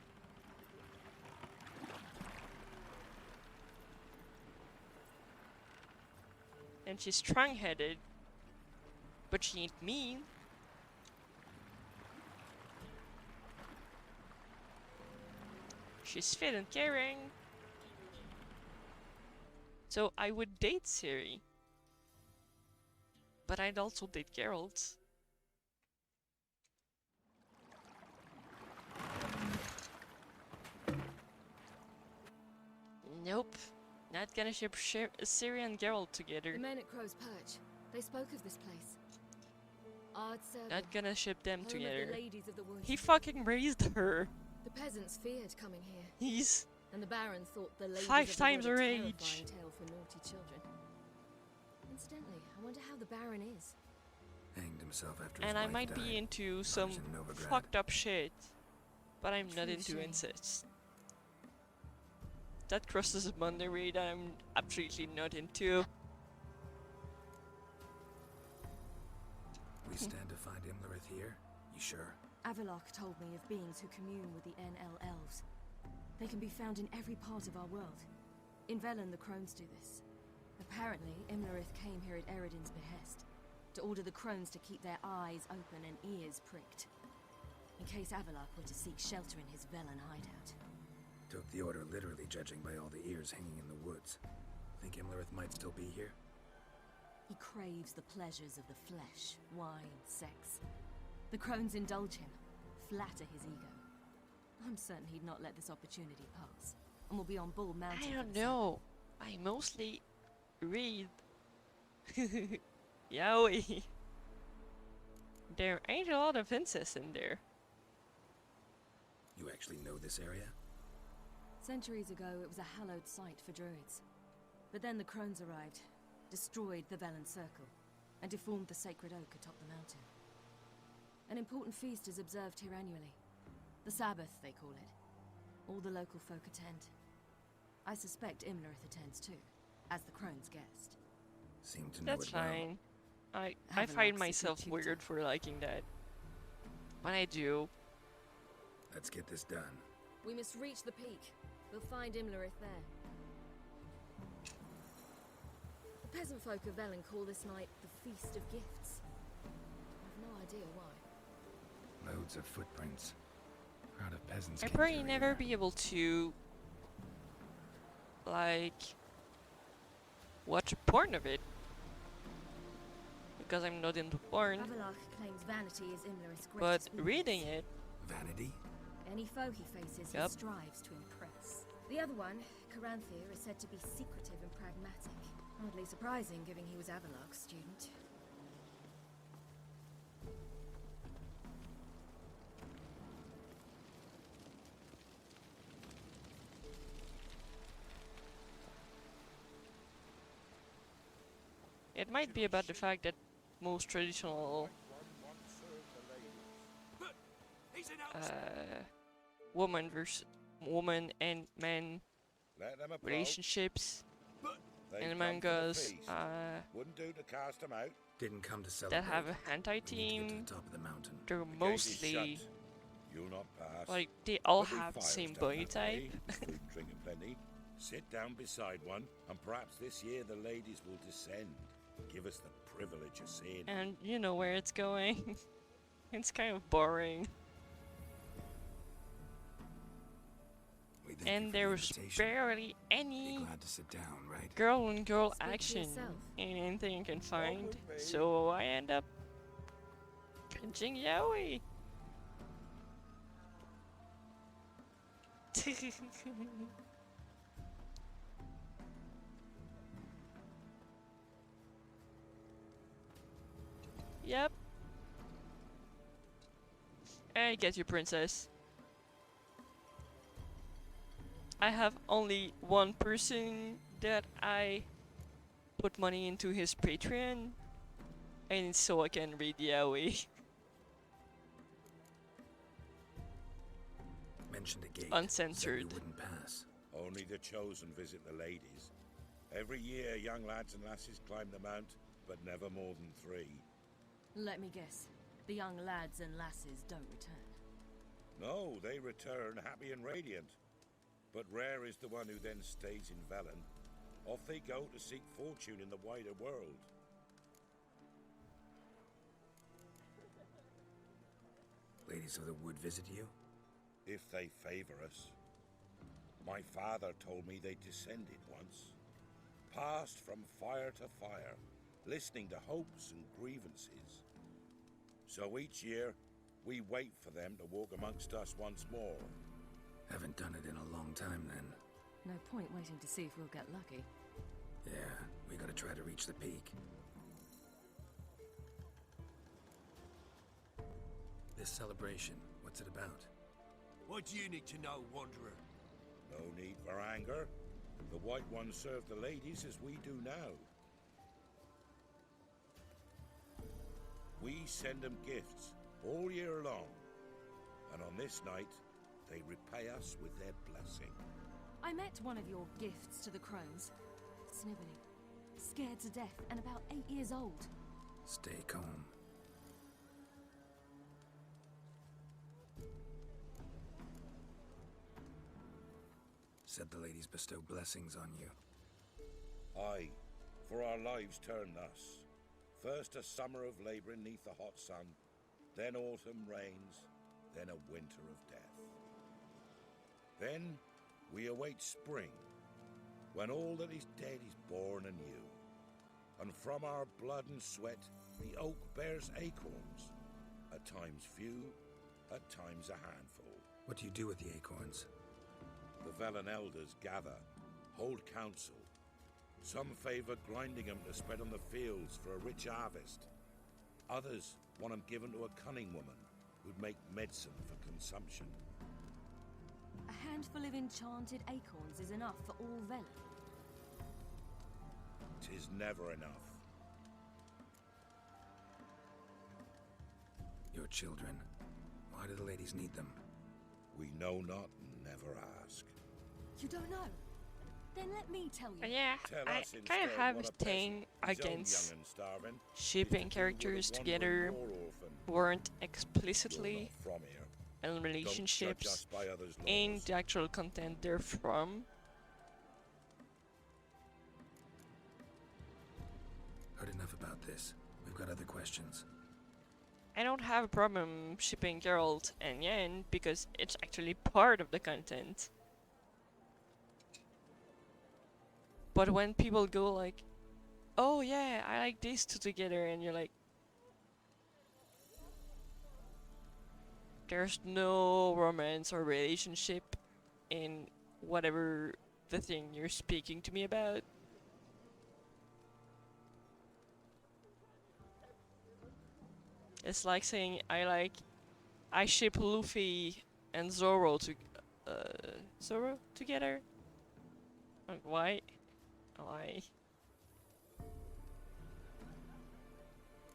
[SPEAKER 3] And she's strong-headed, but she ain't mean. She's fit and caring. So I would date Ciri. But I'd also date Geralt. Nope. Not gonna ship Ciri and Geralt together.
[SPEAKER 11] The men at Crow's Perch, they spoke of this place. Ard servant,
[SPEAKER 3] Not gonna ship them
[SPEAKER 11] home of
[SPEAKER 3] together.
[SPEAKER 11] the ladies of the woods.
[SPEAKER 3] He fucking raised her.
[SPEAKER 11] The peasants feared coming here.
[SPEAKER 3] He's
[SPEAKER 11] And the Baron thought the ladies
[SPEAKER 3] 5
[SPEAKER 11] of the
[SPEAKER 3] times
[SPEAKER 11] wood a
[SPEAKER 3] her
[SPEAKER 11] terrifying
[SPEAKER 3] age.
[SPEAKER 11] tale for naughty children. Incidentally, I wonder how the Baron is.
[SPEAKER 4] Hanged himself after his
[SPEAKER 3] And I
[SPEAKER 4] wife
[SPEAKER 3] might
[SPEAKER 4] died.
[SPEAKER 3] be into some
[SPEAKER 4] in Novigrad.
[SPEAKER 3] fucked up shit. But I'm not
[SPEAKER 11] True
[SPEAKER 3] into
[SPEAKER 11] shame.
[SPEAKER 3] incest. That crosses a boundary that I'm absolutely not into.
[SPEAKER 4] We stand to find Imlerith here? You sure?
[SPEAKER 11] Avalok told me of beings who commune with the NL elves. They can be found in every part of our world. In Velen, the crones do this. Apparently, Imlerith came here at Eredin's behest. to order the crones to keep their eyes open and ears pricked, in case Avallac'h were to seek shelter in his Velen hideout.
[SPEAKER 4] Took the order literally, judging by all the ears hanging in the woods. Think Imlerith might still be here?
[SPEAKER 11] He craves the pleasures of the flesh, wine, sex. The crones indulge him, flatter his ego. I'm certain he'd not let this opportunity pass, and will be on Bull Mountain.
[SPEAKER 3] I don't know. I mostly read Yowie. There ain't a lot of incest in there.
[SPEAKER 4] You actually know this area?
[SPEAKER 11] Centuries ago, it was a hallowed site for druids. But then the crones arrived, destroyed the Velen Circle, and deformed the sacred oak atop the mountain. An important feast is observed here annually. The Sabbath, they call it. All the local folk attend. I suspect Imlerith attends too, as the crone's guest.
[SPEAKER 4] Seem to know
[SPEAKER 3] That's
[SPEAKER 4] it well.
[SPEAKER 3] fine. I find myself weird for liking that. But I do.
[SPEAKER 4] Let's get this done.
[SPEAKER 11] We must reach the peak. We'll find Imlerith there. The peasant folk of Velen call this night the Feast of Gifts. I've no idea why.
[SPEAKER 4] Loads of footprints. Crowd of peasants.
[SPEAKER 3] I'd
[SPEAKER 4] came
[SPEAKER 3] probably
[SPEAKER 4] through
[SPEAKER 3] never
[SPEAKER 4] here.
[SPEAKER 3] be able to, like, watch a porn of it. Because I'm not into porn.
[SPEAKER 11] Avallac'h claims vanity is Imlerith's
[SPEAKER 3] But
[SPEAKER 11] greatest weakness.
[SPEAKER 3] reading it,
[SPEAKER 4] Vanity?
[SPEAKER 11] Any foe he faces, he
[SPEAKER 3] Yep.
[SPEAKER 11] strives to impress. The other one, Caranthir, is said to be secretive and pragmatic. Hardly surprising, given he was Avallac'h's student.
[SPEAKER 3] it might be about the fact that most traditional woman and man
[SPEAKER 2] Let them approach.
[SPEAKER 3] relationships
[SPEAKER 2] They
[SPEAKER 3] in
[SPEAKER 2] come
[SPEAKER 3] mangas
[SPEAKER 2] for the feast. Wouldn't do to cast them out.
[SPEAKER 4] Didn't come to celebrate.
[SPEAKER 3] that have a hentai
[SPEAKER 4] We need to get to
[SPEAKER 3] team,
[SPEAKER 4] the top of the mountain.
[SPEAKER 3] they're
[SPEAKER 2] The gate is
[SPEAKER 3] mostly
[SPEAKER 2] shut. You'll not pass.
[SPEAKER 3] like they all
[SPEAKER 2] There'll be
[SPEAKER 3] have the
[SPEAKER 2] fires
[SPEAKER 3] same
[SPEAKER 2] down
[SPEAKER 3] body
[SPEAKER 2] that way,
[SPEAKER 3] type.
[SPEAKER 2] food and drink aplenty. Sit down beside one, and perhaps this year the ladies will descend. Give us the privilege of seeing.
[SPEAKER 3] And you know where it's going. It's kind of boring.
[SPEAKER 4] We thank you
[SPEAKER 3] And
[SPEAKER 4] for the
[SPEAKER 3] there's
[SPEAKER 4] invitation.
[SPEAKER 3] barely
[SPEAKER 4] Be
[SPEAKER 3] any
[SPEAKER 4] glad to sit down, right?
[SPEAKER 3] girl on girl
[SPEAKER 11] Speak for
[SPEAKER 3] action
[SPEAKER 11] yourself.
[SPEAKER 3] in anything I can find. So I end up pinching Yowie. Yep. I get you, princess. I have only one person that I put money into his Patreon, and it's so I can read Yowie.
[SPEAKER 4] Mentioned a gate.
[SPEAKER 3] Uncensored.
[SPEAKER 4] Said we wouldn't pass.
[SPEAKER 2] Only the chosen visit the ladies. Every year, young lads and lasses climb the mount, but never more than 3.
[SPEAKER 11] Let me guess. The young lads and lasses don't return.
[SPEAKER 2] No, they return happy and radiant. But rare is the one who then stays in Velen. Off they go to seek fortune in the wider world.
[SPEAKER 4] Ladies of the Wood visit you?
[SPEAKER 2] If they favor us. My father told me they descended once. Passed from fire to fire, listening to hopes and grievances. So each year, we wait for them to walk amongst us once more.
[SPEAKER 4] Haven't done it in a long time then.
[SPEAKER 11] No point waiting to see if we'll get lucky.
[SPEAKER 4] Yeah, we gotta try to reach the peak. This celebration, what's it about?
[SPEAKER 20] What do you need to know, Wanderer?
[SPEAKER 2] No need for anger. The White Ones serve the ladies as we do now. We send them gifts all year long. And on this night, they repay us with their blessing.
[SPEAKER 11] I met one of your gifts to the crones. Snivelly. Scared to death and about 8 years old.
[SPEAKER 4] Stay calm. Said the ladies bestow blessings on you.
[SPEAKER 2] Aye, for our lives turn thus. First a summer of labouring neath the hot sun, then autumn rains, then a winter of death. Then we await spring, when all that is dead is born anew. And from our blood and sweat the oak bears acorns, at times few, at times a handful.
[SPEAKER 4] What do you do with the acorns?
[SPEAKER 2] The Velen elders gather, hold council. Some favour grinding them to spread on the fields for a rich harvest. Others want them given to a cunning woman who'd make medicine for consumption.
[SPEAKER 11] A handful of enchanted acorns is enough for all Velen.
[SPEAKER 2] 'Tis never enough.
[SPEAKER 4] Your children. Why do the ladies need them?
[SPEAKER 2] We know not and never ask.
[SPEAKER 11] You don't know? Then let me tell you.
[SPEAKER 3] Yeah, I kind of have a thing against shipping characters together who weren't explicitly in relationships in the actual content they're from.
[SPEAKER 4] Heard enough about this. We've got other questions.
[SPEAKER 3] I don't have a problem shipping Geralt and Yen because it's actually part of the content. But when people go like, oh yeah, I like these two together, and you're like, there's no romance or relationship in whatever the thing you're speaking to me about. It's like saying I ship Luffy and Zoro together. Like, why? Why?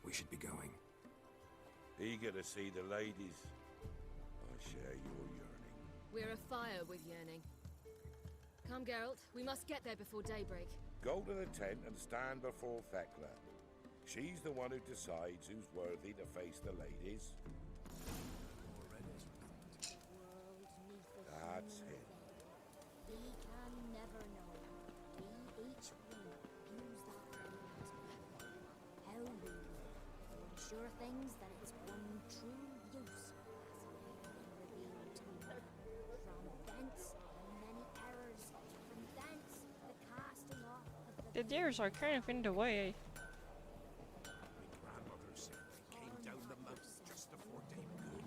[SPEAKER 4] We should be going.
[SPEAKER 2] Eager to see the ladies. I share your yearning.
[SPEAKER 11] We're afire with yearning. Come, Geralt. We must get there before daybreak.
[SPEAKER 2] Go to the tent and stand before Thekla. She's the one who decides who's worthy to face the ladies. That's it.
[SPEAKER 14] We can never know. We each will use that right. How we will ensure things that its one true use has been revealed to me. From thence the many errors, from thence the casting off of
[SPEAKER 3] The deers are kind of in the way.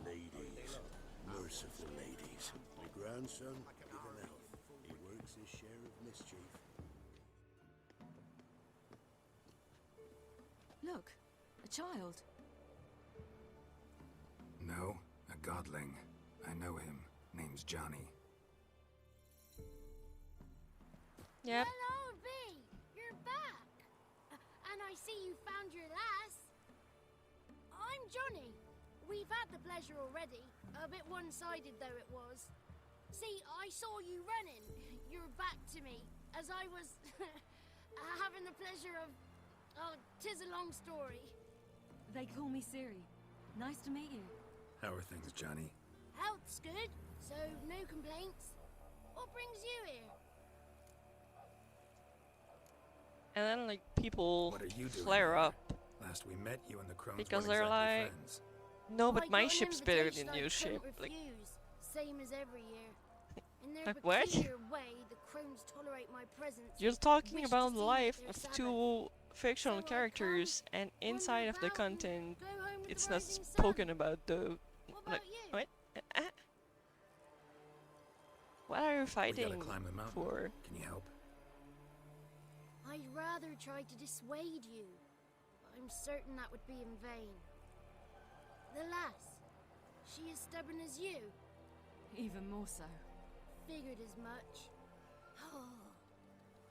[SPEAKER 17] Ladies, merciful ladies. My grandson, give him health. He works his share of mischief.
[SPEAKER 11] Look, a child.
[SPEAKER 4] No, a godling. I know him. Name's Johnny.
[SPEAKER 3] Yep.
[SPEAKER 7] Hello, V! You're back! And I see you found your lass. I'm Johnny. We've had the pleasure already. A bit one-sided though it was. See, I saw you running. Your back to me. As I was having the pleasure of... Oh, 'tis a long story.
[SPEAKER 11] They call me Ciri. Nice to meet you.
[SPEAKER 4] How are things, Johnny?
[SPEAKER 7] Health's good, so no complaints. What brings you here?
[SPEAKER 3] And then like people
[SPEAKER 4] What are you doing
[SPEAKER 3] flare
[SPEAKER 4] here?
[SPEAKER 3] up
[SPEAKER 4] Last we met, you and the crones
[SPEAKER 3] because
[SPEAKER 4] weren't
[SPEAKER 3] they're
[SPEAKER 4] exactly
[SPEAKER 3] like,
[SPEAKER 4] friends.
[SPEAKER 3] no, but
[SPEAKER 7] I
[SPEAKER 3] my
[SPEAKER 7] got an
[SPEAKER 3] ship's better
[SPEAKER 7] invitation
[SPEAKER 3] than
[SPEAKER 7] I
[SPEAKER 3] your
[SPEAKER 7] couldn't
[SPEAKER 3] ship. Like,
[SPEAKER 7] refuse, same as every year. In their
[SPEAKER 3] Like what?
[SPEAKER 7] peculiar way, the crones tolerate my presence.
[SPEAKER 3] you're talking
[SPEAKER 7] wish to
[SPEAKER 3] about the
[SPEAKER 7] see
[SPEAKER 3] life
[SPEAKER 7] their
[SPEAKER 3] of
[SPEAKER 7] Sabbath.
[SPEAKER 3] two fictional characters, and inside of the content, it's not spoken about the. Like, what? What are you
[SPEAKER 4] We
[SPEAKER 3] fighting
[SPEAKER 4] gotta climb the mountain.
[SPEAKER 3] for?
[SPEAKER 4] Can you help?
[SPEAKER 7] I'd rather try to dissuade you, but I'm certain that would be in vain. The lass, she as stubborn as you.
[SPEAKER 11] Even more so.
[SPEAKER 7] Figured as much.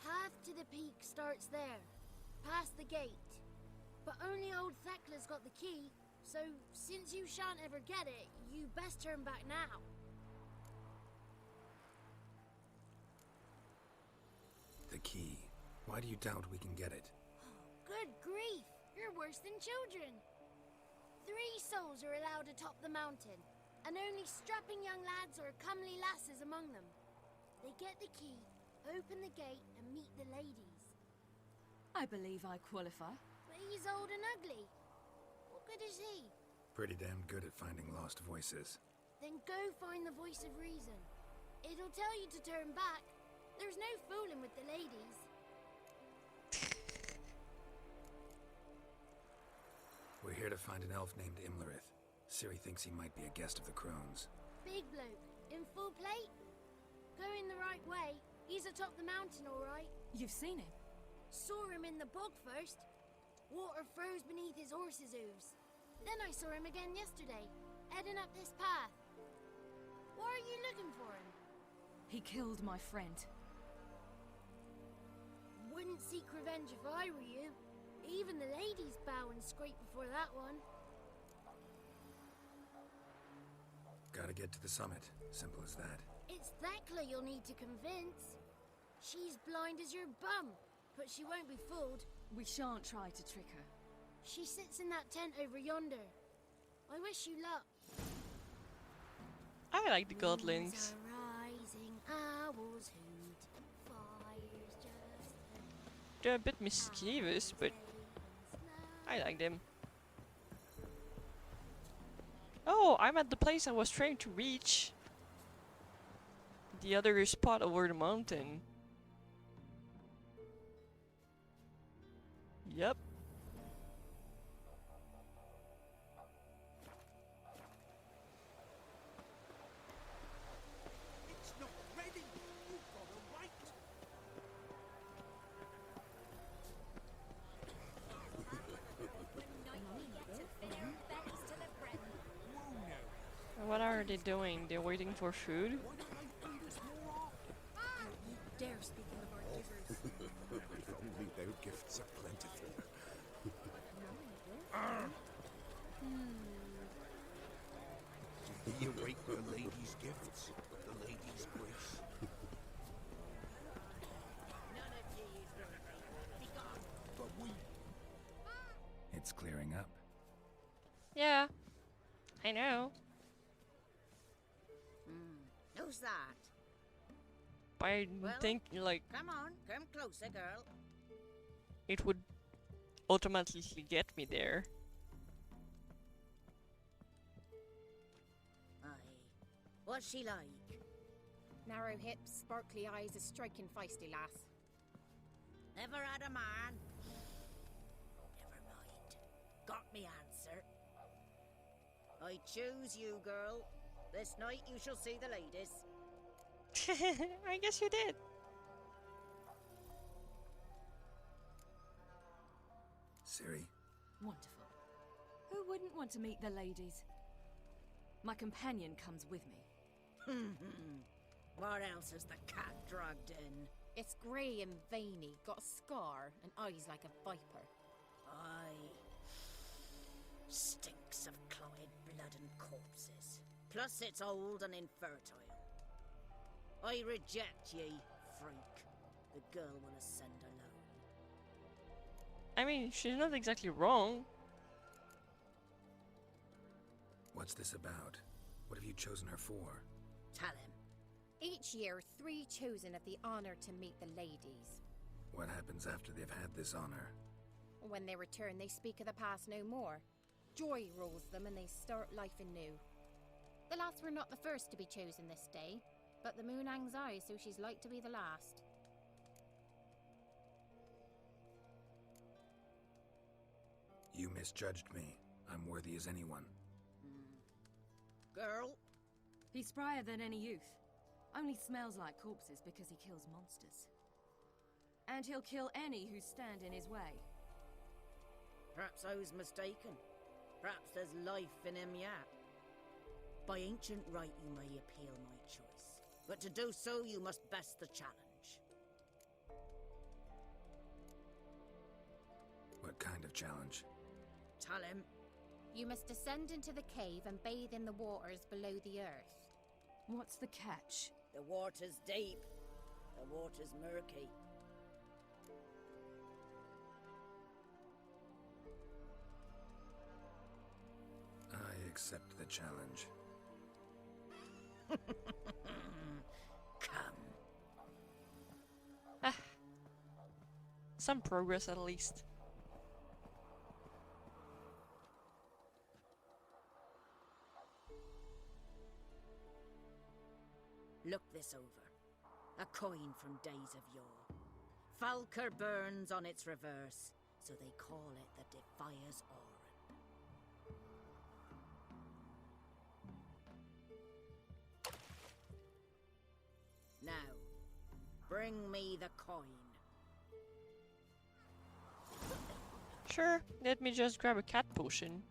[SPEAKER 7] Path to the peak starts there, past the gate. But only old Thekla's got the key, so since you shan't ever get it, you best turn back now.
[SPEAKER 4] The key. Why do you doubt we can get it?
[SPEAKER 7] Good grief, you're worse than children. 3 souls are allowed atop the mountain, and only strapping young lads or comely lasses among them. They get the key, open the gate, and meet the ladies.
[SPEAKER 11] I believe I qualify.
[SPEAKER 7] But But he's old and ugly. What good is he?
[SPEAKER 4] Pretty damn good at finding lost voices.
[SPEAKER 7] Then go find the voice of reason. It'll tell you to turn back. There's no fooling with the ladies.
[SPEAKER 4] We're here to find an elf named Imlerith. Ciri thinks he might be a guest of the Crones.
[SPEAKER 7] Big bloke, in full plate. Going the right way. He's atop the mountain, all right.
[SPEAKER 11] You've seen him?
[SPEAKER 7] Saw him in the bog first. Water froze beneath his horse's hooves. Then I saw him again yesterday, heading up this path. Why are you looking for him?
[SPEAKER 11] He killed my friend.
[SPEAKER 7] Wouldn't seek revenge if I were you. Even the ladies bow and scrape before that one.
[SPEAKER 4] Gotta get to the summit. Simple as that.
[SPEAKER 7] It's Thekla you'll need to convince. She's blind as your bum, but she won't be fooled.
[SPEAKER 11] We shan't try to trick her.
[SPEAKER 7] She sits in that tent over yonder. I wish you luck.
[SPEAKER 3] I like the godlings.
[SPEAKER 7] Rising, owls hoot, fires just
[SPEAKER 3] They're a bit mischievous, but I like them. Oh, I'm at the place I was trying to reach. The other spot over the mountain. Yep.
[SPEAKER 20] It's not ready. You've got to wait.
[SPEAKER 3] What are they doing? They're waiting for food?
[SPEAKER 16] Dare speaking of our givers.
[SPEAKER 21] If only their gifts are plentiful.
[SPEAKER 20] You rate the ladies' gifts, the ladies' grace. But we...
[SPEAKER 4] It's clearing up.
[SPEAKER 3] Yeah, I know.
[SPEAKER 6] Who's that?
[SPEAKER 3] But I think, like,
[SPEAKER 6] Come on, come closer, girl.
[SPEAKER 3] it would automatically get me there.
[SPEAKER 6] Aye. What's she like?
[SPEAKER 18] Narrow hips, sparkly eyes, a striking feisty lass.
[SPEAKER 6] Never had a man? Never mind. Got me answer. I choose you, girl. This night you shall see the ladies.
[SPEAKER 3] I guess you did.
[SPEAKER 4] Ciri,
[SPEAKER 11] Wonderful. Who wouldn't want to meet the ladies? My companion comes with me.
[SPEAKER 6] What else is the cat dragged in?
[SPEAKER 18] It's grey and veiny, got a scar, and eyes like a viper.
[SPEAKER 6] Aye. Stinks of clotted blood and corpses. Plus it's old and infertile. I reject ye, freak. The girl will ascend alone.
[SPEAKER 3] I mean, she's not exactly wrong.
[SPEAKER 4] what's this about? What have you chosen her for?
[SPEAKER 6] Tell him.
[SPEAKER 18] Each year, 3 chosen have the honor to meet the ladies.
[SPEAKER 4] What happens after they've had this honor?
[SPEAKER 18] When they return, they speak of the past no more. Joy rules them and they start life anew. The lads were not the first to be chosen this day, but the moon hangs high, so she's like to be the last.
[SPEAKER 4] You misjudged me. I'm worthy as anyone.
[SPEAKER 6] Girl?
[SPEAKER 11] He's sprier than any youth. Only smells like corpses because he kills monsters. And he'll kill any who stand in his way.
[SPEAKER 6] Perhaps I was mistaken. Perhaps there's life in him yet. By ancient right you may appeal my choice. But to do so you must best the challenge.
[SPEAKER 4] What kind of challenge?
[SPEAKER 6] Tell him.
[SPEAKER 18] You must descend into the cave and bathe in the waters below the earth.
[SPEAKER 11] What's the catch?
[SPEAKER 6] The water's deep. The water's murky.
[SPEAKER 4] I accept the challenge.
[SPEAKER 6] Come.
[SPEAKER 3] Some progress at least.
[SPEAKER 6] Look this over. A coin from days of yore. Falker burns on its reverse, so they call it the Defier's Oran. Now, bring me the coin.
[SPEAKER 3] Sure, let me just grab a cat potion.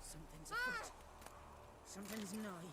[SPEAKER 6] Something's afoot. Something's nigh.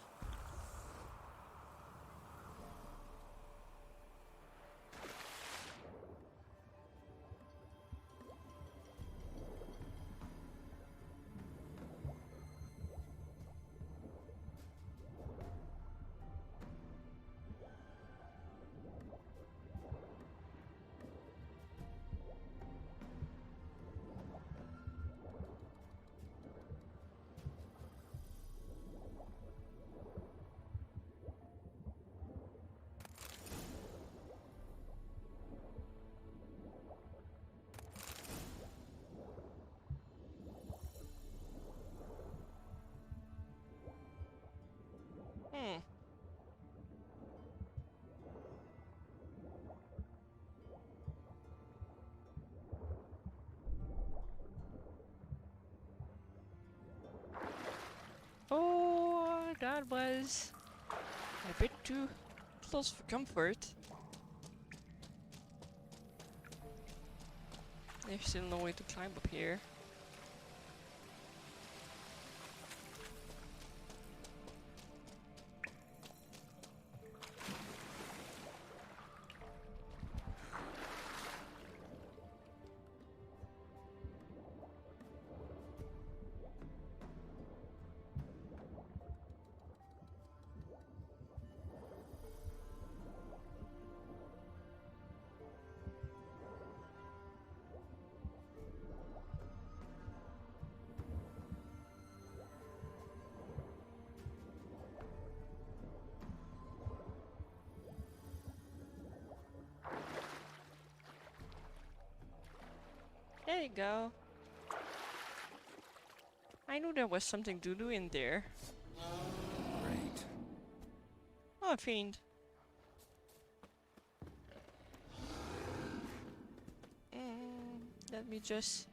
[SPEAKER 3] Hmm. Oh, that was a bit too close for comfort. There's still no way to climb up here. There you go. I knew there was something to do in there.
[SPEAKER 4] Great.
[SPEAKER 3] Oh, a fiend. Let me just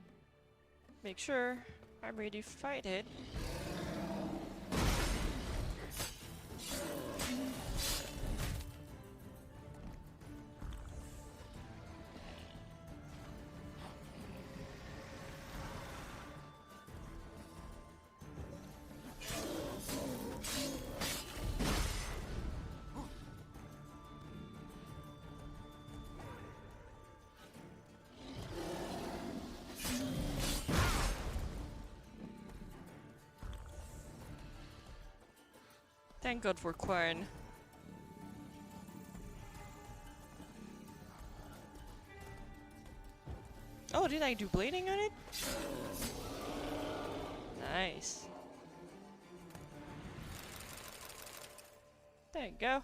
[SPEAKER 3] make sure I'm ready to fight it. Thank God for Quern. Oh, did I do blading on it? Nice. There you go.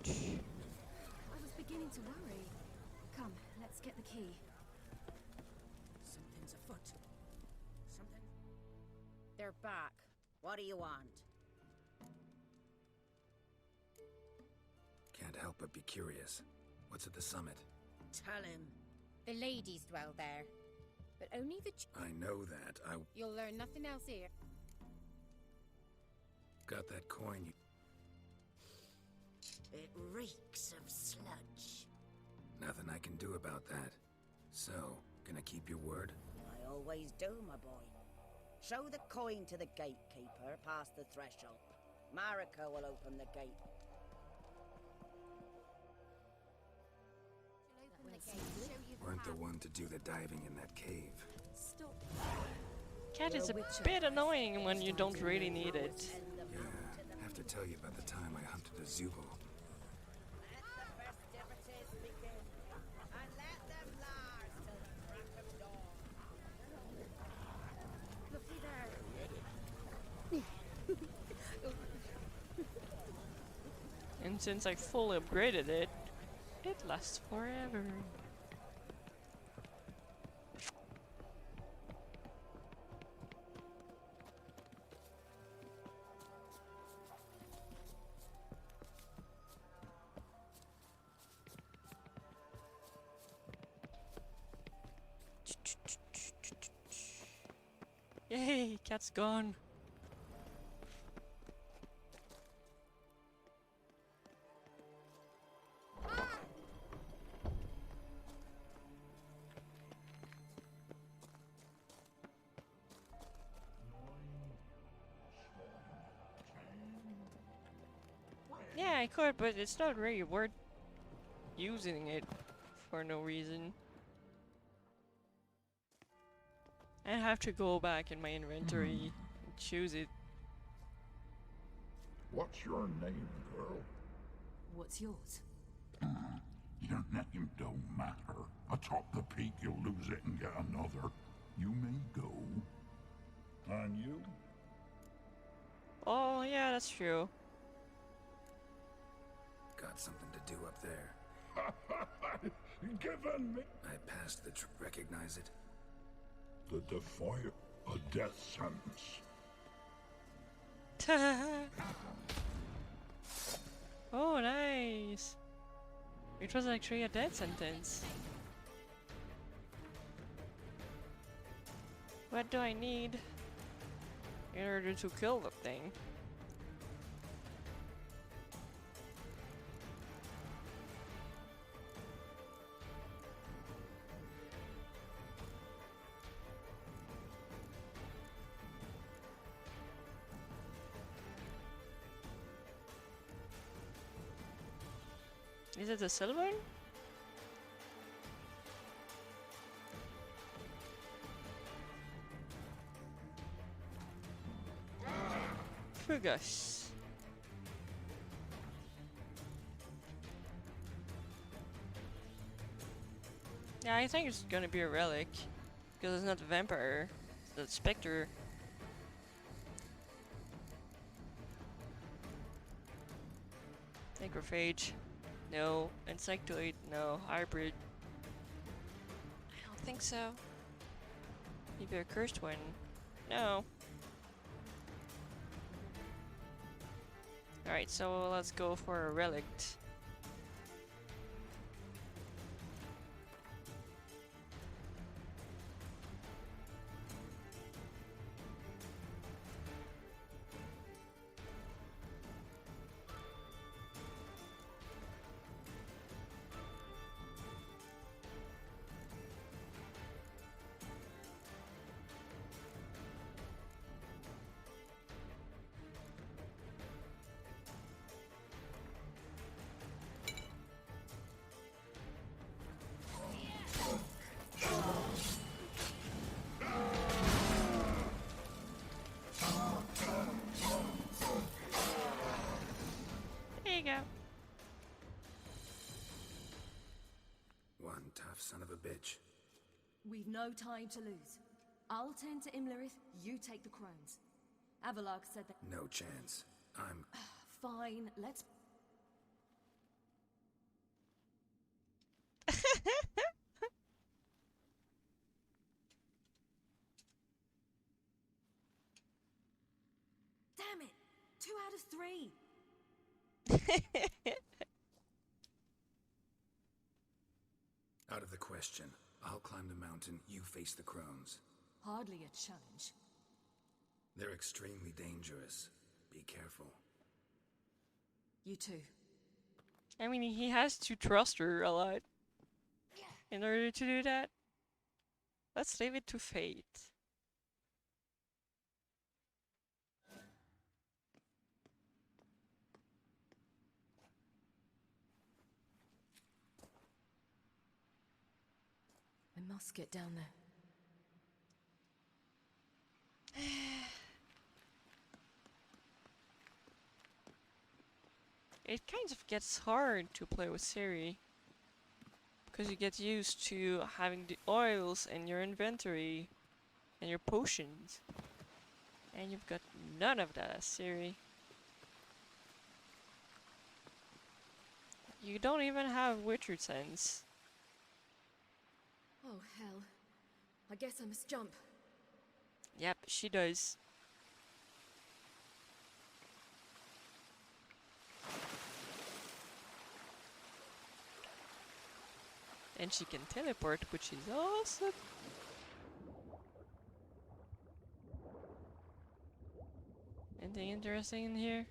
[SPEAKER 11] I was beginning to worry. Come, let's get the key.
[SPEAKER 6] Something's afoot. Something.
[SPEAKER 18] They're back.
[SPEAKER 6] What do you want?
[SPEAKER 4] Can't help but be curious. What's at the summit?
[SPEAKER 6] Tell him.
[SPEAKER 18] The ladies dwell there. But only the
[SPEAKER 4] I know that. I
[SPEAKER 18] You'll learn nothing else here.
[SPEAKER 4] got that coin.
[SPEAKER 6] It reeks of sludge.
[SPEAKER 4] Nothing I can do about that. So, Gonna keep your word?
[SPEAKER 6] I always do, my boy. Show the coin to the gatekeeper past the threshold. Mariko will open the gate.
[SPEAKER 4] Weren't the one to do the diving in that cave.
[SPEAKER 3] Stop. Cat is a bit annoying when you don't really need it.
[SPEAKER 4] Yeah, I have to tell you about the time I hunted a Zubul.
[SPEAKER 3] And since I fully upgraded it, it lasts forever. Yay, cat's gone. Yeah, I could, but it's not really worth using it for no reason. I have to go back in my inventory and choose it.
[SPEAKER 8] What's your name, girl?
[SPEAKER 11] What's yours?
[SPEAKER 8] Your name don't matter. Atop the peak, you'll lose it and get another. You may go. And you?
[SPEAKER 3] Oh, yeah, that's true.
[SPEAKER 4] Got something to do up there.
[SPEAKER 8] Given me.
[SPEAKER 4] I passed the recognize it?
[SPEAKER 8] The Defiant, a death sentence.
[SPEAKER 3] Oh, nice. It was actually a death sentence. What do I need in order to kill the thing? Is it a silver? Fugus. Yeah, I think it's gonna be a relic. Because it's not a vampire, it's a specter. Necrophage. No. Insectoid. No. Hybrid. I don't think so. Maybe a cursed one. No. Alright, so let's go for a relict.
[SPEAKER 4] One tough son of a bitch.
[SPEAKER 11] We've no time to lose. I'll tend to Imlerith, you take the crones. Avalok said that—
[SPEAKER 4] No chance. I'm...
[SPEAKER 11] Fine, let's... Damn it! 2 out of 3!
[SPEAKER 4] Out of the question. I'll climb the mountain, you face the crones.
[SPEAKER 11] Hardly a challenge.
[SPEAKER 4] They're extremely dangerous. Be careful.
[SPEAKER 11] You too.
[SPEAKER 3] I mean, he has to trust her a lot in order to do that. Let's leave it to fate.
[SPEAKER 11] I must get down there.
[SPEAKER 3] It kind of gets hard to play with Ciri, because you get used to having the oils in your inventory and your potions, and you've got none of that as Ciri. You don't even have Witcher sense.
[SPEAKER 11] Oh, hell. I guess I must jump.
[SPEAKER 3] Yep, she does. And she can teleport, which is awesome. Anything interesting in here?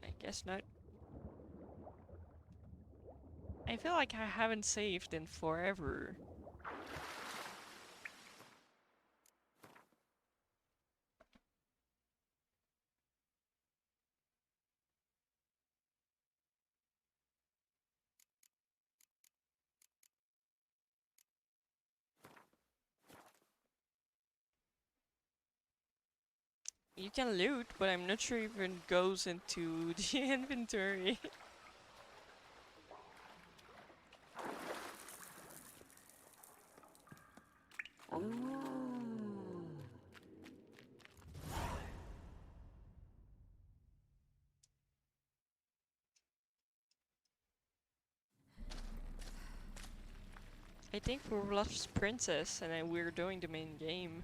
[SPEAKER 3] I guess not. I feel like I haven't saved in forever. You can loot, but I'm not sure if it goes into the inventory. I think we're lost princess and then we're doing the main game.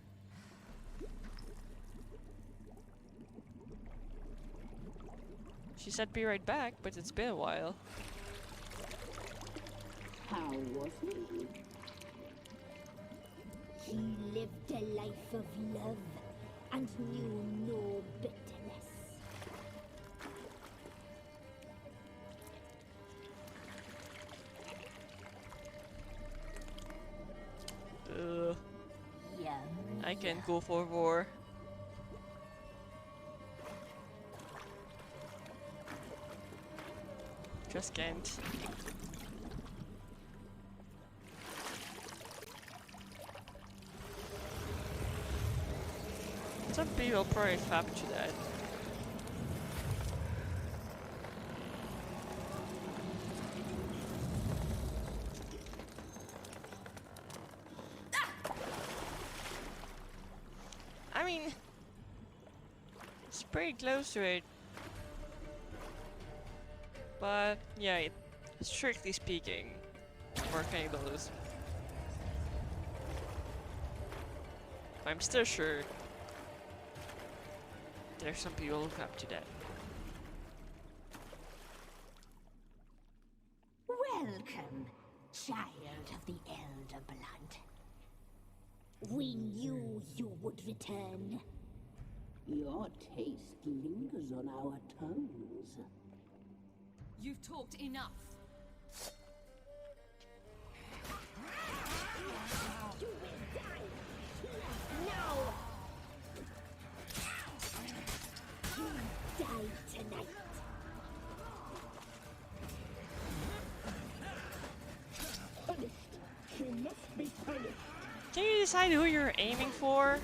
[SPEAKER 3] She said be right back, but it's been a while.
[SPEAKER 14] How was he? He lived a life of love and knew no bitterness.
[SPEAKER 3] I can't go for war. Just can't. Some people probably fap to that. I mean, it's pretty close to it. But yeah, strictly speaking, more cannibalism. I'm still sure there's some people who fap to that.
[SPEAKER 14] Welcome, child of the Elder Blood. We knew you would return. Your taste lingers on our tongues.
[SPEAKER 11] You've talked enough.
[SPEAKER 14] You will die now. You die tonight. Punished. She must be punished.
[SPEAKER 3] Can you decide who you're aiming for?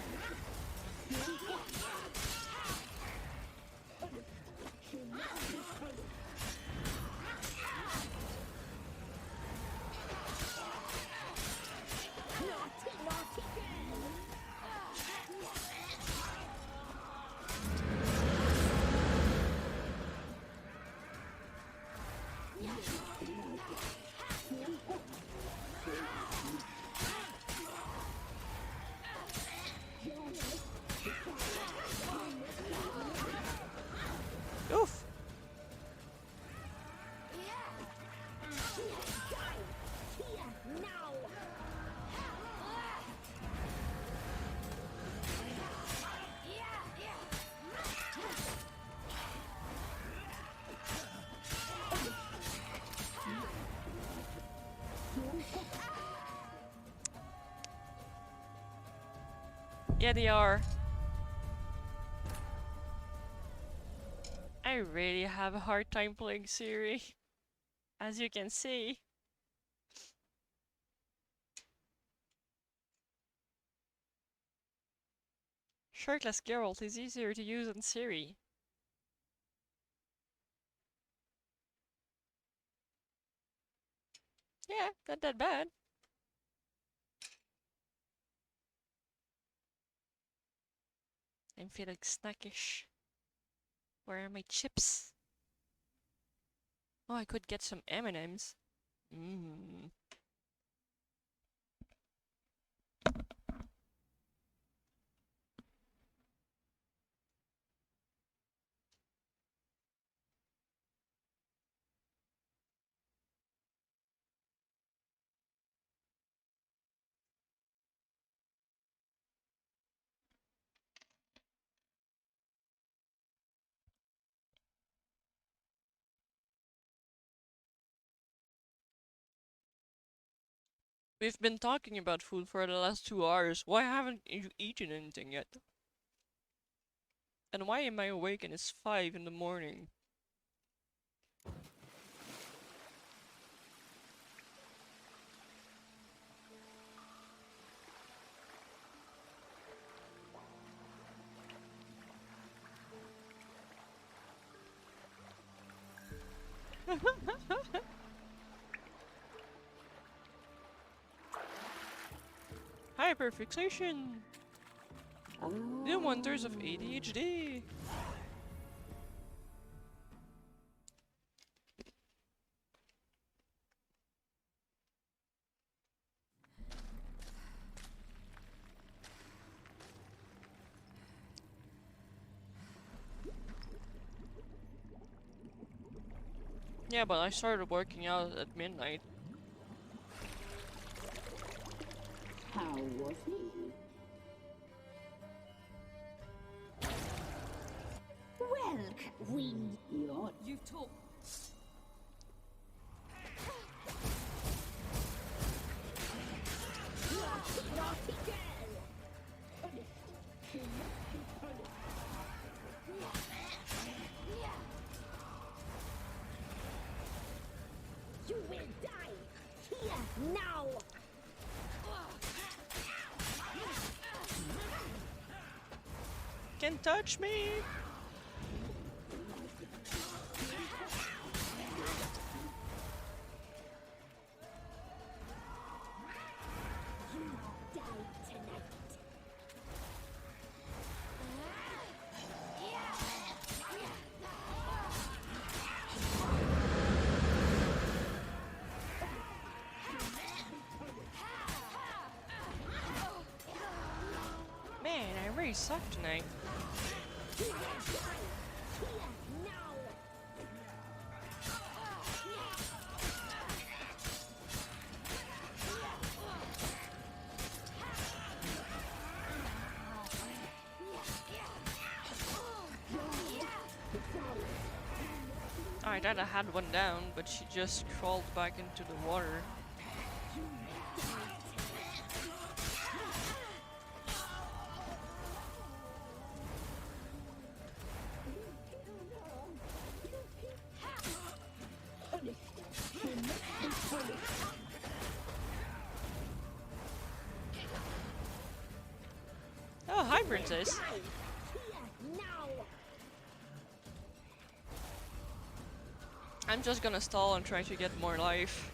[SPEAKER 3] Yeah, they are. I really have a hard time playing Siri, as you can see. Shirtless Geralt is easier to use than Siri. Yeah, not that bad. I'm feeling snackish. Where are my chips? Oh, I could get some M&Ms. Mmm. We've been talking about food for the last 2 hours. Why haven't you eaten anything yet? And why am I awake and it's 5 in the morning? Hyperfixation! The wonders of ADHD! Yeah, but I started working out at midnight.
[SPEAKER 14] How was he? Well, Queen, you've talked. Naughty girl! You will die here now!
[SPEAKER 3] Can't touch me! Man, I really suck tonight. I thought I had one down, but she just crawled back into the water. Oh, hi, princess. I'm just gonna stall and try to get more life.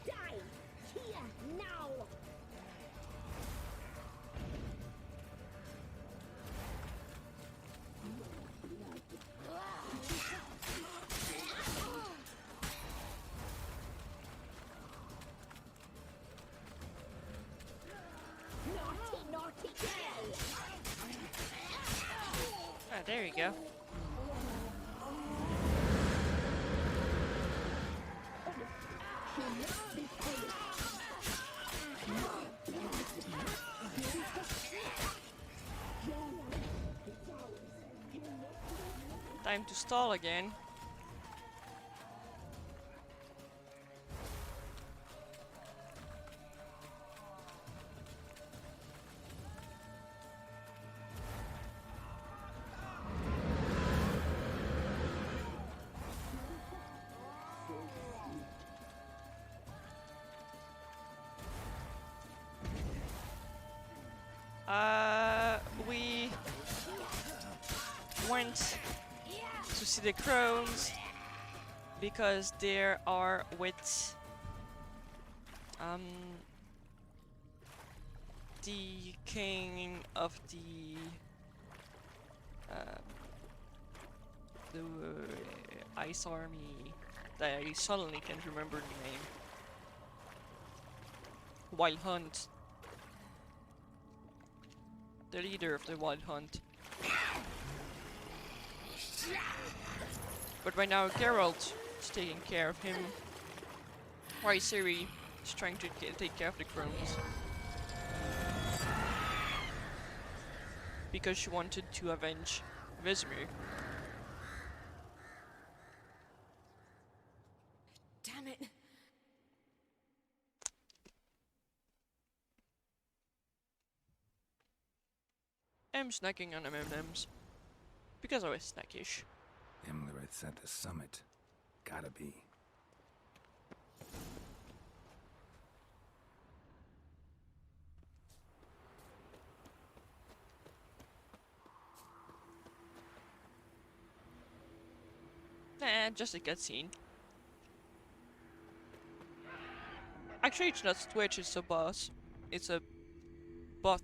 [SPEAKER 14] die! Here, now! Naughty, naughty girl!
[SPEAKER 3] Ah, there you go. Time to stall again. We went to see the crones because they are with the king of the ice army that I suddenly can't remember the name. Wild Hunt. The leader of the Wild Hunt. But right now Geralt is taking care of him. While Ciri is trying to take care of the crones. Because she wanted to avenge Vesemir.
[SPEAKER 11] Damn it!
[SPEAKER 3] I'm snacking on M&Ms. Because I was snackish.
[SPEAKER 4] Imlerith's at the summit. Gotta be.
[SPEAKER 3] Nah, just a cutscene. Actually, it's not Twitch, it's a boss. It's a bot.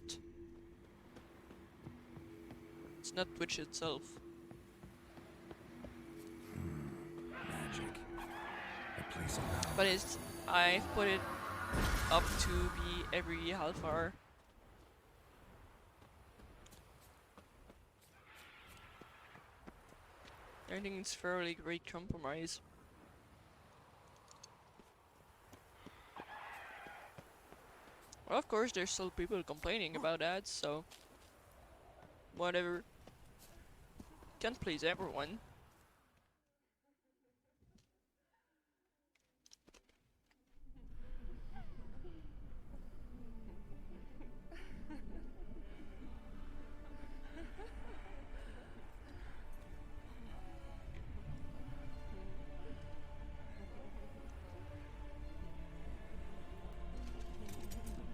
[SPEAKER 3] It's not Twitch itself.
[SPEAKER 4] Magic. A place around.
[SPEAKER 3] But it's... I've put it up to be every half hour. I think it's fairly great compromise. Well, of course, there's still people complaining about ads, so... whatever. Can't please everyone.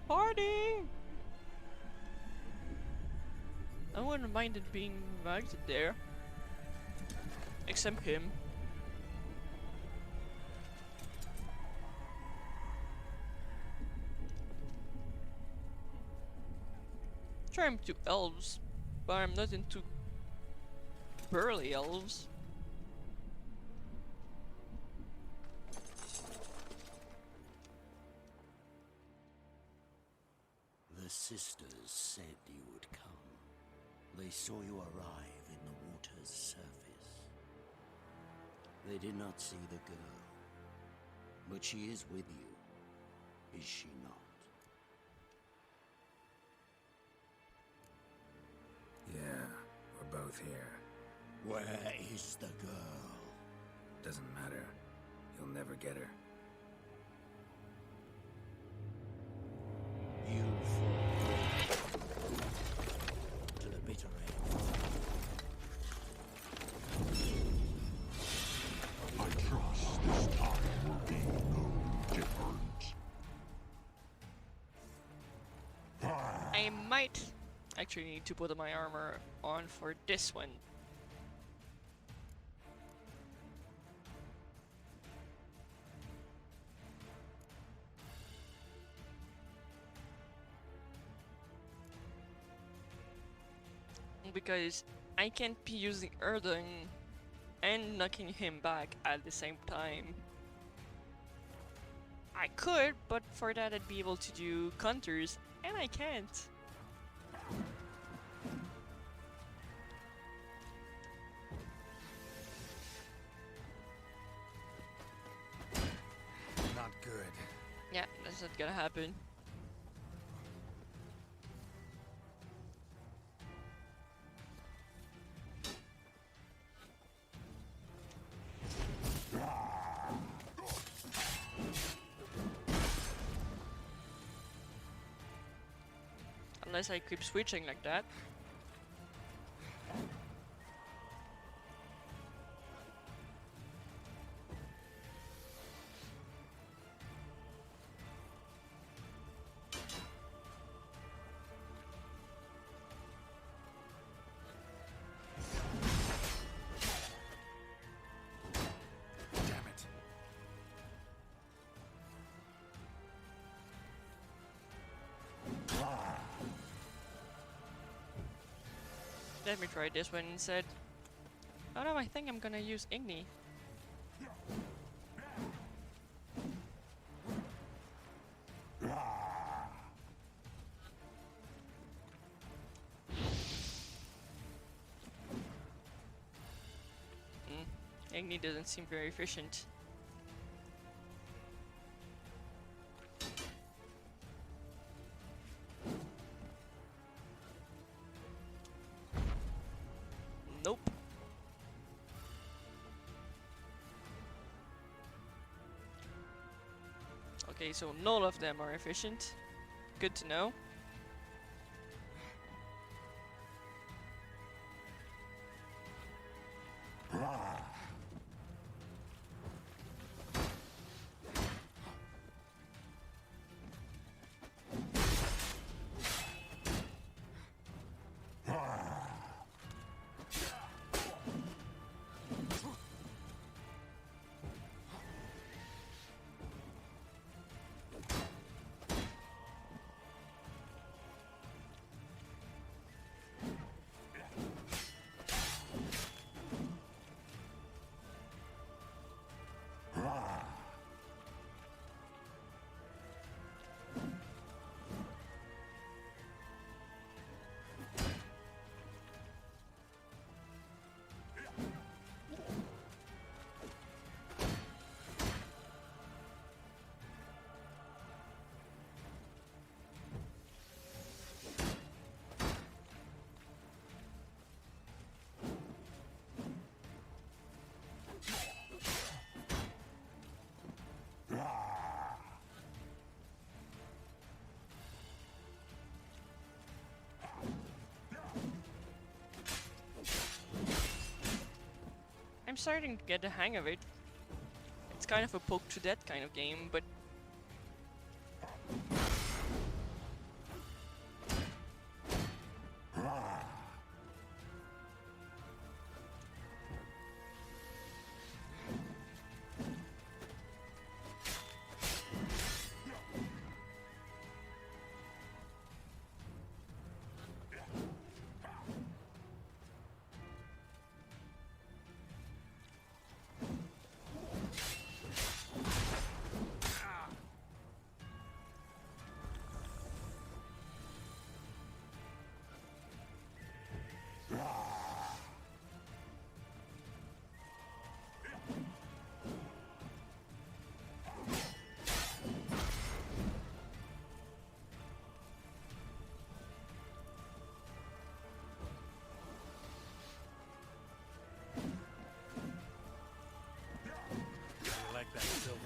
[SPEAKER 3] Party! I wouldn't mind it being invited there. Except him. Sure, I'm into elves, but I'm not into burly elves.
[SPEAKER 20] The sisters said you would come. They saw you arrive in the water's surface. They did not see the girl. But she is with you, is she not?
[SPEAKER 4] Yeah, we're both here.
[SPEAKER 20] Where is the girl?
[SPEAKER 4] Doesn't matter. You'll never get her.
[SPEAKER 20] You fall to the bitter end.
[SPEAKER 8] I trust this time will be no different.
[SPEAKER 3] I might actually need to put my armor on for this one. because I can't be using Erden and knocking him back at the same time. I could, but for that I'd be able to do counters, and I can't.
[SPEAKER 15] Not good.
[SPEAKER 3] Yeah, that's not gonna happen. Unless I keep switching like that.
[SPEAKER 15] Damn it.
[SPEAKER 3] Let me try this one instead. Oh no, I think I'm gonna use Igni. Igni doesn't seem very efficient. Nope. Okay, so none of them are efficient. Good to know. I'm starting to get the hang of it. It's kind of a poke to death kind of game, but
[SPEAKER 15] I like that silver.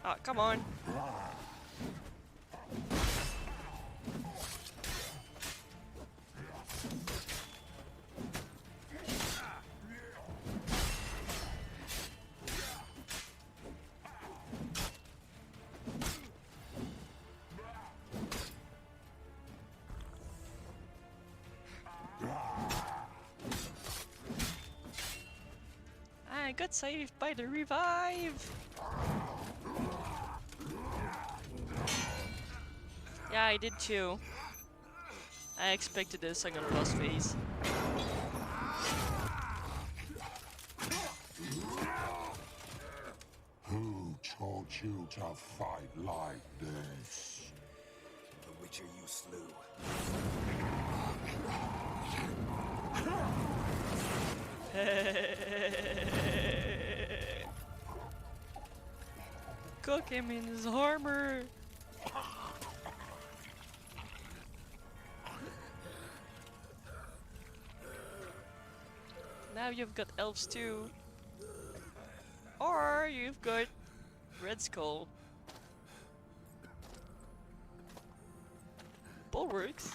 [SPEAKER 3] oh, come on. got saved by the revive! Yeah, I did too. I expected this, I'm gonna boss phase.
[SPEAKER 8] Who taught you to fight like this?
[SPEAKER 4] The Witcher you slew.
[SPEAKER 3] Cook him in his armor! Now you've got elves too. Or you've got Red Skull. Bulwarks.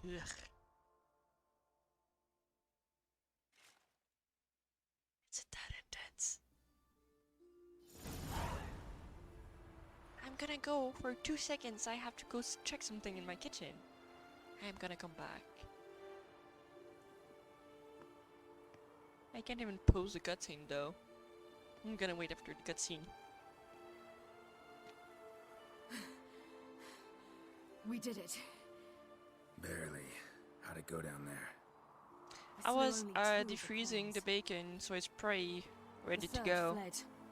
[SPEAKER 3] Ugh. Is it that intense? I'm gonna go for 2 seconds. I have to go check something in my kitchen. I'm gonna come back. I can't even pause a cutscene though. I'm gonna wait after the cutscene.
[SPEAKER 11] We did it.
[SPEAKER 4] Barely. How'd it go down there?
[SPEAKER 3] I was defreezing the bacon, so it's probably ready to go.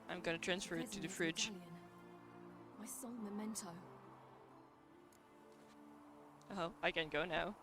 [SPEAKER 3] I'm gonna transfer it to the fridge.
[SPEAKER 11] My sole memento.
[SPEAKER 3] Oh, I can go now.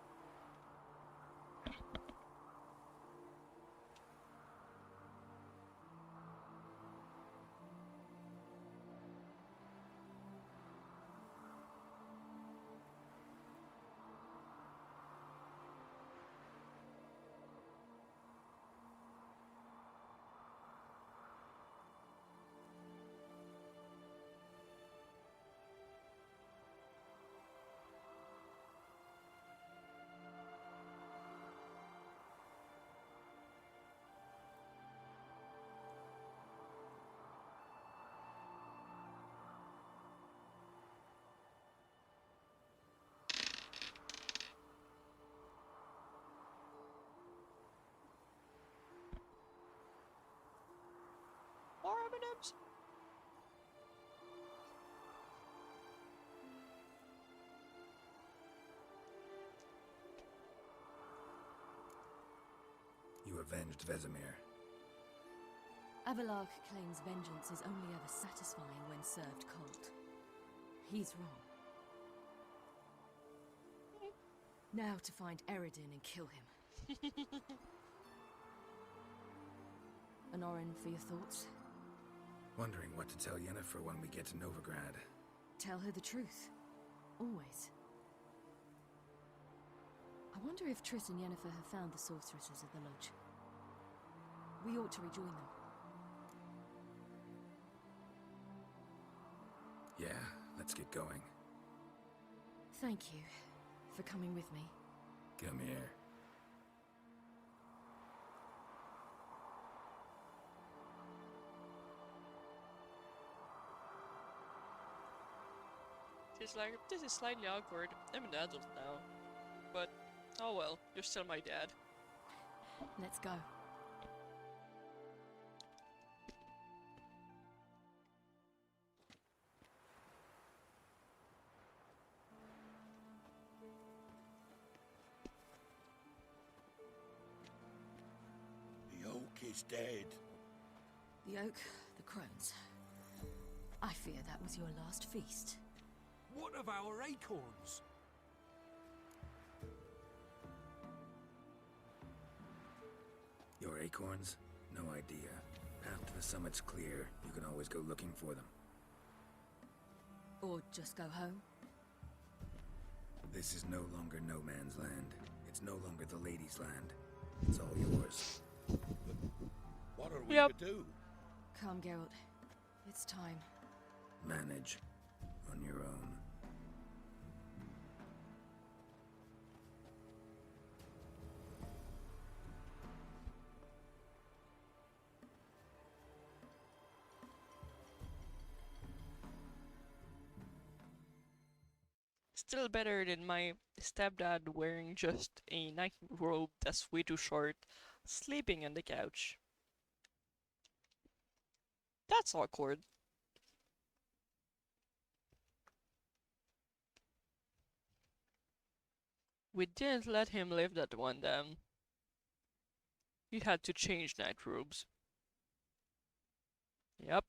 [SPEAKER 3] More M&Ms.
[SPEAKER 4] You avenged Vesemir.
[SPEAKER 11] Avalark claims vengeance is only ever satisfying when served cold. He's wrong. Now to find Eredin and kill him. An Orin for your thoughts?
[SPEAKER 4] Wondering what to tell Yennefer when we get to Novigrad.
[SPEAKER 11] Tell her the truth. Always. I wonder if Triss and Yennefer have found the sorceresses at the lodge. We ought to rejoin them.
[SPEAKER 4] Yeah, let's get going.
[SPEAKER 11] Thank you for coming with me.
[SPEAKER 4] Come here.
[SPEAKER 3] It's like, this is slightly awkward. I'm an adult now. But, oh well, you're still my dad.
[SPEAKER 11] Let's go.
[SPEAKER 2] The oak is dead.
[SPEAKER 11] The oak, the crones. I fear that was your last feast.
[SPEAKER 12] What of our acorns?
[SPEAKER 4] Your acorns? No idea. Path to the summit's clear. You can always go looking for them.
[SPEAKER 11] Or just go home?
[SPEAKER 4] This is no longer no man's land. It's no longer the lady's land. It's all yours.
[SPEAKER 2] What are we to do?
[SPEAKER 11] Come, Geralt. It's time.
[SPEAKER 4] Manage. On your own.
[SPEAKER 3] Still better than my stepdad wearing just a night robe that's way too short, sleeping on the couch. That's awkward. We didn't let him live that one down. He had to change night robes. Yep.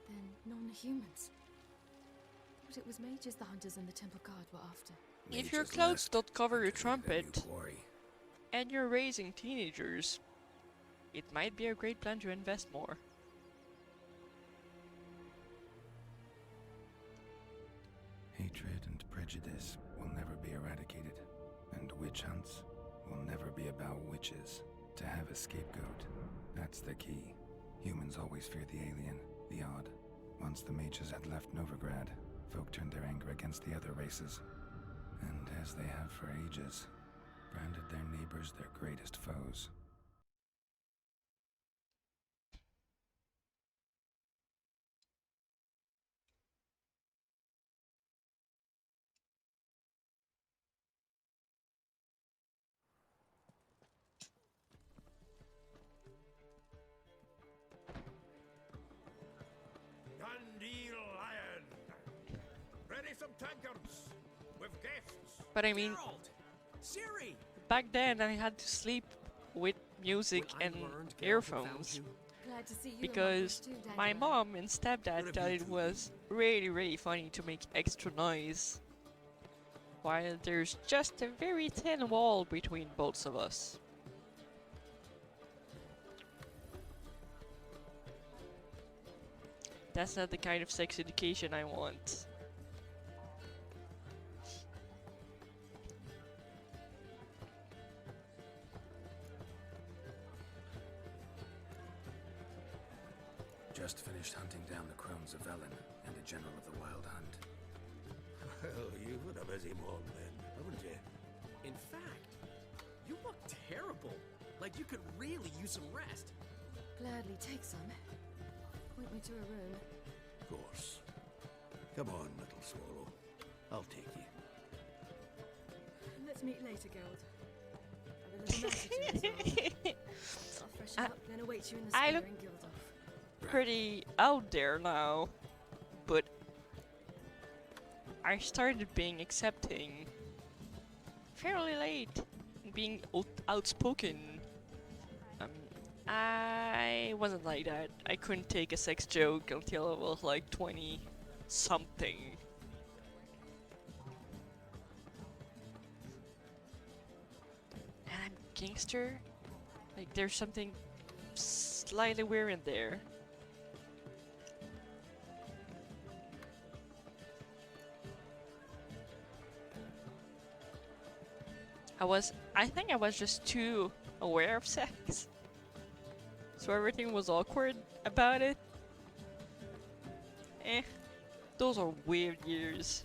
[SPEAKER 11] They're non-humans. But it was mages the hunters and the temple guard were after.
[SPEAKER 3] If your clothes don't cover your trumpet, and you're raising teenagers, it might be a great plan to invest more.
[SPEAKER 4] Hatred and prejudice will never be eradicated, and witch hunts will never be about witches. To have a scapegoat, that's the key. Humans always fear the alien, the odd. Once the mages had left Novigrad, folk turned their anger against the other races. And as they have for ages, branded their neighbors their greatest foes.
[SPEAKER 12] Dundee Lion! Ready some tankards! With guests!
[SPEAKER 3] But I mean,
[SPEAKER 10] Geralt! Siri!
[SPEAKER 3] back then I had to sleep with music and earphones
[SPEAKER 11] Glad to see you
[SPEAKER 3] because
[SPEAKER 11] among us too,
[SPEAKER 3] my
[SPEAKER 11] Dandelion.
[SPEAKER 3] mom and stepdad thought it was really funny to make extra noise, while there's just a very thin wall between both of us. That's not the kind of sex education I want.
[SPEAKER 4] Just finished hunting down the crones of Velen and a general of the Wild Hunt.
[SPEAKER 12] Well, you've had a busy morning then, haven't you?
[SPEAKER 10] In fact, you look terrible. Like you could really use some rest.
[SPEAKER 11] Gladly take some. Point me to a room.
[SPEAKER 12] Of course. Come on, little swallow. I'll take you.
[SPEAKER 11] Let's meet later, Geralt. I've a little matter to resolve. I'll freshen up, then await you in the
[SPEAKER 3] I
[SPEAKER 11] square
[SPEAKER 3] look
[SPEAKER 11] in Guildhall.
[SPEAKER 3] pretty out there now, but I started being accepting fairly late, being outspoken. I wasn't like that. I couldn't take a sex joke until I was like 20 something. And I'm gangster? Like there's something slightly weird in there. I think I was just too aware of sex. So everything was awkward about it. Those are weird years.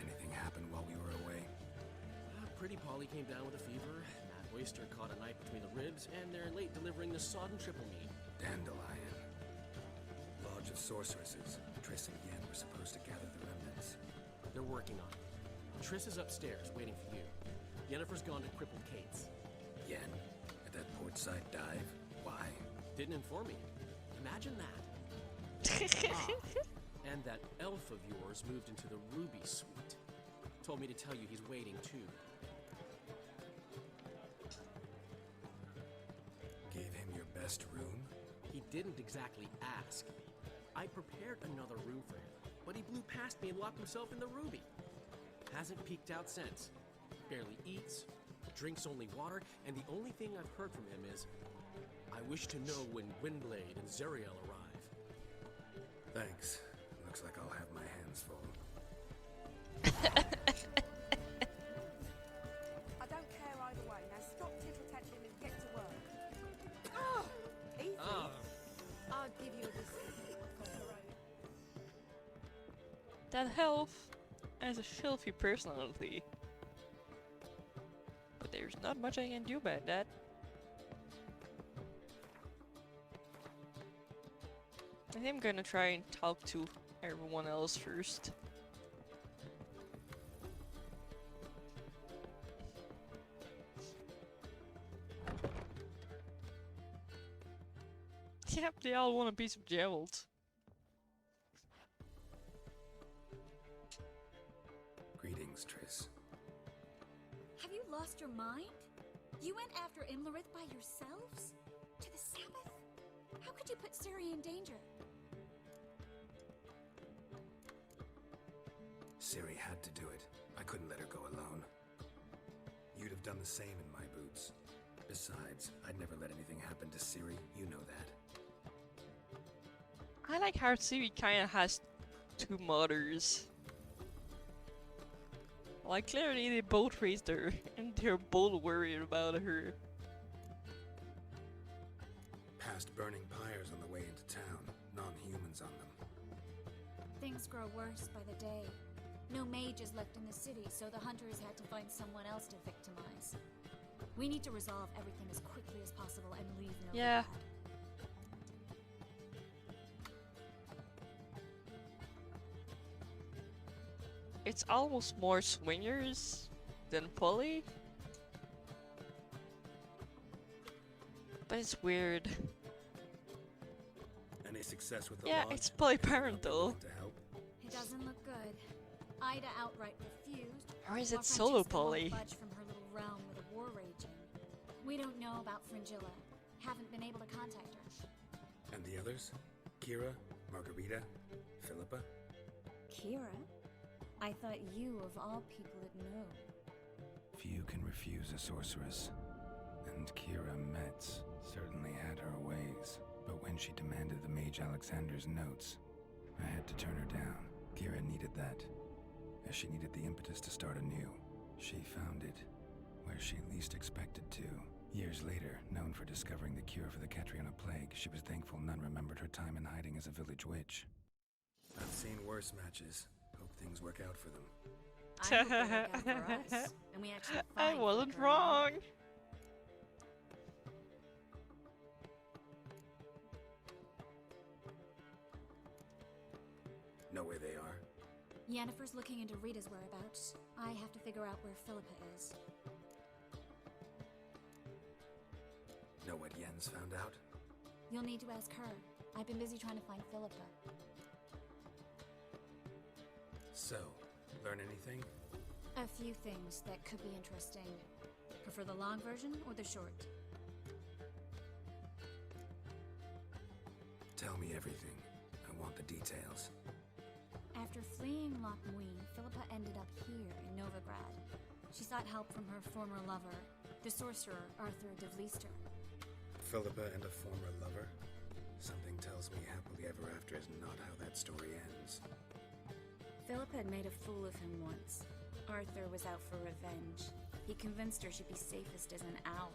[SPEAKER 4] Anything happened while we were away?
[SPEAKER 10] Pretty Polly came down with a fever. Matt Oyster caught a knife between the ribs, and they're late delivering the sodden triple meat.
[SPEAKER 4] Dandelion. Lodge of Sorceresses. Triss and Yen were supposed to gather the remnants.
[SPEAKER 10] They're working on it. Triss is upstairs, waiting for you. Yennefer's gone to crippled Kate's.
[SPEAKER 4] Yen? At that portside dive? Why?
[SPEAKER 10] Didn't inform me. Imagine that. And that elf of yours moved into the Ruby Suite. Told me to tell you he's waiting too.
[SPEAKER 4] Gave him your best room?
[SPEAKER 10] He didn't exactly ask. I prepared another room for him, but he blew past me and locked himself in the Ruby. Hasn't peeked out since. Barely eats, drinks only water, and the only thing I've heard from him is, I wish to know when Gwynblade and Zeriel arrive.
[SPEAKER 4] Thanks. Looks like I'll have my hands full.
[SPEAKER 13] I don't care either way. Now stop tittle-tattling and get to work. Oh! Easy. I'll give you a receipt across the road.
[SPEAKER 3] That elf has a filthy personality. But there's not much I can do about that. I think I'm gonna try and talk to everyone else first. Yep, they all want a piece of Geralt.
[SPEAKER 4] Greetings, Triss.
[SPEAKER 14] Have you lost your mind? You went after Imlerith by yourselves? To the Sabbath? How could you put Ciri in danger?
[SPEAKER 4] Ciri had to do it. I couldn't let her go alone. You'd have done the same in my boots. Besides, I'd never let anything happen to Ciri. You know that.
[SPEAKER 3] I like how Ciri kinda has two mothers. Like, clearly they both raised her, and they're both worried about her.
[SPEAKER 4] Past burning pyres on the way into town. Non-humans on them.
[SPEAKER 14] Things grow worse by the day. No mages left in the city, so the hunters had to find someone else to victimize. We need to resolve everything as quickly as possible and leave no
[SPEAKER 3] Yeah.
[SPEAKER 14] bad.
[SPEAKER 3] It's almost more swingers than Polly. But it's weird.
[SPEAKER 4] Any success with the
[SPEAKER 3] Yeah,
[SPEAKER 4] lodge?
[SPEAKER 3] it's polyparental.
[SPEAKER 4] To help?
[SPEAKER 14] It doesn't look good. Ida outright refused.
[SPEAKER 3] Or is
[SPEAKER 14] while
[SPEAKER 3] it solo
[SPEAKER 14] Francesca won't
[SPEAKER 3] Polly?
[SPEAKER 14] budge from her little realm with a war raging. We don't know about Fringilla. Haven't been able to contact her.
[SPEAKER 4] And the others? Kira, Margarita, Philippa?
[SPEAKER 14] Kira? I thought you, of all people, would know.
[SPEAKER 4] Few can refuse a sorceress. And Kira Metz certainly had her ways. But when she demanded the Mage Alexander's notes, I had to turn her down. Kira needed that, as she needed the impetus to start anew. She found it where she least expected to. Years later, known for discovering the cure for the Catriona plague, she was thankful none remembered her time in hiding as a village witch. I've seen worse matches. Hope things work out for them.
[SPEAKER 14] I hope they work out for us, and we actually
[SPEAKER 3] I
[SPEAKER 14] find
[SPEAKER 3] wasn't
[SPEAKER 14] Flicker.
[SPEAKER 3] wrong.
[SPEAKER 4] Know where they are?
[SPEAKER 14] Yennefer's looking into Rita's whereabouts. I have to figure out where Philippa is.
[SPEAKER 4] Know what Yen's found out?
[SPEAKER 14] You'll need to ask her. I've been busy trying to find Philippa.
[SPEAKER 4] So, learn anything?
[SPEAKER 14] A few things that could be interesting. Prefer the long version or the short?
[SPEAKER 4] Tell me everything. I want the details.
[SPEAKER 14] After fleeing Loch Muin, Philippa ended up here in Novigrad. She sought help from her former lover, the sorcerer Arthur de Vlister.
[SPEAKER 4] Philippa and a former lover? Something tells me happily ever after is not how that story ends.
[SPEAKER 14] Philippa had made a fool of him once. Arthur was out for revenge. He convinced her she'd be safest as an owl.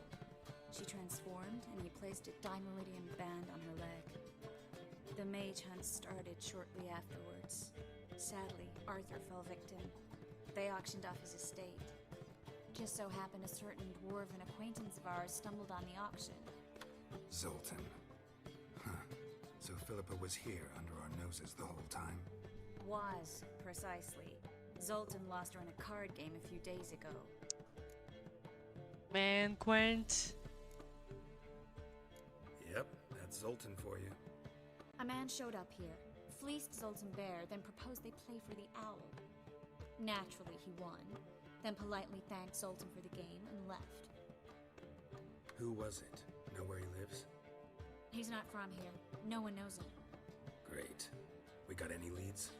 [SPEAKER 14] She transformed, and he placed a Dimeridian band on her leg. The mage hunt started shortly afterwards. Sadly, Arthur fell victim. They auctioned off his estate. Just so happened a certain dwarven acquaintance of ours stumbled on the auction.
[SPEAKER 4] Zoltan. Huh. So Philippa was here under our noses the whole time?
[SPEAKER 14] Was, precisely. Zoltan lost her in a card game a few days ago.
[SPEAKER 3] Man, Gwent.
[SPEAKER 4] Yep, that's Zoltan for you.
[SPEAKER 14] A man showed up here, fleeced Zoltan bare, then proposed they play for the owl. Naturally, he won, then politely thanked Zoltan for the game and left.
[SPEAKER 4] Who was it? Know where he lives?
[SPEAKER 14] He's not from here. No one knows him.
[SPEAKER 4] Great. We got any leads?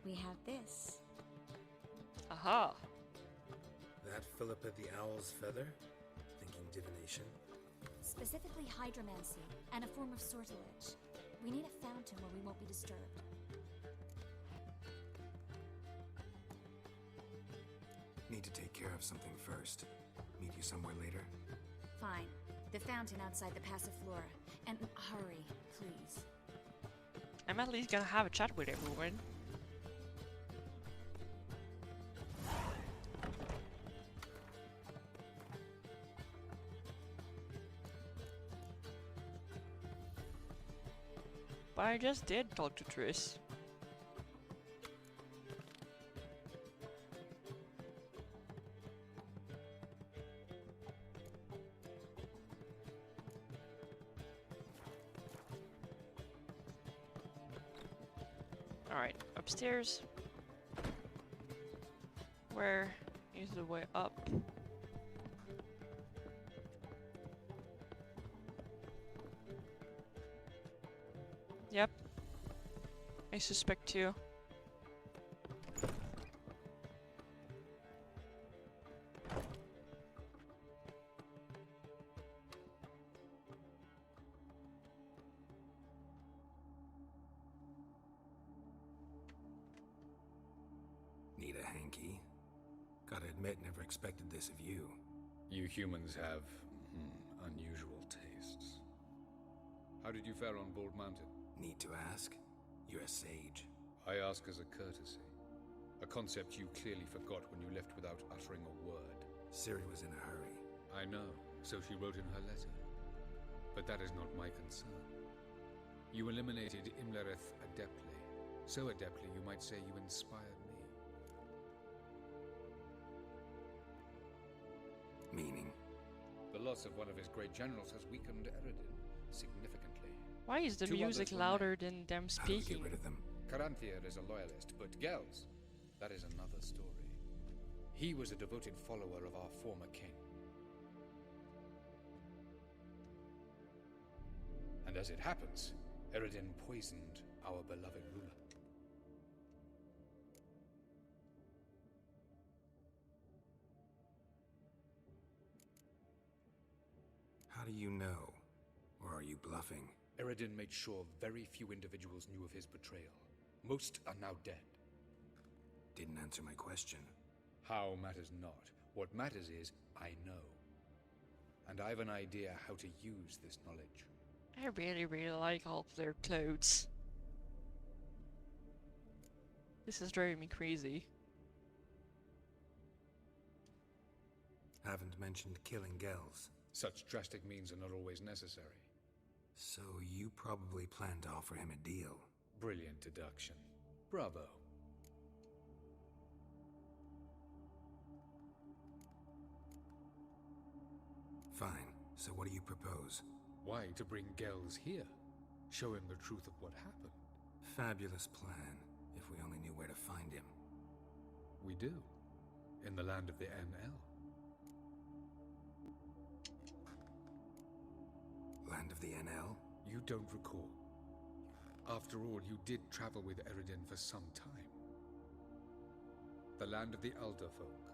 [SPEAKER 14] We have this.
[SPEAKER 3] Aha!
[SPEAKER 4] That Philippa the Owl's feather? Thinking divination?
[SPEAKER 14] Specifically hydromancy, and a form of sortilege. We need a fountain where we won't be disturbed.
[SPEAKER 4] Need to take care of something first. Meet you somewhere later?
[SPEAKER 14] Fine. The fountain outside the Passiflora. And hurry, please.
[SPEAKER 3] I'm at least gonna have a chat with everyone. But I just did talk to Triss. Alright, upstairs. Where is the way up? Yep. I suspect too.
[SPEAKER 4] Need a hanky? Gotta admit, never expected this of you.
[SPEAKER 9] You humans have unusual tastes. How did you fare on Bald Mountain?
[SPEAKER 4] Need to ask? You're a sage.
[SPEAKER 9] I ask as a courtesy. A concept you clearly forgot when you left without uttering a word.
[SPEAKER 4] Ciri was in a hurry.
[SPEAKER 9] I know, so she wrote in her letter. But that is not my concern. You eliminated Imlerith adeptly. So adeptly you might say you inspired me.
[SPEAKER 4] Meaning?
[SPEAKER 9] The loss of one of his great generals has weakened Eredin significantly.
[SPEAKER 3] Why is the music louder than them speaking?
[SPEAKER 4] Get rid of them.
[SPEAKER 9] Caranthier is a loyalist, but Gels, that is another story. He was a devoted follower of our former king. And as it happens, Eredin poisoned our beloved ruler.
[SPEAKER 4] How do you know? Or are you bluffing?
[SPEAKER 9] Eredin made sure very few individuals knew of his betrayal. Most are now dead.
[SPEAKER 4] Didn't answer my question.
[SPEAKER 9] How matters not. What matters is, I know. And I have an idea how to use this knowledge.
[SPEAKER 3] I really, really like all of their clothes. This is driving me crazy.
[SPEAKER 4] Haven't mentioned killing Gels.
[SPEAKER 9] Such drastic means are not always necessary.
[SPEAKER 4] So you probably plan to offer him a deal.
[SPEAKER 9] Brilliant deduction. Bravo.
[SPEAKER 4] Fine. So what do you propose?
[SPEAKER 9] Why to bring Gels here? Show him the truth of what happened.
[SPEAKER 4] Fabulous plan, if we only knew where to find him.
[SPEAKER 9] We do. In the land of the NL.
[SPEAKER 4] Land of the NL?
[SPEAKER 9] You don't recall. After all, you did travel with Eredin for some time. The land of the Alderfolk.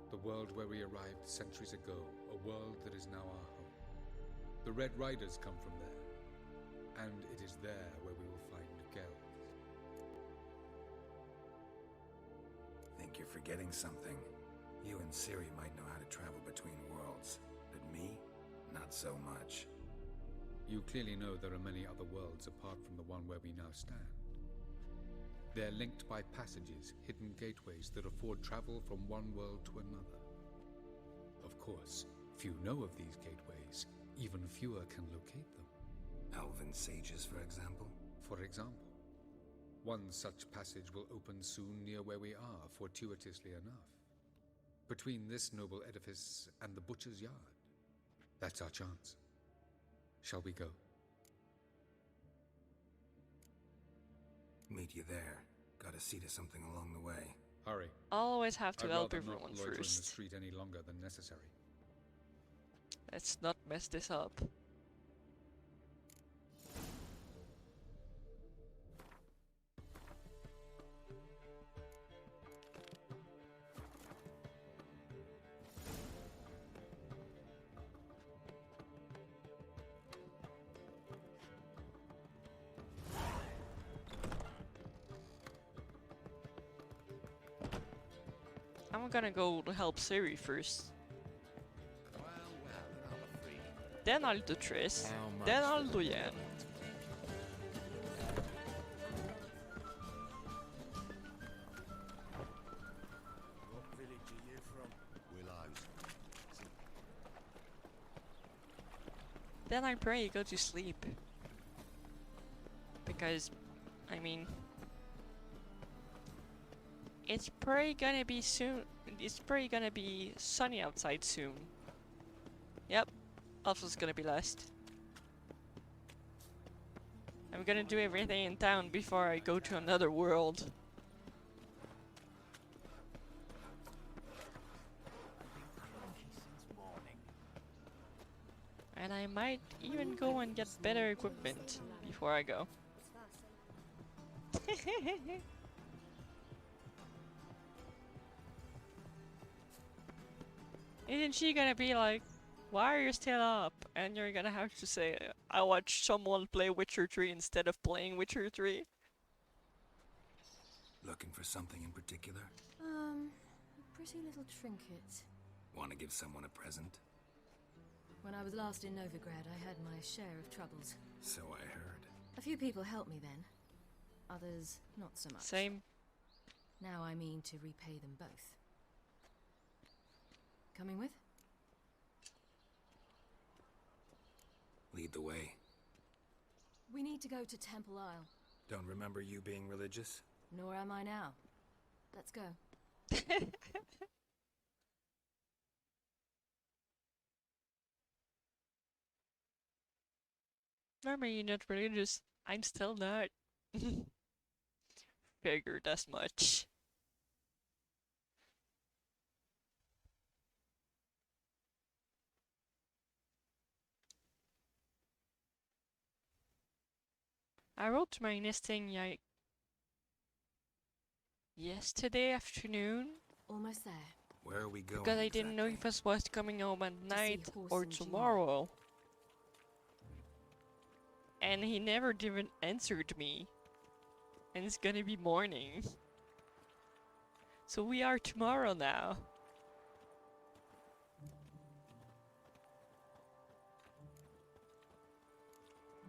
[SPEAKER 9] The world where we arrived centuries ago. A world that is now our home. The Red Riders come from there. And it is there where we will find Gels.
[SPEAKER 4] Think you're forgetting something. You and Ciri might know how to travel between worlds. But me? Not so much.
[SPEAKER 9] You clearly know there are many other worlds apart from the one where we now stand. They're linked by passages, hidden gateways that afford travel from one world to another. Of course, few know of these gateways. Even fewer can locate them.
[SPEAKER 4] Elven sages, for example?
[SPEAKER 9] For example. One such passage will open soon near where we are, fortuitously enough. Between this noble edifice and the butcher's yard. That's our chance. Shall we go?
[SPEAKER 4] Meet you there. Gotta see to something along the way.
[SPEAKER 9] Hurry.
[SPEAKER 3] I'll always have to
[SPEAKER 9] I'd
[SPEAKER 3] help
[SPEAKER 9] rather
[SPEAKER 3] everyone
[SPEAKER 9] not loiter in the
[SPEAKER 3] first.
[SPEAKER 9] street any longer than necessary.
[SPEAKER 3] Let's not mess this up. I'm gonna go to help Siri first. Then I'll do Triss. Then I'll do Yan.
[SPEAKER 12] What village are you from? Willows.
[SPEAKER 3] Then I pray you go to sleep. Because, I mean, it's probably gonna be soon. It's probably gonna be sunny outside soon. Yep, Alpha's gonna be last. I'm gonna do everything in town before I go to another world. And I might even go and get better equipment before I go. Isn't she gonna be like, why are you still up? And you're gonna have to say, I watched someone play Witcher 3 instead of playing Witcher 3.
[SPEAKER 4] Looking for something in particular?
[SPEAKER 11] A pretty little trinket.
[SPEAKER 4] Want to give someone a present?
[SPEAKER 11] When I was last in Novigrad, I had my share of troubles.
[SPEAKER 4] So I heard.
[SPEAKER 11] A few people helped me then. Others, not so much.
[SPEAKER 3] Same.
[SPEAKER 11] Now I mean to repay them both. Coming with?
[SPEAKER 4] Lead the way.
[SPEAKER 11] We need to go to Temple Isle.
[SPEAKER 4] Don't remember you being religious?
[SPEAKER 11] Nor am I now. Let's go.
[SPEAKER 3] Remember, you're not religious. I'm still not. Figured as much. I wrote my nesting yesterday afternoon.
[SPEAKER 11] Almost there.
[SPEAKER 4] Where are we going?
[SPEAKER 3] Because I didn't know if I was coming home at night or tomorrow. And he never even answered me. And it's gonna be morning. So we are tomorrow now.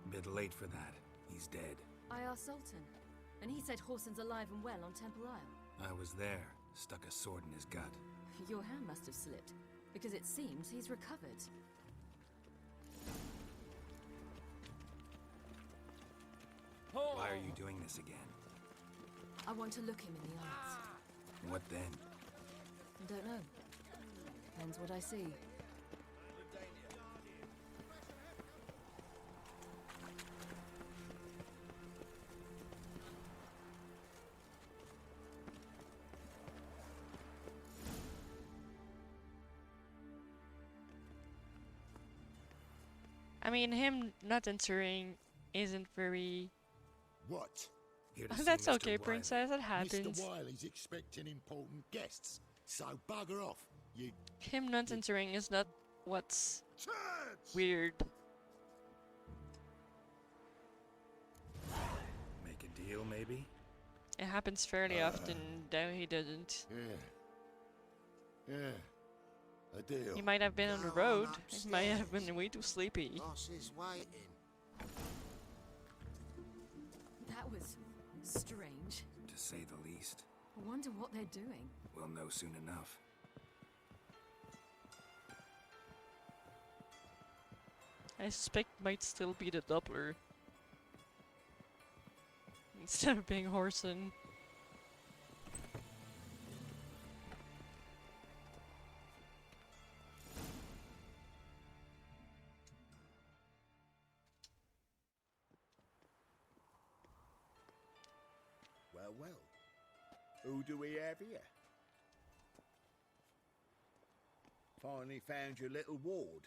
[SPEAKER 4] Bit late for that. He's dead.
[SPEAKER 11] I asked Sultan, and he said Horson's alive and well on Temple Isle.
[SPEAKER 4] I was there. Stuck a sword in his gut.
[SPEAKER 11] Your hand must have slipped, because it seems he's recovered.
[SPEAKER 4] Why are you doing this again?
[SPEAKER 11] I want to look him in the eyes.
[SPEAKER 4] What then?
[SPEAKER 11] I don't know. Depends what I see.
[SPEAKER 3] I mean, him not answering isn't very...
[SPEAKER 12] What?
[SPEAKER 3] That's okay, Princess, it happens.
[SPEAKER 12] Mr. Wiley's expecting important guests, so bugger off, you...
[SPEAKER 3] Him not answering is not what's weird.
[SPEAKER 4] Make a deal, maybe?
[SPEAKER 3] It happens fairly often, though he doesn't.
[SPEAKER 12] Yeah. A deal.
[SPEAKER 3] He might have been on the road. He might have been way too sleepy.
[SPEAKER 12] Boss is waiting.
[SPEAKER 11] That was strange.
[SPEAKER 4] To say the least.
[SPEAKER 11] I wonder what they're doing.
[SPEAKER 4] We'll know soon enough.
[SPEAKER 3] I suspect it might still be the doubler. Instead of being Horson.
[SPEAKER 12] Well. Who do we have here? Finally found your little ward.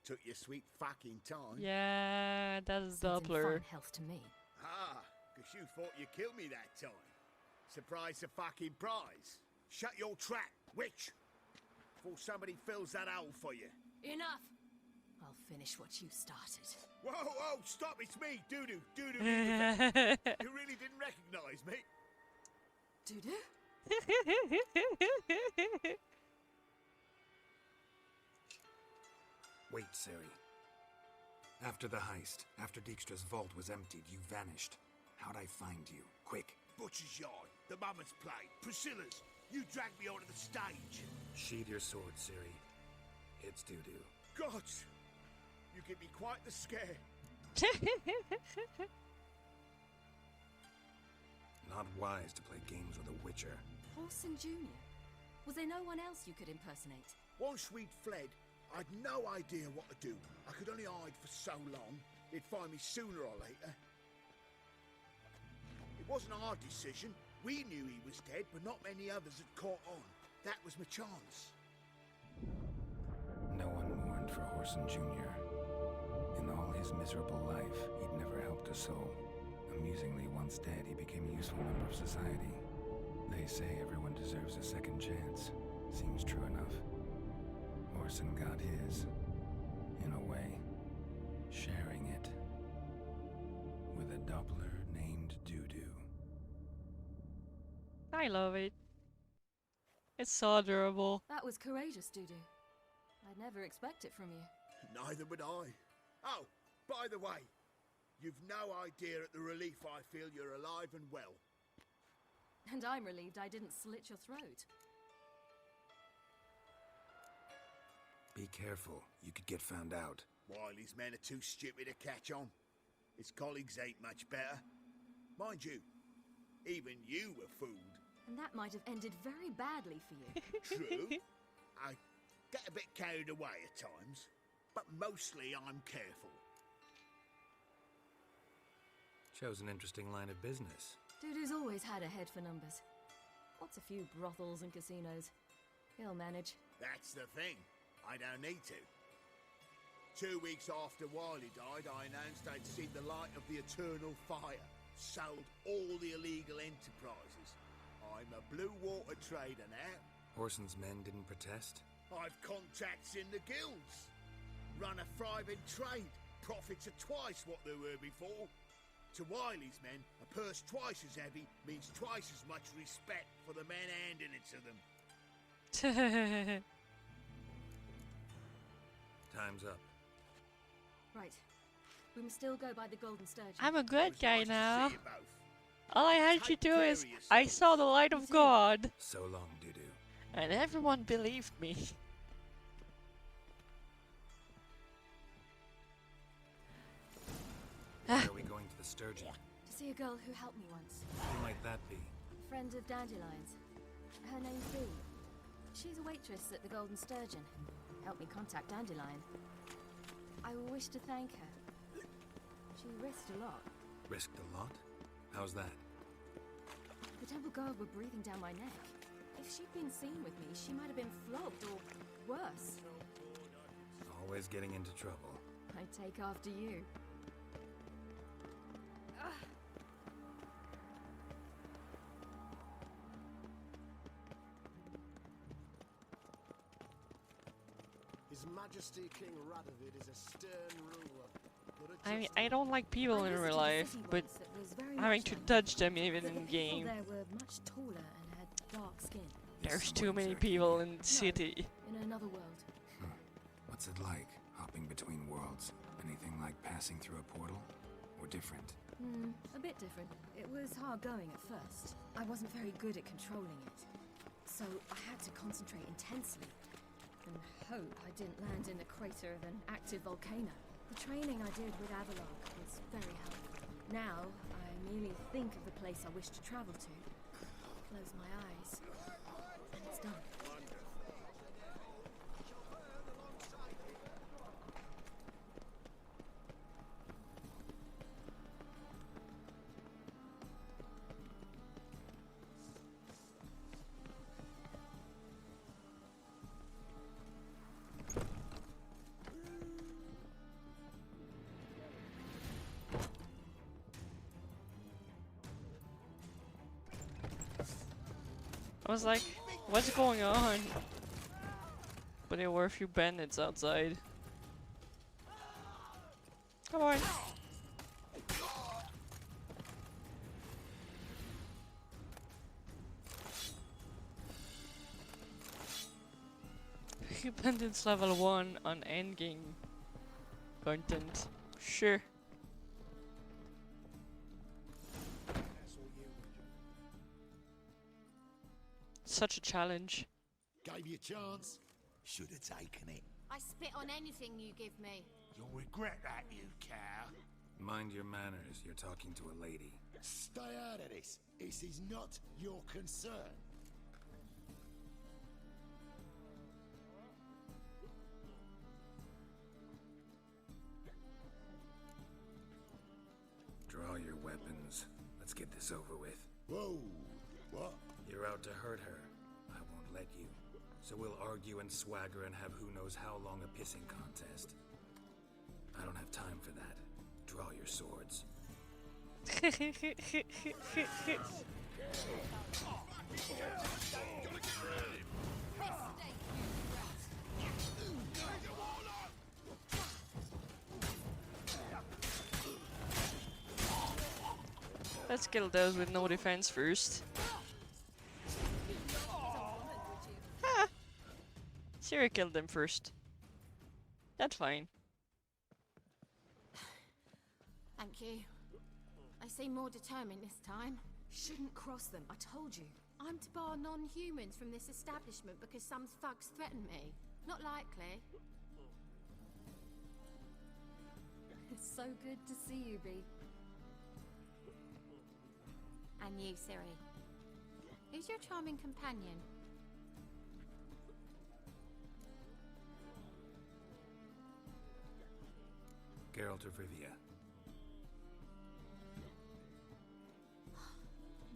[SPEAKER 12] Took your sweet fucking time.
[SPEAKER 3] Yeah, that's doubler.
[SPEAKER 11] Fine health to me.
[SPEAKER 12] Ah, because you thought you killed me that time. Surprise the fucking prize. Shut your trap, witch. Before somebody fills that hole for you.
[SPEAKER 11] Enough! I'll finish what you started.
[SPEAKER 12] Whoa, stop, it's me, Doodoo. You really didn't recognize me?
[SPEAKER 11] Doodoo?
[SPEAKER 4] Wait, Ciri. After the heist, after Dijkstra's vault was emptied, you vanished. How'd I find you? Quick.
[SPEAKER 12] Butcher's yard, the Mammoth Plate, Priscilla's. You dragged me onto the stage.
[SPEAKER 4] Sheathe your sword, Ciri. It's doo-doo.
[SPEAKER 12] God! You give me quite the scare.
[SPEAKER 4] Not wise to play games with a witcher.
[SPEAKER 11] Orson Jr. Was there no one else you could impersonate?
[SPEAKER 12] Once we'd fled, I'd no idea what to do. I could only hide for so long. They'd find me sooner or later. It wasn't our decision. We knew he was dead, but not many others had caught on. That was my chance.
[SPEAKER 4] No one mourned for Orson Jr. In all his miserable life, he'd never helped a soul. Amusingly, once dead, he became a useful member of society. They say everyone deserves a second chance. Seems true enough. Orson got his, in a way, sharing it with a Doppler named Doo-Doo.
[SPEAKER 3] I love it. It's so adorable.
[SPEAKER 11] That was courageous, Dudu. I'd never expect it from you.
[SPEAKER 12] Neither would I. Oh, by the way, you've no idea at the relief I feel you're alive and well.
[SPEAKER 11] And I'm relieved I didn't slit your throat.
[SPEAKER 4] Be careful. You could get found out.
[SPEAKER 12] Wiley's men are too stupid to catch on. His colleagues ain't much better. Mind you, even you were fooled.
[SPEAKER 11] And that might have ended very badly for you.
[SPEAKER 12] True. I get a bit carried away at times, but mostly I'm careful.
[SPEAKER 4] Chose an interesting line of business.
[SPEAKER 11] Dudu's always had a head for numbers. What's a few brothels and casinos? He'll manage.
[SPEAKER 12] That's the thing. I don't need to. 2 weeks after Wiley died, I announced I'd seen the light of the eternal fire. Sold all the illegal enterprises. I'm a blue water trader now.
[SPEAKER 4] Orson's men didn't protest?
[SPEAKER 12] I've contacts in the guilds. Run a thriving trade. Profits are twice what they were before. To Wiley's men, a purse twice as heavy means twice as much respect for the men handing it to them.
[SPEAKER 4] Time's up.
[SPEAKER 11] Right. We must still go by the Golden Sturgeon.
[SPEAKER 3] I'm a good guy now. All I had to do is, I saw the light of God.
[SPEAKER 4] So long, Dudu.
[SPEAKER 3] And everyone believed me.
[SPEAKER 4] Why are we going to the Sturgeon?
[SPEAKER 11] To see a girl who helped me once.
[SPEAKER 4] Who might that be?
[SPEAKER 11] Friend of Dandelion's. Her name's Bee. She's a waitress at the Golden Sturgeon. Helped me contact Dandelion. I wish to thank her. She risked a lot.
[SPEAKER 4] Risked a lot? How's that?
[SPEAKER 11] The temple guard were breathing down my neck. If she'd been seen with me, she might have been flogged or worse.
[SPEAKER 4] Always getting into trouble.
[SPEAKER 11] I take after you.
[SPEAKER 5] His Majesty King Radovid is a stern ruler.
[SPEAKER 3] I mean, I don't like people in real life, but having to touch them even in game.
[SPEAKER 11] There were much taller and had dark skin.
[SPEAKER 3] There's too many people in the city.
[SPEAKER 11] In another world.
[SPEAKER 4] What's it like, hopping between worlds? Anything like passing through a portal? Or different?
[SPEAKER 11] A bit different. It was hard going at first. I wasn't very good at controlling it. So I had to concentrate intensely. And hope I didn't land in the crater of an active volcano. The training I did with Avalok was very helpful. Now, I merely think of the place I wish to travel to, close my eyes, and it's done.
[SPEAKER 3] I was like, what's going on? But there were a few bandits outside. Come on. Independence level 1 on endgame content. Sure. Such a challenge.
[SPEAKER 5] Gave you a chance.
[SPEAKER 12] Should have taken it.
[SPEAKER 18] I spit on anything you give me.
[SPEAKER 12] You'll regret that, you cow.
[SPEAKER 4] Mind your manners. You're talking to a lady.
[SPEAKER 5] Stay out of this. This is not your concern.
[SPEAKER 4] Draw your weapons. Let's get this over with.
[SPEAKER 5] Whoa. What?
[SPEAKER 4] You're out to hurt her. I won't let you. So we'll argue and swagger and have who knows how long a pissing contest. I don't have time for that. Draw your swords.
[SPEAKER 3] Let's kill those with no defense first. Ah! Siri killed them first. That's fine.
[SPEAKER 18] Thank you. I seem more determined this time.
[SPEAKER 11] Shouldn't cross them, I told you.
[SPEAKER 18] I'm to bar non-humans from this establishment because some thugs threaten me. Not likely.
[SPEAKER 11] It's so good to see you, Bee.
[SPEAKER 18] And you, Siri. Who's your charming companion?
[SPEAKER 4] Geralt of Rivia.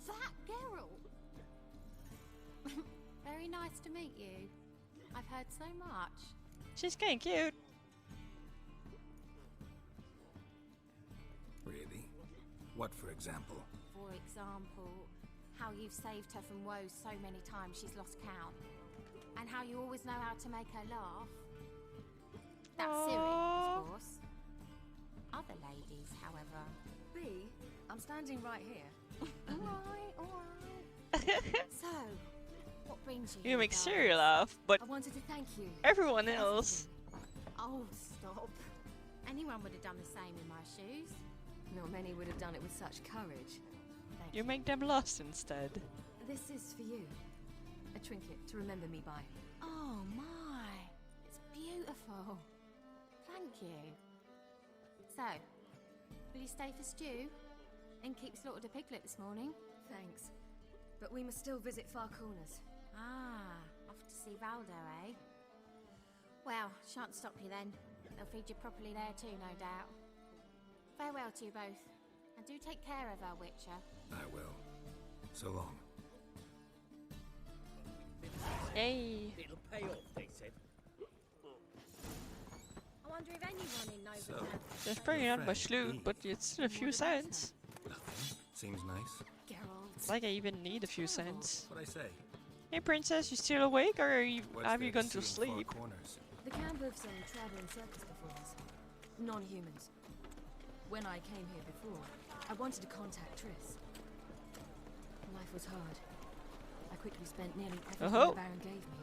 [SPEAKER 18] That Geralt! Very nice to meet you. I've heard so much.
[SPEAKER 3] She's kinda cute.
[SPEAKER 4] Really? What, for example?
[SPEAKER 18] For example, how you've saved her from woes so many times she's lost count. And how you always know how to make her laugh. That's Siri, of course. Other ladies, however.
[SPEAKER 11] Bee, I'm standing right here.
[SPEAKER 18] Alright. So, what brings you
[SPEAKER 3] You
[SPEAKER 18] here,
[SPEAKER 3] make
[SPEAKER 18] guys?
[SPEAKER 3] Siri laugh, but
[SPEAKER 11] I wanted to thank you.
[SPEAKER 3] everyone else.
[SPEAKER 18] Oh, stop. Anyone would have done the same in my shoes.
[SPEAKER 11] Not many would have done it with such courage.
[SPEAKER 3] You make them lost instead.
[SPEAKER 11] This is for you. A trinket to remember me by.
[SPEAKER 18] Oh my, it's beautiful. Thank you. So, will you stay for stew? And keep slaughtered a piglet this morning?
[SPEAKER 11] Thanks. But we must still visit Far Corners.
[SPEAKER 18] Ah, off to see Valdo, eh? Well, shan't stop you then. They'll feed you properly there too, no doubt. Farewell to you both. And do take care of our Witcher.
[SPEAKER 4] I will. So long.
[SPEAKER 3] Yay.
[SPEAKER 10] It'll pay off, they said.
[SPEAKER 18] I wonder if anyone in knows
[SPEAKER 4] So,
[SPEAKER 3] It's probably not much loot, but it's still a few cents.
[SPEAKER 4] nothing. Seems nice.
[SPEAKER 11] Geralt.
[SPEAKER 3] It's like I even need a few cents.
[SPEAKER 4] What'd I say?
[SPEAKER 3] Hey princess, you still awake or
[SPEAKER 4] What's
[SPEAKER 3] have
[SPEAKER 4] there
[SPEAKER 3] you gone
[SPEAKER 4] see
[SPEAKER 3] to
[SPEAKER 4] in
[SPEAKER 3] sleep?
[SPEAKER 4] Four Corners?
[SPEAKER 11] The camp of some traveling circus performers. Non-humans. When I came here before, I wanted to contact Triss. Life was hard. I quickly spent nearly everything
[SPEAKER 3] Oh-ho.
[SPEAKER 11] the Baron gave me.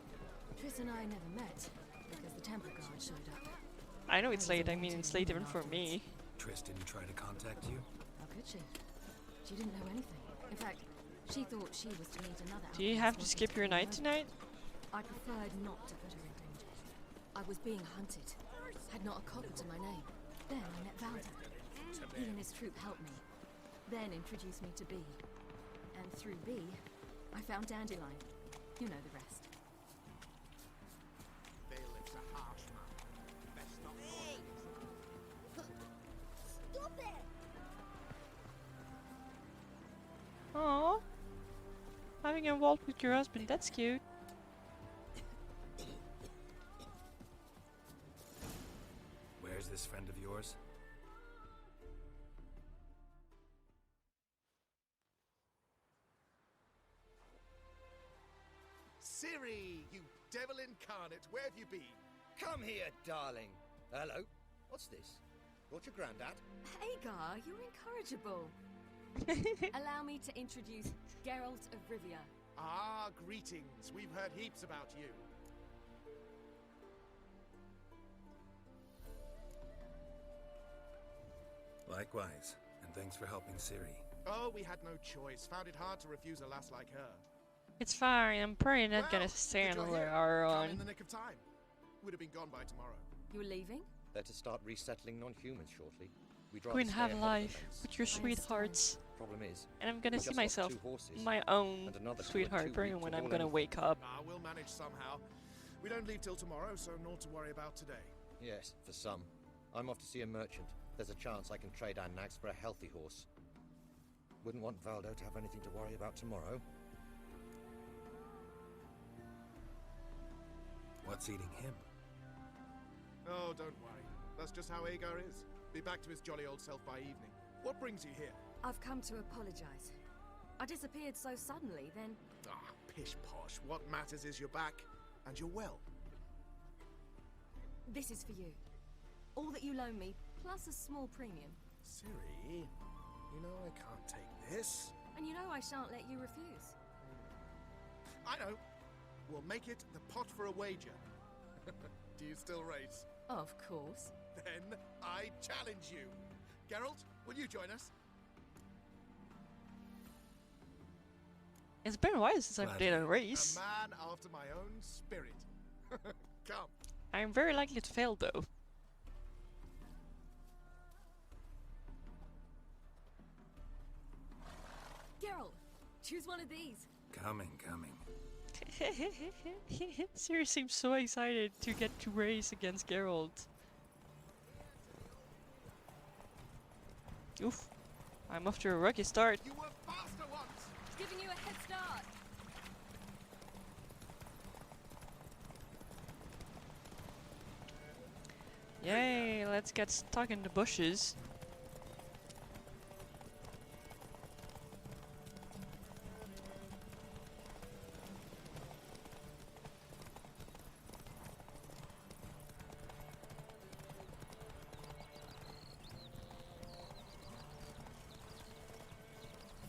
[SPEAKER 11] Triss and I never met, because the Temple Guard showed up.
[SPEAKER 3] I know it's late, I mean it's late even for me.
[SPEAKER 4] Triss didn't try to contact you?
[SPEAKER 11] How could she? She didn't know anything. In fact, she thought she was to meet another
[SPEAKER 3] Do you have to skip your night tonight?
[SPEAKER 11] I preferred not to put her in danger. I was being hunted. Had not a copper to my name. Then I met Valda. He and his troop helped me. Then introduced me to Bee. And through Bee, I found Dandelion. You know the rest.
[SPEAKER 5] Bailiff's a harsh man. Best not
[SPEAKER 7] Stop it!
[SPEAKER 3] Aww. Having a walk with your husband, that's cute.
[SPEAKER 4] Where's this friend of yours?
[SPEAKER 5] Siri, you devil incarnate, where have you been?
[SPEAKER 19] Come here, darling. Hello. What's this? What's your granddad?
[SPEAKER 11] Hagar, you're incorrigible. Allow me to introduce Geralt of Rivia.
[SPEAKER 5] Ah, greetings. We've heard heaps about you.
[SPEAKER 4] Likewise, and thanks for helping Ciri.
[SPEAKER 5] Oh, we had no choice. Found it hard to refuse a lass like her.
[SPEAKER 3] It's fine. I'm probably not gonna stay on our
[SPEAKER 5] Come in
[SPEAKER 3] own.
[SPEAKER 5] the nick of time. Would have been gone by tomorrow.
[SPEAKER 11] You're leaving?
[SPEAKER 19] They're to start resettling non-humans shortly. We'd
[SPEAKER 3] Go
[SPEAKER 19] rather
[SPEAKER 3] and
[SPEAKER 19] stay
[SPEAKER 3] have
[SPEAKER 19] ahead of the
[SPEAKER 3] life
[SPEAKER 19] pace.
[SPEAKER 3] with your sweethearts.
[SPEAKER 19] Problem is,
[SPEAKER 3] And I'm gonna
[SPEAKER 19] we
[SPEAKER 3] see
[SPEAKER 19] just lost
[SPEAKER 3] myself,
[SPEAKER 19] 2 horses,
[SPEAKER 3] my own
[SPEAKER 19] and another 2 in
[SPEAKER 3] sweetheart,
[SPEAKER 19] 2
[SPEAKER 3] probably
[SPEAKER 19] weeks
[SPEAKER 3] when
[SPEAKER 19] to
[SPEAKER 3] I'm
[SPEAKER 19] haul
[SPEAKER 3] gonna
[SPEAKER 19] anything.
[SPEAKER 3] wake up.
[SPEAKER 5] We'll manage somehow. We don't leave till tomorrow, so naught to worry about today.
[SPEAKER 19] Yes, for some. I'm off to see a merchant. There's a chance I can trade our nags for a healthy horse. Wouldn't want Valdo to have anything to worry about tomorrow.
[SPEAKER 4] What's eating him?
[SPEAKER 5] Oh, don't worry. That's just how Agar is. Be back to his jolly old self by evening. What brings you here?
[SPEAKER 11] I've come to apologize. I disappeared so suddenly, then...
[SPEAKER 5] Ah, pish posh. What matters is you're back, and you're well.
[SPEAKER 11] This is for you. All that you loan me, plus a small premium.
[SPEAKER 5] Ciri, you know I can't take this.
[SPEAKER 11] And you know I shan't let you refuse.
[SPEAKER 5] I know. We'll make it the pot for a wager. Do you still race?
[SPEAKER 11] Of course.
[SPEAKER 5] Then I challenge you. Geralt, will you join us?
[SPEAKER 3] It's been a while since I've done a race.
[SPEAKER 5] A man after my own spirit. Come.
[SPEAKER 3] I'm very likely to fail though.
[SPEAKER 11] Geralt, choose one of these.
[SPEAKER 4] Coming.
[SPEAKER 3] Ciri seems so excited to get to race against Geralt. Oof. I'm off to a rocky start.
[SPEAKER 5] You were faster once.
[SPEAKER 11] Giving you a head start.
[SPEAKER 3] Yay, let's get stuck in the bushes.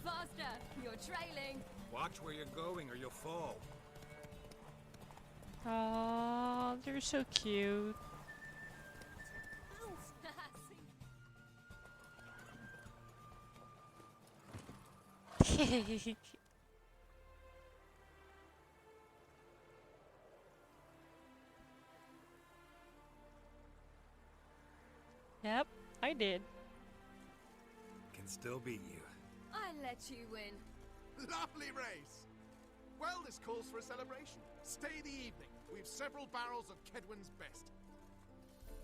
[SPEAKER 11] Faster, you're trailing.
[SPEAKER 4] Watch where you're going or you'll fall.
[SPEAKER 3] Aww, they're so cute. Yep, I did.
[SPEAKER 4] Can still beat you.
[SPEAKER 11] I let you win.
[SPEAKER 5] Lovely race. Well, this calls for a celebration. Stay the evening. We've several barrels of Kedwin's best.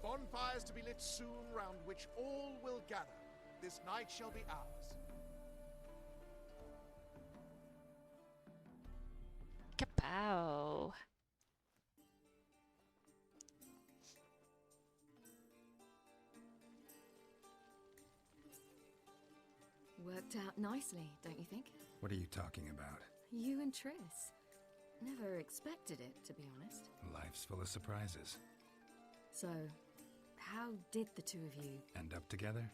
[SPEAKER 5] Bonfires to be lit soon, round which all will gather. This night shall be ours.
[SPEAKER 3] Kapow.
[SPEAKER 11] Worked out nicely, don't you think?
[SPEAKER 4] What are you talking about?
[SPEAKER 11] You and Triss. Never expected it, to be honest.
[SPEAKER 4] Life's full of surprises.
[SPEAKER 11] So, how did the two of you...
[SPEAKER 4] End up together?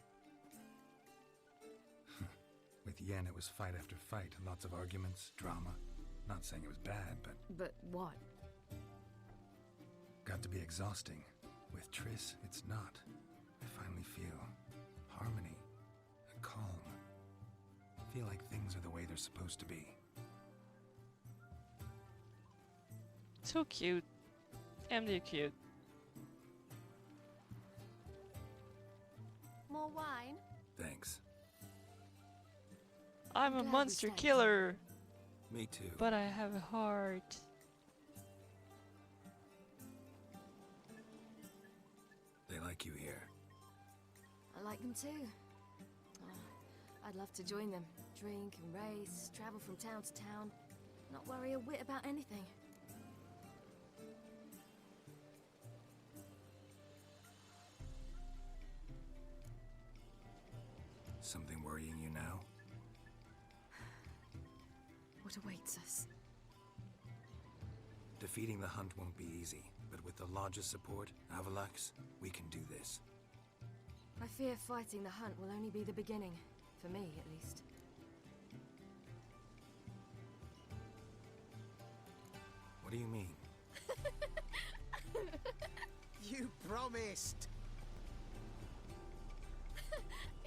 [SPEAKER 4] With Yen, it was fight after fight. Lots of arguments, drama. Not saying it was bad, but...
[SPEAKER 11] But what?
[SPEAKER 4] Got to be exhausting. With Triss, it's not. I finally feel harmony, a calm. Feel like things are the way they're supposed to be.
[SPEAKER 3] So cute. MD cute.
[SPEAKER 7] More wine?
[SPEAKER 4] Thanks.
[SPEAKER 3] I'm a
[SPEAKER 7] glad we
[SPEAKER 3] monster
[SPEAKER 7] stayed.
[SPEAKER 3] killer.
[SPEAKER 4] Me too.
[SPEAKER 3] But I have a heart.
[SPEAKER 4] They like you here.
[SPEAKER 11] I like them too. I'd love to join them. Drink and race, travel from town to town. Not worry a whit about anything.
[SPEAKER 4] Something worrying you now?
[SPEAKER 11] What awaits us?
[SPEAKER 4] Defeating the hunt won't be easy, but with the Lodge's support, Avalax, we can do this.
[SPEAKER 11] I fear fighting the hunt will only be the beginning. For me, at least.
[SPEAKER 4] What do you mean?
[SPEAKER 5] You promised.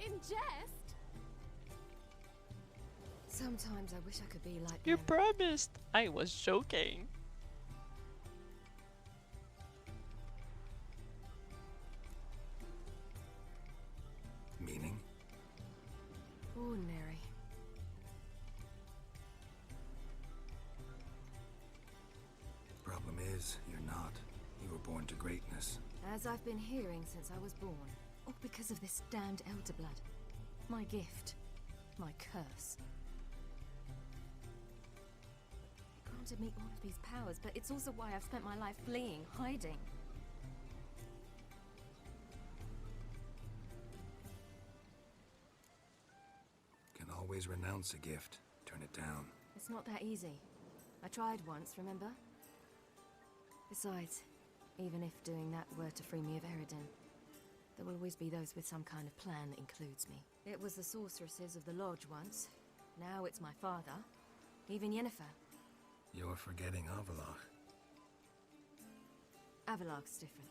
[SPEAKER 13] In jest?
[SPEAKER 11] Sometimes I wish I could be like
[SPEAKER 3] You
[SPEAKER 11] them.
[SPEAKER 3] promised. I was joking.
[SPEAKER 4] Meaning?
[SPEAKER 11] Ordinary.
[SPEAKER 4] Problem is, you're not. You were born to greatness.
[SPEAKER 11] As I've been hearing since I was born. All because of this damned elder blood. My gift. My curse. It granted me all of these powers, but it's also why I've spent my life fleeing, hiding.
[SPEAKER 4] Can always renounce a gift. Turn it down.
[SPEAKER 11] It's not that easy. I tried once, remember? Besides, even if doing that were to free me of Eridan, there will always be those with some kind of plan that includes me. It was the sorceresses of the Lodge once. Now it's my father. Even Yennefer.
[SPEAKER 4] You're forgetting Avalach.
[SPEAKER 11] Avalach's different.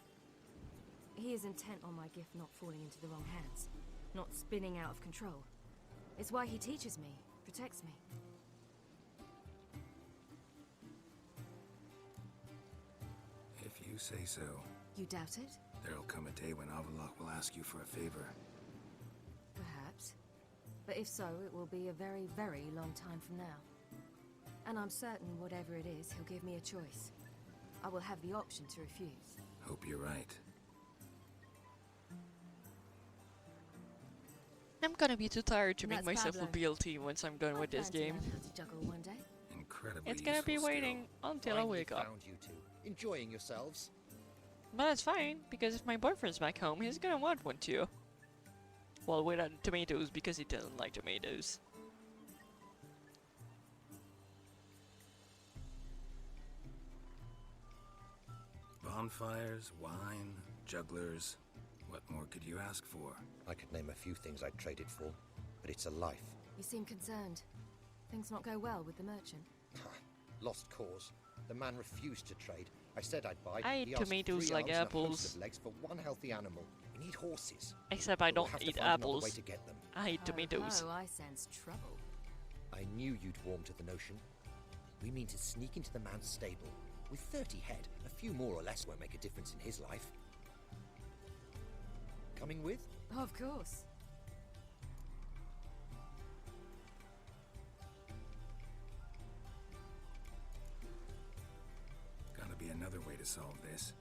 [SPEAKER 11] He is intent on my gift not falling into the wrong hands. Not spinning out of control. It's why he teaches me, protects me.
[SPEAKER 4] If you say so.
[SPEAKER 11] You doubt it?
[SPEAKER 4] There'll come a day when Avalach will ask you for a favor.
[SPEAKER 11] Perhaps. But if so, it will be a very, very long time from now. And I'm certain whatever it is, he'll give me a choice. I will have the option to refuse.
[SPEAKER 4] Hope you're right.
[SPEAKER 3] I'm gonna be too tired to make
[SPEAKER 11] That's
[SPEAKER 3] myself
[SPEAKER 11] Pablo.
[SPEAKER 3] a BLT once I'm done with this
[SPEAKER 11] plan to
[SPEAKER 3] game.
[SPEAKER 11] learn how to juggle one day.
[SPEAKER 4] Incredibly
[SPEAKER 3] It's gonna be
[SPEAKER 4] useful
[SPEAKER 3] waiting until I
[SPEAKER 19] Finally
[SPEAKER 3] wake up.
[SPEAKER 19] found you two. Enjoying yourselves?
[SPEAKER 3] But that's fine, because if my boyfriend's back home, he's gonna want one too. Well, without tomatoes, because he doesn't like tomatoes.
[SPEAKER 4] Bonfires, wine, jugglers. What more could you ask for?
[SPEAKER 19] I could name a few things I'd trade it for, but it's a life.
[SPEAKER 11] You seem concerned. Things not go well with the merchant.
[SPEAKER 19] Lost cause. The man refused to trade. I said I'd buy.
[SPEAKER 3] I
[SPEAKER 19] He
[SPEAKER 3] eat
[SPEAKER 19] asked
[SPEAKER 3] tomatoes
[SPEAKER 19] 3
[SPEAKER 3] like
[SPEAKER 19] arms and a
[SPEAKER 3] apples.
[SPEAKER 19] host of legs for one healthy animal. We need horses.
[SPEAKER 3] Except I
[SPEAKER 19] But we'll
[SPEAKER 3] don't
[SPEAKER 19] have to
[SPEAKER 3] eat
[SPEAKER 19] find another
[SPEAKER 3] apples.
[SPEAKER 19] way to get them.
[SPEAKER 3] I eat tomatoes.
[SPEAKER 11] Oh, I sense trouble.
[SPEAKER 19] I knew you'd warm to the notion. We mean to sneak into the man's stable. With 30 head, a few more or less won't make a difference in his life. Coming with?
[SPEAKER 11] Of course.
[SPEAKER 4] Gotta be another way to solve this.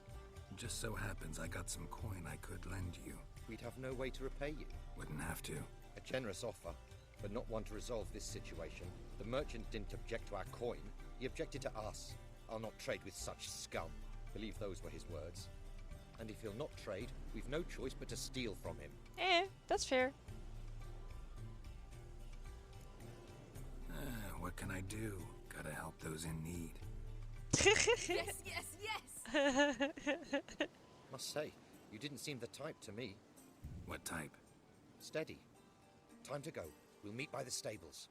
[SPEAKER 4] Just so happens I got some coin I could lend you.
[SPEAKER 19] We'd have no way to repay you.
[SPEAKER 4] Wouldn't have to.
[SPEAKER 19] A generous offer, but not one to resolve this situation. The merchant didn't object to our coin. He objected to us. I'll not trade with such scum. Believe those were his words. And if he'll not trade, we've no choice but to steal from him.
[SPEAKER 3] That's fair.
[SPEAKER 4] What can I do? Gotta help those in need.
[SPEAKER 13] Yes, yes, yes!
[SPEAKER 19] Must say, you didn't seem the type to me.
[SPEAKER 4] What type?
[SPEAKER 19] Steady. Time to go. We'll meet by the stables.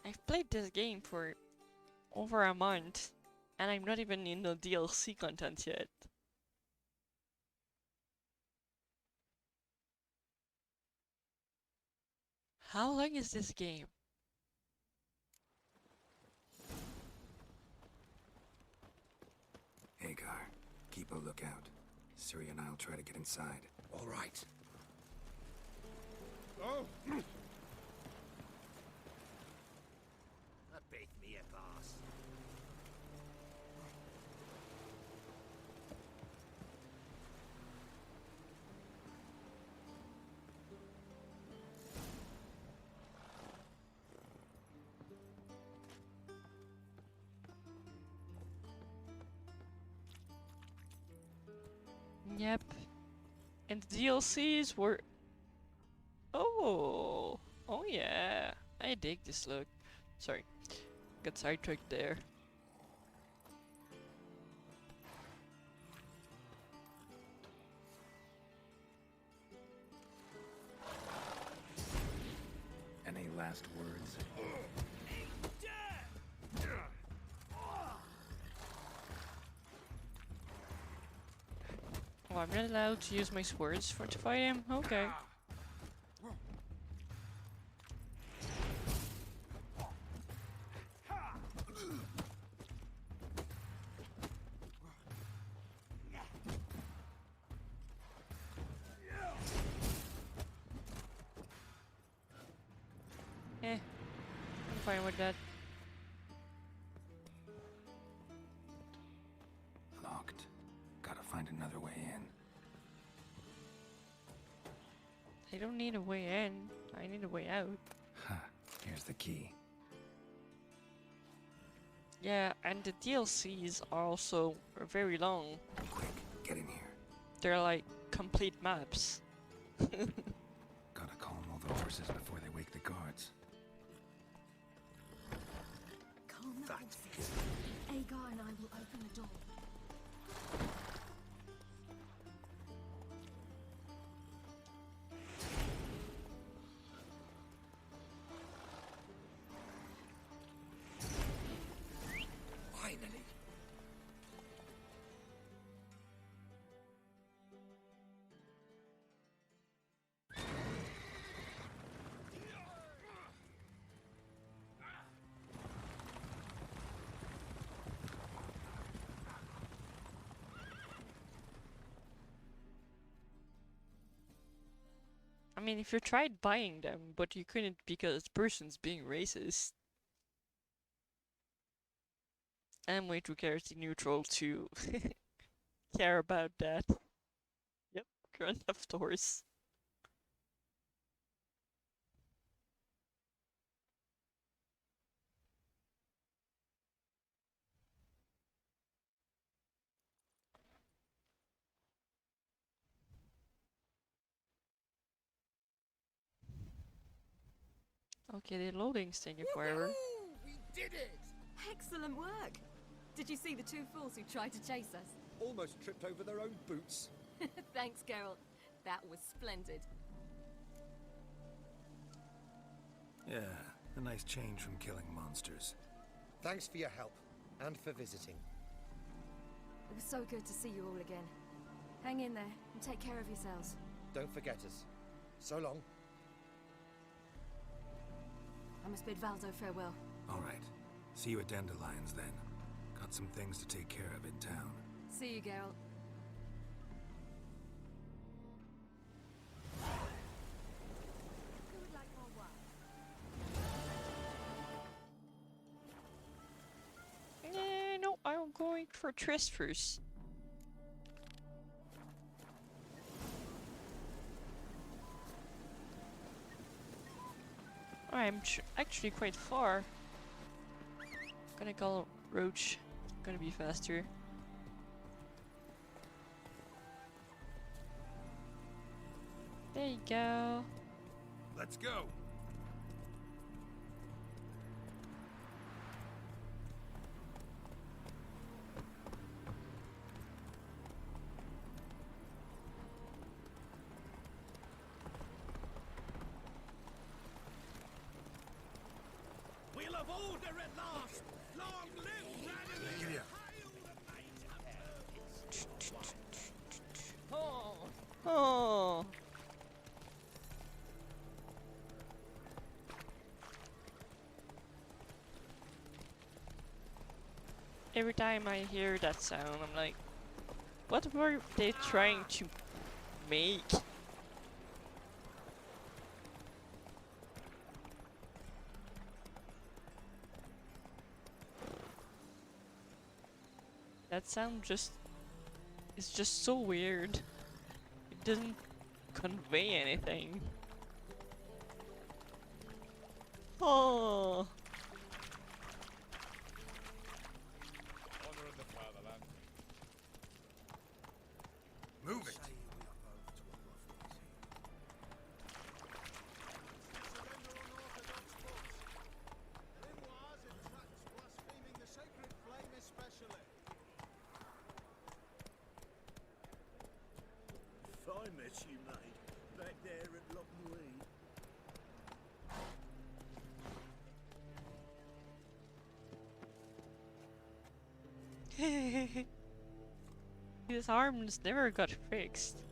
[SPEAKER 3] I've played this game for over a month, and I'm not even in the DLC content yet. How long is this game?
[SPEAKER 4] Hagar, keep a lookout. Ciri and I'll try to get inside.
[SPEAKER 19] All right.
[SPEAKER 5] Oh!
[SPEAKER 20] That beat me a boss.
[SPEAKER 3] Yep. And the DLCs were... Oh! Oh yeah! I dig this look. Sorry. Got sidetracked there.
[SPEAKER 4] Any last words?
[SPEAKER 3] I'm not allowed to use my swords for to fight him? Okay. I'm fine with that.
[SPEAKER 4] Locked. Gotta find another way in.
[SPEAKER 3] I don't need a way in. I need a way out.
[SPEAKER 4] Huh. Here's the key.
[SPEAKER 3] Yeah, and the DLCs are also very long.
[SPEAKER 4] Quick, get in here.
[SPEAKER 3] They're like complete maps.
[SPEAKER 4] Gotta calm all the horses before they wake the guards.
[SPEAKER 11] Calm the horses. Agar and I will open the door.
[SPEAKER 4] Finally.
[SPEAKER 3] I mean, if you tried buying them, but you couldn't because the person's being racist. I'm way too character neutral to care about that. Yep, Grand Theft Horse. Okay, the loading's taking forever.
[SPEAKER 11] We did it! Excellent work! Did you see the two fools who tried to chase us?
[SPEAKER 19] Almost tripped over their own boots.
[SPEAKER 11] Thanks, Geralt. That was splendid.
[SPEAKER 4] Yeah, a nice change from killing monsters.
[SPEAKER 19] Thanks for your help, and for visiting.
[SPEAKER 11] It was so good to see you all again. Hang in there, and take care of yourselves.
[SPEAKER 19] Don't forget us. So long.
[SPEAKER 11] I must bid Valdo farewell.
[SPEAKER 4] All right. See you at Dandelions then. Got some things to take care of in town.
[SPEAKER 11] See you, Geralt.
[SPEAKER 7] Who would like more wine?
[SPEAKER 3] No, I'm going for Triss first. I'm actually quite far. Gonna call Roach. Gonna be faster. There you go.
[SPEAKER 12] Let's go.
[SPEAKER 5] We'll have order at last! Long live Vladimir!
[SPEAKER 3] Oh. Oh. Every time I hear that sound, I'm like, what were they trying to make? That sound it's just so weird. It doesn't convey anything. Oh.
[SPEAKER 4] Move it!
[SPEAKER 12] If I met you, mate, back there at Lockmuir.
[SPEAKER 3] His arms never got fixed.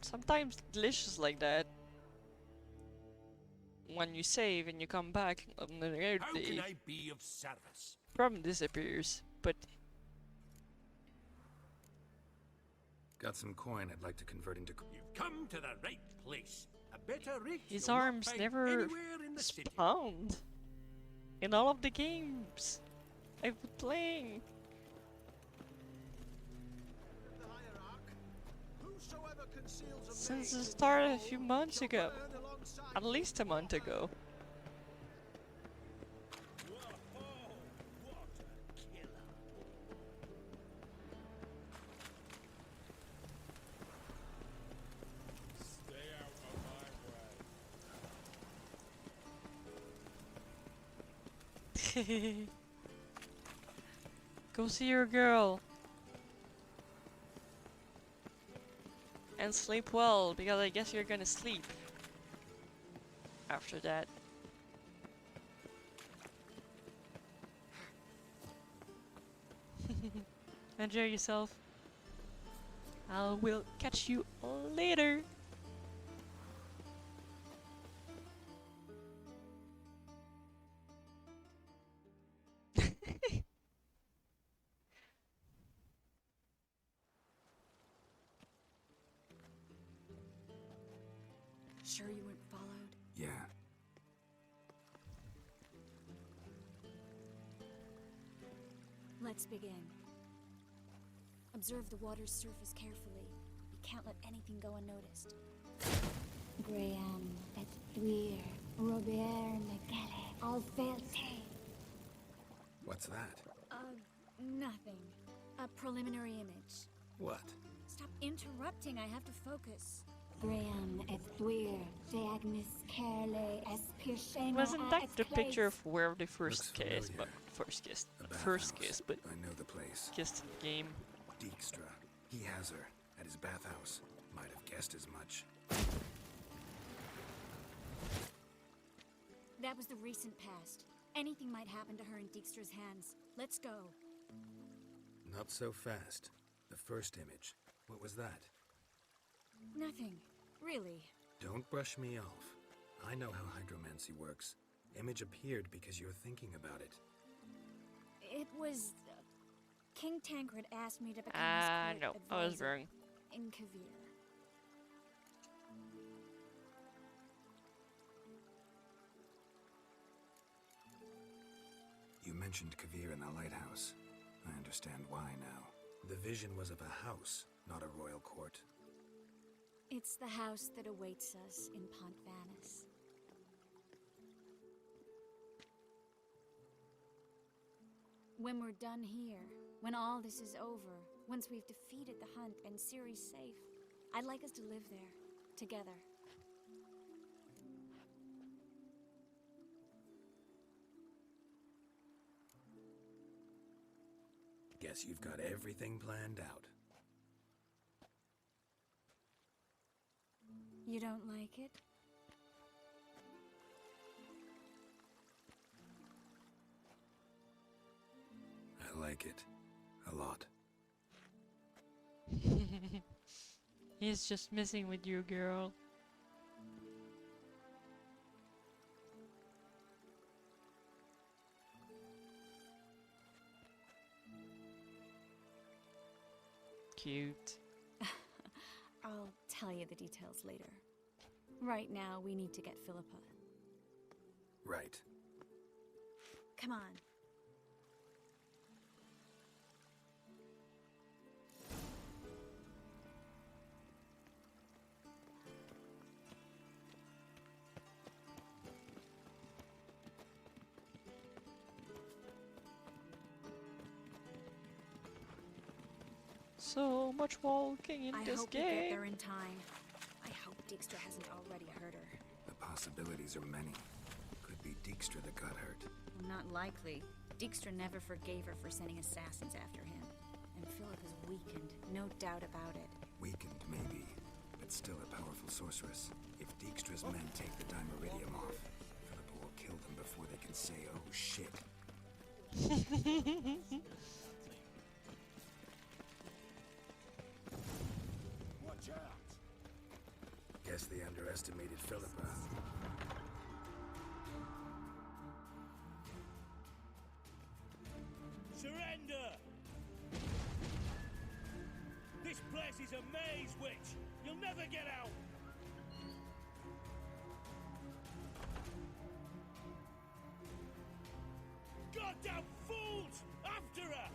[SPEAKER 3] Sometimes glitches like that. When you save and you come back on the air
[SPEAKER 12] How can
[SPEAKER 3] day,
[SPEAKER 12] I be of service?
[SPEAKER 3] problem disappears. But
[SPEAKER 4] Got some coin I'd like to convert into...
[SPEAKER 12] You've come to the right place. A better rate
[SPEAKER 3] his
[SPEAKER 12] you'll not
[SPEAKER 3] arms
[SPEAKER 12] find
[SPEAKER 3] never
[SPEAKER 12] anywhere in the city.
[SPEAKER 3] spawned in all of the games I've been playing. Since the start a few months ago. At least a month ago. Go see your girl. And sleep well, because I guess you're gonna sleep after that. Enjoy yourself. I will catch you later.
[SPEAKER 11] Sure you weren't followed?
[SPEAKER 4] Yeah.
[SPEAKER 14] Let's begin. Observe the water's surface carefully. You can't let anything go unnoticed. Graham, et thuir, Robert Mcgalley, all failté.
[SPEAKER 4] What's that?
[SPEAKER 14] Nothing. A preliminary image.
[SPEAKER 4] What?
[SPEAKER 14] Stop interrupting, I have to focus. Graham, et thuir, Agnes Carle, Espirchena.
[SPEAKER 3] Wasn't that the picture of where they first kissed? But first kiss, but
[SPEAKER 4] I know the place.
[SPEAKER 3] kissed in the game.
[SPEAKER 4] Dijkstra. He has her at his bathhouse. Might have guessed as much.
[SPEAKER 14] That was the recent past. Anything might happen to her in Dijkstra's hands. Let's go.
[SPEAKER 4] Not so fast. The first image. What was that?
[SPEAKER 14] Nothing. Really.
[SPEAKER 4] Don't brush me off. I know how hydromancy works. Image appeared because you're thinking about it.
[SPEAKER 14] It was... King Tancred asked me to become his court
[SPEAKER 3] No, I was
[SPEAKER 14] advisor
[SPEAKER 3] wrong.
[SPEAKER 14] in Kavir.
[SPEAKER 4] You mentioned Kavir in the lighthouse. I understand why now. The vision was of a house, not a royal court.
[SPEAKER 14] It's the house that awaits us in Pont Vanis. When we're done here, when all this is over, once we've defeated the hunt and Ciri's safe, I'd like us to live there, together.
[SPEAKER 4] Guess you've got everything planned out.
[SPEAKER 14] You don't like it?
[SPEAKER 4] I like it. A lot.
[SPEAKER 3] He's just messing with you, girl. Cute.
[SPEAKER 14] I'll tell you the details later. Right now, we need to get Philippa.
[SPEAKER 4] Right.
[SPEAKER 14] Come on.
[SPEAKER 3] So much walking in this
[SPEAKER 14] I hope we get
[SPEAKER 3] game.
[SPEAKER 14] there in time. I hope Dijkstra hasn't already hurt her.
[SPEAKER 4] The possibilities are many. Could be Dijkstra that got hurt.
[SPEAKER 14] Not likely. Dijkstra never forgave her for sending assassins after him. And Philip is weakened, no doubt about it.
[SPEAKER 4] Weakened, maybe, but still a powerful sorceress. If Dijkstra's men take the Dimeridium off, Philippa will kill them before they can say, oh shit. Guess they underestimated Philippa.
[SPEAKER 1] Surrender! This place is a maze, witch! You'll never get out! Goddamn fools! After her!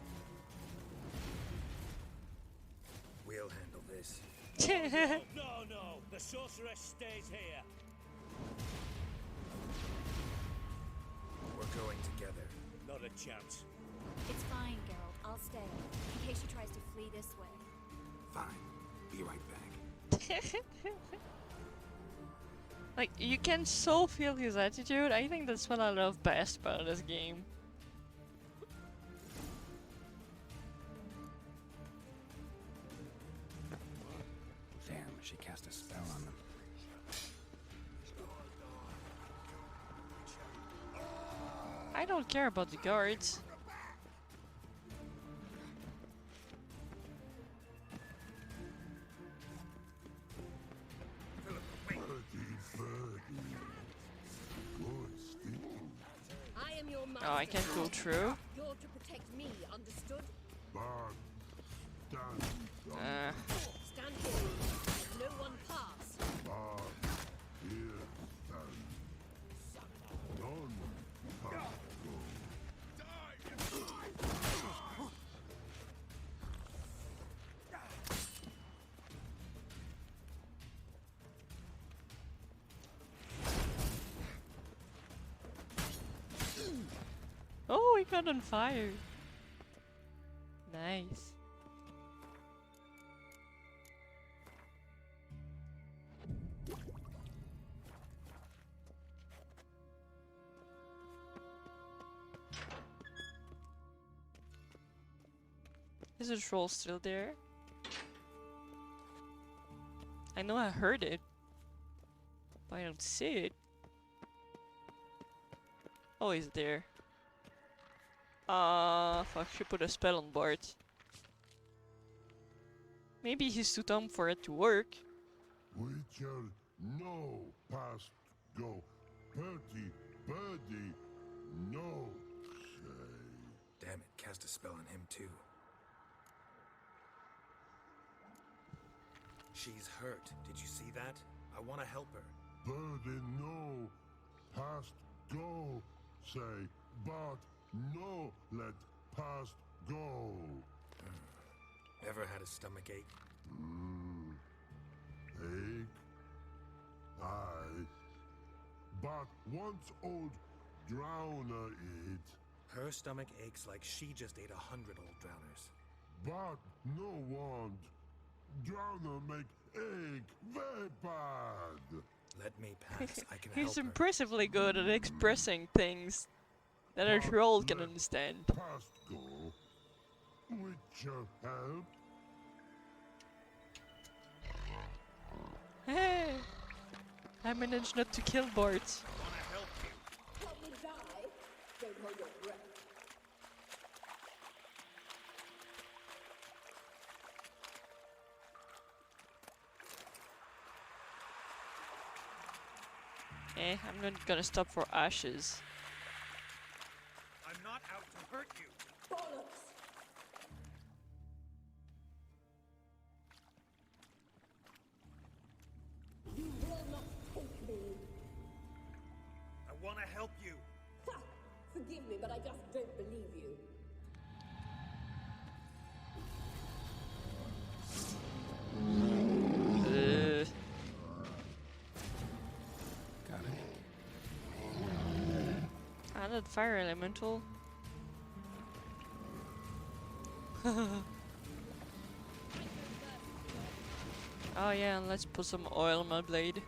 [SPEAKER 4] We'll handle this.
[SPEAKER 1] No. The sorceress stays here.
[SPEAKER 4] We're going together.
[SPEAKER 1] Not a chance.
[SPEAKER 14] It's fine, Geralt. I'll stay, in case she tries to flee this way.
[SPEAKER 4] Fine. Be right back.
[SPEAKER 3] Like, you can so feel his attitude. I think that's what I love best about this game.
[SPEAKER 4] Damn, she cast a spell on them.
[SPEAKER 3] I don't care about the guards.
[SPEAKER 6] I am your master.
[SPEAKER 3] Oh, I can't go through.
[SPEAKER 6] You're to protect me, understood? Stand here. Let no one pass.
[SPEAKER 3] Oh, he got on fire. Nice. Is the troll still there? I know I heard it, but I don't see it. Oh, he's there. Fuck, should put a spell on Bart. Maybe he's too dumb for it to work.
[SPEAKER 8] Witcher, no, past go. Bertie, birdie, no, say.
[SPEAKER 4] Damn it, cast a spell on him too. She's hurt. Did you see that? I want to help her.
[SPEAKER 8] Birdie, no, past go, say. But no, let past go.
[SPEAKER 4] Ever had a stomach ache?
[SPEAKER 8] Ache? Aye. But once old drowner eat.
[SPEAKER 4] Her stomach aches like she just ate 100 old drowners.
[SPEAKER 8] But no want. Drowner make ache very bad.
[SPEAKER 4] Let me pass. I can help
[SPEAKER 3] He's
[SPEAKER 4] her.
[SPEAKER 3] impressively good at expressing things that a troll can understand.
[SPEAKER 8] Past go. Witcher help.
[SPEAKER 3] Hey! I managed not to kill Bart.
[SPEAKER 6] Come and die. Don't hold your breath.
[SPEAKER 3] I'm not gonna stop for ashes.
[SPEAKER 1] I'm not out to hurt you.
[SPEAKER 6] Bollocks! You will not take me.
[SPEAKER 1] I want to help you.
[SPEAKER 6] Ha! Forgive me, but I just don't believe you.
[SPEAKER 4] Got it.
[SPEAKER 3] Added fire elemental. Oh yeah, and let's put some oil on my blade.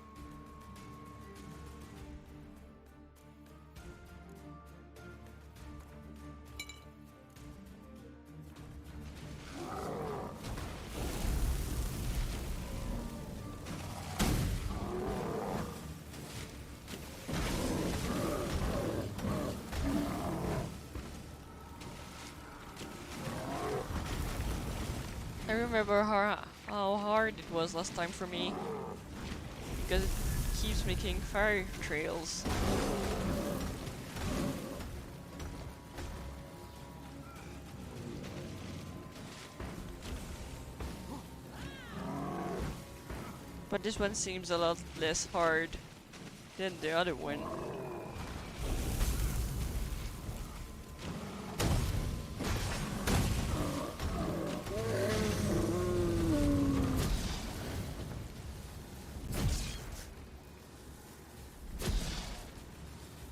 [SPEAKER 3] I remember how hard it was last time for me. because it keeps making fire trails. But this one seems a lot less hard than the other one.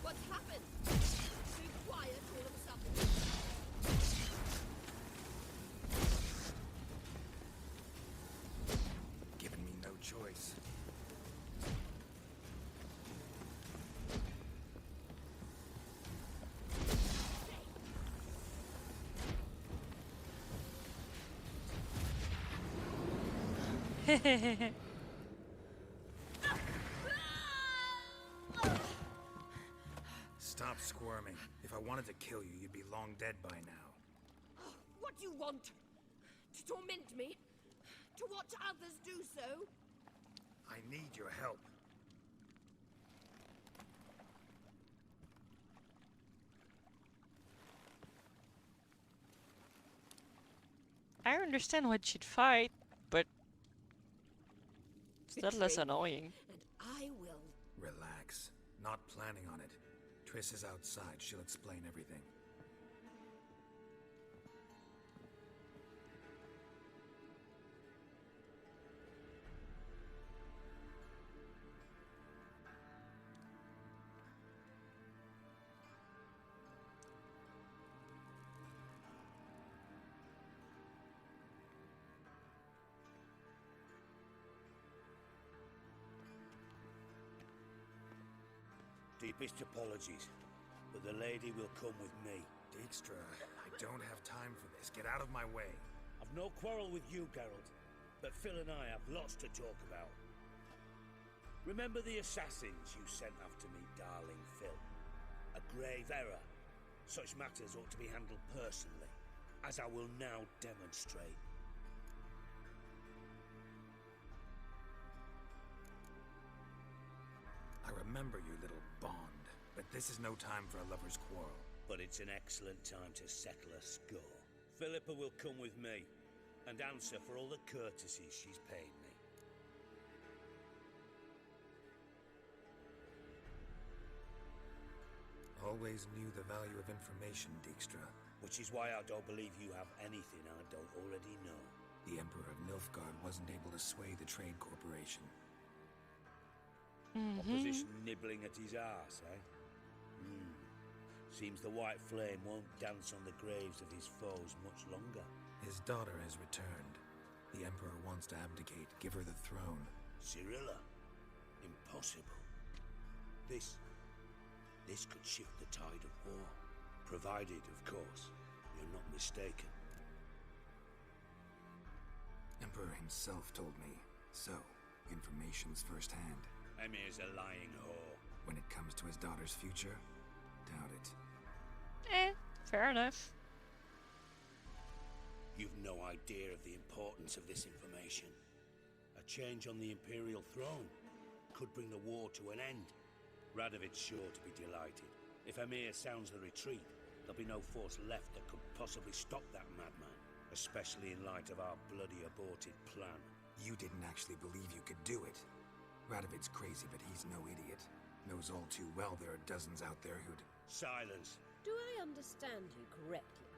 [SPEAKER 6] What's happened? So quiet all of a sudden.
[SPEAKER 4] Given me no choice. Stop squirming. If I wanted to kill you, you'd be long dead by now.
[SPEAKER 6] What do you want? To torment me? To watch others do so?
[SPEAKER 4] I need your help.
[SPEAKER 3] I understand why she'd fight, but it's not less
[SPEAKER 6] Betray me,
[SPEAKER 3] annoying.
[SPEAKER 6] And I will.
[SPEAKER 4] Relax. Not planning on it. Triss is outside. She'll explain everything.
[SPEAKER 12] Deepest apologies, but the lady will come with me.
[SPEAKER 4] Dijkstra, I don't have time for this. Get out of my way.
[SPEAKER 12] I've no quarrel with you, Geralt, but Phil and I have lots to talk about. Remember the assassins you sent after me, darling Phil? A grave error. Such matters ought to be handled personally, as I will now demonstrate.
[SPEAKER 4] I remember your little bond, but this is no time for a lover's quarrel.
[SPEAKER 12] But it's an excellent time to settle a score. Philippa will come with me and answer for all the courtesies she's paid me.
[SPEAKER 4] Always knew the value of information, Dijkstra.
[SPEAKER 12] Which is why I don't believe you have anything I don't already know.
[SPEAKER 4] The Emperor of Nilfgaard wasn't able to sway the Trade Corporation.
[SPEAKER 12] Opposition nibbling at his arse, eh? Seems the White Flame won't dance on the graves of his foes much longer.
[SPEAKER 4] His daughter has returned. The Emperor wants to abdicate, give her the throne.
[SPEAKER 12] Cyrilla? Impossible. This could shift the tide of war. Provided, of course, you're not mistaken.
[SPEAKER 4] Emperor himself told me. So, information's firsthand.
[SPEAKER 12] Emir's a lying whore.
[SPEAKER 4] When it comes to his daughter's future, doubt it.
[SPEAKER 3] Fair enough.
[SPEAKER 12] You've no idea of the importance of this information. A change on the Imperial throne could bring the war to an end. Radovid's sure to be delighted. If Emir sounds the retreat, there'll be no force left that could possibly stop that madman, especially in light of our bloody aborted plan.
[SPEAKER 4] You didn't actually believe you could do it. Radovid's crazy, but he's no idiot. Knows all too well there are dozens out there who'd...
[SPEAKER 12] Silence.
[SPEAKER 6] Do I understand you correctly?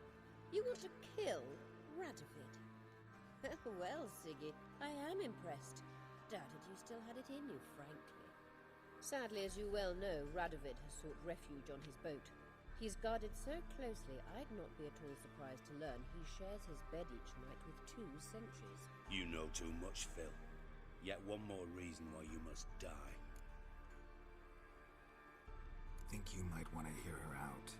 [SPEAKER 6] You want to kill Radovid? Well, Siggy, I am impressed. Doubted you still had it in you, frankly. Sadly, as you well know, Radovid has sought refuge on his boat. He's guarded so closely, I'd not be at all surprised to learn he shares his bed each night with 2 sentries.
[SPEAKER 12] You know too much, Phil. Yet one more reason why you must die.
[SPEAKER 4] Think you might want to hear her out.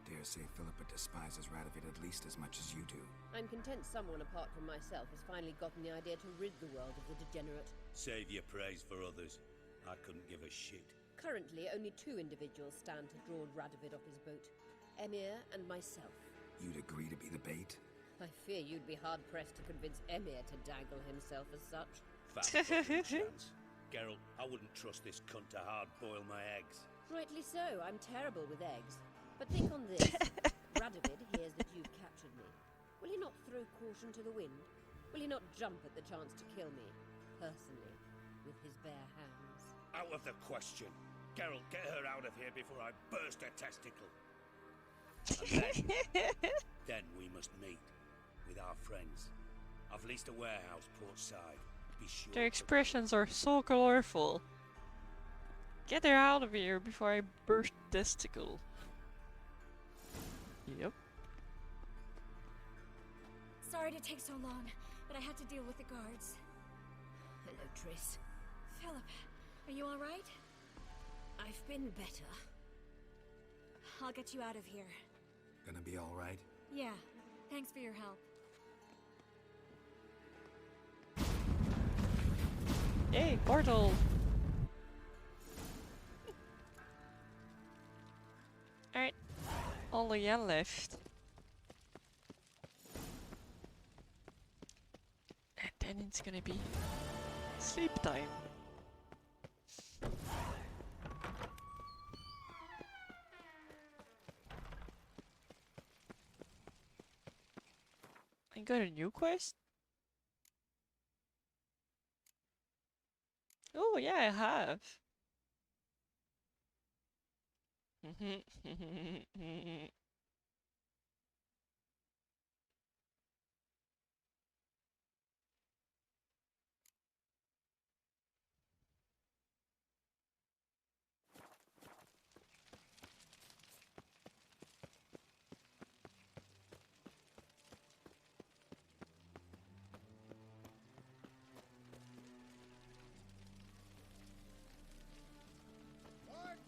[SPEAKER 4] Dare say Philippa despises Radovid at least as much as you do.
[SPEAKER 6] I'm content someone apart from myself has finally gotten the idea to rid the world of the degenerate.
[SPEAKER 12] Save your praise for others. I couldn't give a shit.
[SPEAKER 6] Currently, only 2 individuals stand to draw Radovid off his boat. Emir and myself.
[SPEAKER 4] You'd agree to be the bait?
[SPEAKER 6] I fear you'd be hard-pressed to convince Emir to dangle himself as such.
[SPEAKER 12] Fat fucking chance.
[SPEAKER 1] Geralt, I wouldn't trust this cunt to hard-boil my eggs.
[SPEAKER 17] Rightly so, I'm terrible with eggs. But think on this. Radovid hears that you've captured me. Will he not throw caution to the wind? Will he not jump at the chance to kill me, personally, with his bare hands?
[SPEAKER 1] Out of the question. Geralt, get her out of here before I burst her testicle. And then we must meet with our friends. I've leased a warehouse port side. Be sure.
[SPEAKER 3] Their expressions are so colorful. Get her out of here before I burst testicle. Yep.
[SPEAKER 14] Sorry to take so long, but I had to deal with the guards.
[SPEAKER 17] Hello, Triss.
[SPEAKER 14] Philip, are you alright?
[SPEAKER 17] I've been better.
[SPEAKER 14] I'll get you out of here.
[SPEAKER 4] Gonna be alright?
[SPEAKER 14] Yeah, thanks for your help.
[SPEAKER 3] Yay, portal! Alright, only one left. And then it's gonna be sleep time. I got a new quest? Oh yeah, I have.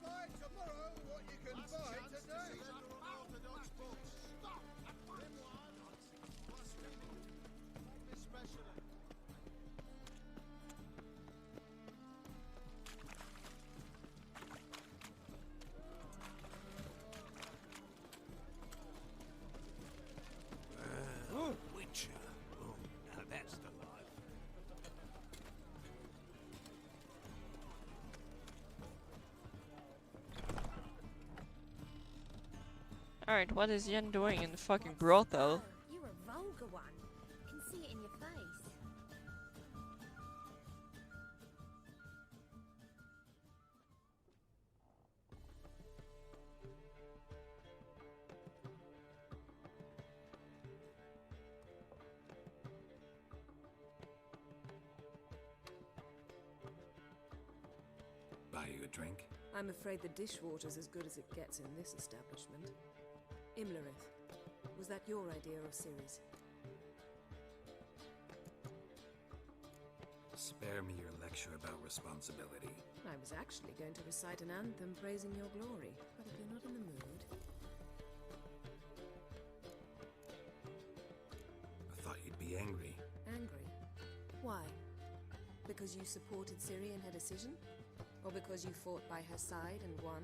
[SPEAKER 5] Buy tomorrow what you can buy today.
[SPEAKER 12] Witcher. Oh, now that's the life.
[SPEAKER 3] Alright, what is Yen doing in the fucking brothel?
[SPEAKER 18] You're a vulgar one. Can see it in your face.
[SPEAKER 4] Buy you a drink?
[SPEAKER 13] I'm afraid the dishwater's as good as it gets in this establishment. Imlerith, was that your idea of Ciri's?
[SPEAKER 4] Spare me your lecture about responsibility.
[SPEAKER 13] I was actually going to recite an anthem praising your glory, but if you're not in the mood...
[SPEAKER 4] I thought you'd be angry.
[SPEAKER 13] Angry? Why? Because you supported Ciri in her decision? Or because you fought by her side and won?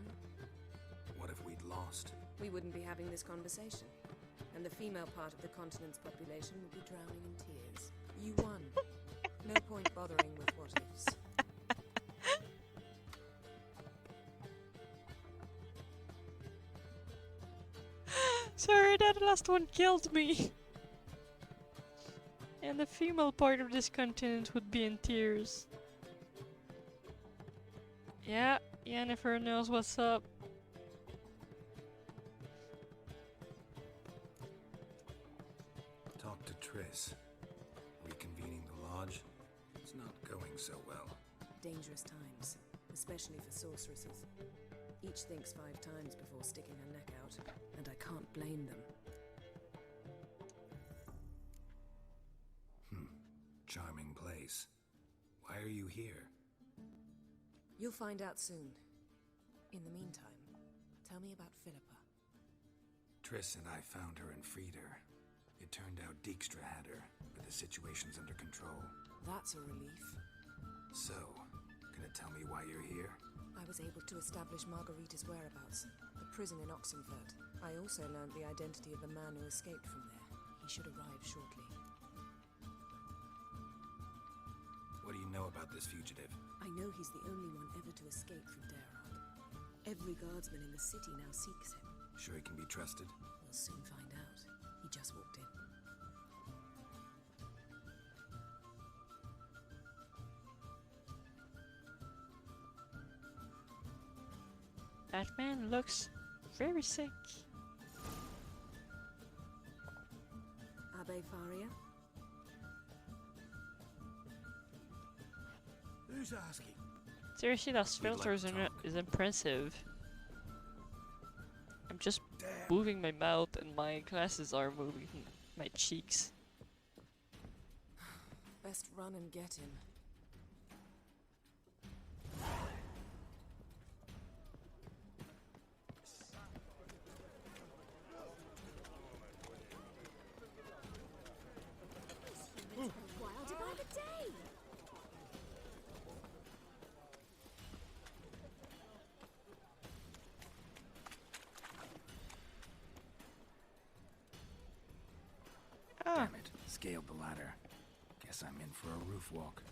[SPEAKER 4] What if we'd lost?
[SPEAKER 13] We wouldn't be having this conversation. And the female part of the continent's population would be drowning in tears. You won. No point bothering with what ifs.
[SPEAKER 3] Sorry, that last one killed me. And the female part of this continent would be in tears. Yeah, Yennefer knows what's up.
[SPEAKER 4] Talk to Triss. Reconvening the lodge? It's not going so well.
[SPEAKER 13] Dangerous times, especially for sorceresses. Each thinks 5 times before sticking her neck out, and I can't blame them.
[SPEAKER 4] Charming place. Why are you here?
[SPEAKER 13] You'll find out soon. In the meantime, tell me about Philippa.
[SPEAKER 4] Triss and I found her and freed her. It turned out Dijkstra had her, but the situation's under control.
[SPEAKER 13] That's a relief.
[SPEAKER 4] So, gonna tell me why you're here?
[SPEAKER 13] I was able to establish Margarita's whereabouts, the prison in Oxenfurt. I also learned the identity of the man who escaped from there. He should arrive shortly.
[SPEAKER 4] What do you know about this fugitive?
[SPEAKER 13] I know he's the only one ever to escape from Geralt. Every guardsman in the city now seeks him.
[SPEAKER 4] Sure he can be trusted?
[SPEAKER 13] We'll soon find out. He just walked in.
[SPEAKER 3] That man looks very sick.
[SPEAKER 13] Abbe Faria?
[SPEAKER 12] Who's asking?
[SPEAKER 3] Seriously, those filters in it is impressive. I'm just moving my mouth and my glasses are moving my cheeks.
[SPEAKER 13] Best run and get him.
[SPEAKER 14] Wild about a day!
[SPEAKER 4] Damn it. Scaled the ladder. Guess I'm in for a roof walk.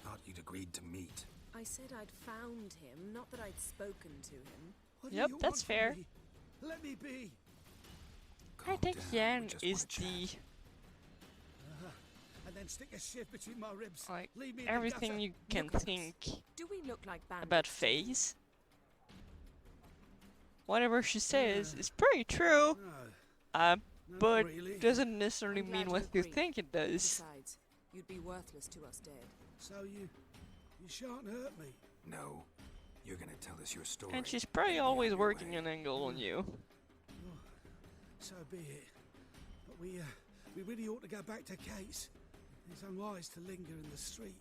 [SPEAKER 4] Thought you'd agreed to meet.
[SPEAKER 13] I said I'd found him, not that I'd spoken to him.
[SPEAKER 12] What do
[SPEAKER 3] Yep,
[SPEAKER 12] you
[SPEAKER 3] that's
[SPEAKER 12] want from
[SPEAKER 3] fair.
[SPEAKER 12] me? Let me be.
[SPEAKER 3] I think Jan is the
[SPEAKER 12] And then stick a shiv between my ribs.
[SPEAKER 3] like
[SPEAKER 12] Leave me in the
[SPEAKER 3] everything
[SPEAKER 12] gutter.
[SPEAKER 3] you can
[SPEAKER 13] Look at us.
[SPEAKER 3] think
[SPEAKER 13] Do we look like bandits?
[SPEAKER 3] about FaZe. Whatever she says is pretty true.
[SPEAKER 12] No,
[SPEAKER 3] But
[SPEAKER 12] really.
[SPEAKER 3] doesn't necessarily
[SPEAKER 13] I'm glad
[SPEAKER 3] mean
[SPEAKER 13] you
[SPEAKER 3] what you
[SPEAKER 13] agree.
[SPEAKER 3] think it does.
[SPEAKER 13] Besides, you'd be worthless to us dead.
[SPEAKER 12] So you shan't hurt me.
[SPEAKER 4] No. You're gonna tell us your story.
[SPEAKER 3] And she's probably
[SPEAKER 4] Get me
[SPEAKER 3] always
[SPEAKER 4] out of your
[SPEAKER 3] working
[SPEAKER 4] way.
[SPEAKER 3] an angle on you.
[SPEAKER 12] So be it. But we really ought to go back to Kate's. It's unwise to linger in the street.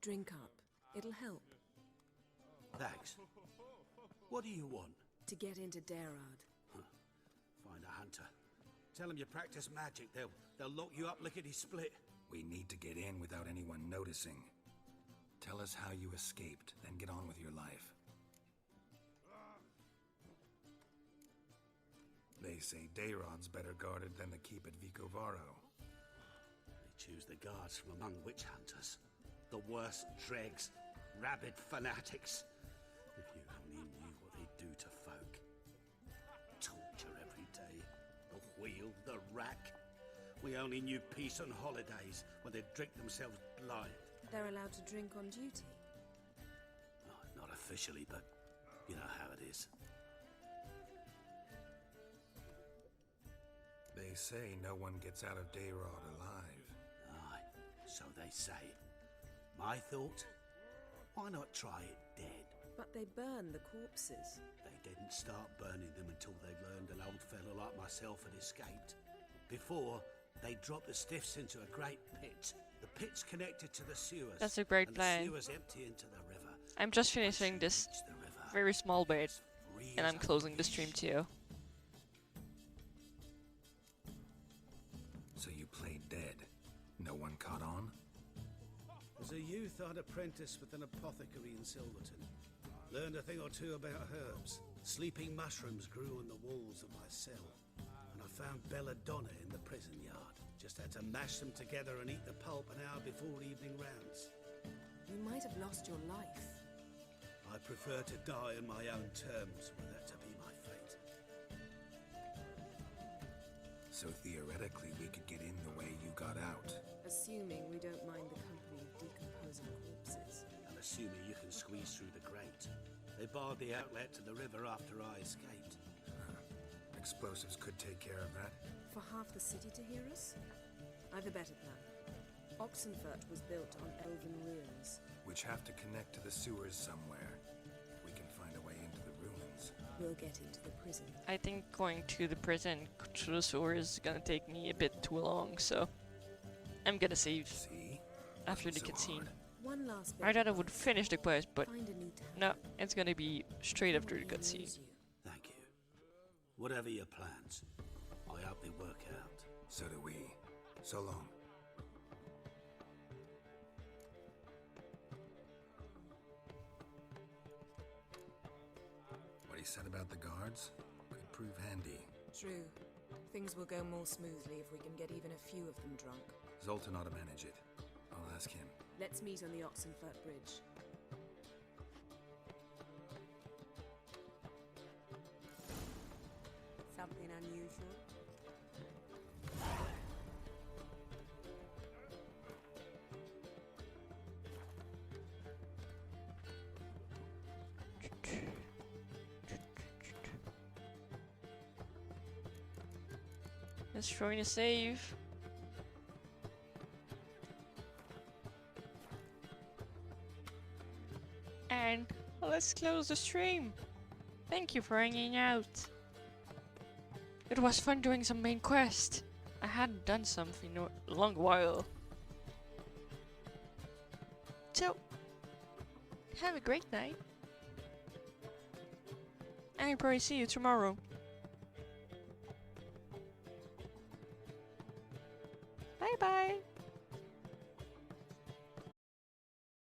[SPEAKER 13] Drink up. It'll help.
[SPEAKER 12] Thanks. What do you want?
[SPEAKER 13] To get into Gerard.
[SPEAKER 12] Find a hunter. Tell them you practice magic. They'll lock you up lickety-split.
[SPEAKER 4] We need to get in without anyone noticing. Tell us how you escaped, then get on with your life. They say Dayrod's better guarded than the keep at Vicovaro.
[SPEAKER 12] They choose the guards from among witch hunters. The worst dregs, rabid fanatics. If you only knew what they do to folk. Torture every day. The wheel, the rack. We only knew peace on holidays when they'd drink themselves blind.
[SPEAKER 13] They're allowed to drink on duty.
[SPEAKER 12] Oh, not officially, but you know how it is.
[SPEAKER 4] They say no one gets out of Dayrod alive.
[SPEAKER 12] Aye, so they say. My thought? Why not try it dead?
[SPEAKER 13] But they burn the corpses.
[SPEAKER 12] They didn't start burning them until they learned an old fellow like myself had escaped. Before, they dropped the stiffs into a great pit. The pit's connected to the sewers.
[SPEAKER 3] That's a great
[SPEAKER 12] and
[SPEAKER 3] plan.
[SPEAKER 12] The sewers empty into the river.
[SPEAKER 3] I'm just finishing this very small bit, and I'm closing the stream too.
[SPEAKER 4] So you played dead. No one caught on?
[SPEAKER 12] As a youth, I'd apprenticed with an apothecary in Silverton. Learned a thing or two about herbs. Sleeping mushrooms grew on the walls of my cell. And I found belladonna in the prison yard. Just had to mash them together and eat the pulp an hour before evening rounds.
[SPEAKER 13] You might have lost your life.
[SPEAKER 12] I prefer to die on my own terms, were that to be my fate.
[SPEAKER 4] So theoretically we could get in the way you got out.
[SPEAKER 13] Assuming we don't mind the company of decomposing corpses.
[SPEAKER 12] And assuming you can squeeze through the grate. They barred the outlet to the river after I escaped.
[SPEAKER 4] Explosives could take care of that.
[SPEAKER 13] For half the city to hear us? I've a better plan. Oxenfurt was built on elven ruins.
[SPEAKER 4] Which have to connect to the sewers somewhere. If we can find a way into the ruins.
[SPEAKER 13] We'll get into the prison.
[SPEAKER 3] I think going to the prison through the sewer is gonna take me a bit too long, so I'm gonna save after the cutscene.
[SPEAKER 13] One last bit
[SPEAKER 3] I thought I would finish the quest, but
[SPEAKER 13] Find a new
[SPEAKER 3] no, it's gonna be straight after the cutscene.
[SPEAKER 20] Thank you. Whatever your plans, I hope they work out.
[SPEAKER 4] So do we. So long. What he said about the guards could prove handy.
[SPEAKER 13] True. Things will go more smoothly if we can get even a few of them drunk.
[SPEAKER 4] Zoltan ought to manage it. I'll ask him.
[SPEAKER 13] Let's meet on the Oxenfurt Bridge.
[SPEAKER 16] Something unusual?
[SPEAKER 3] Let's try to save. And let's close the stream. Thank you for hanging out. It was fun doing some main quest. I hadn't done something in a long while. So, have a great night. And I'll probably see you tomorrow. Bye bye.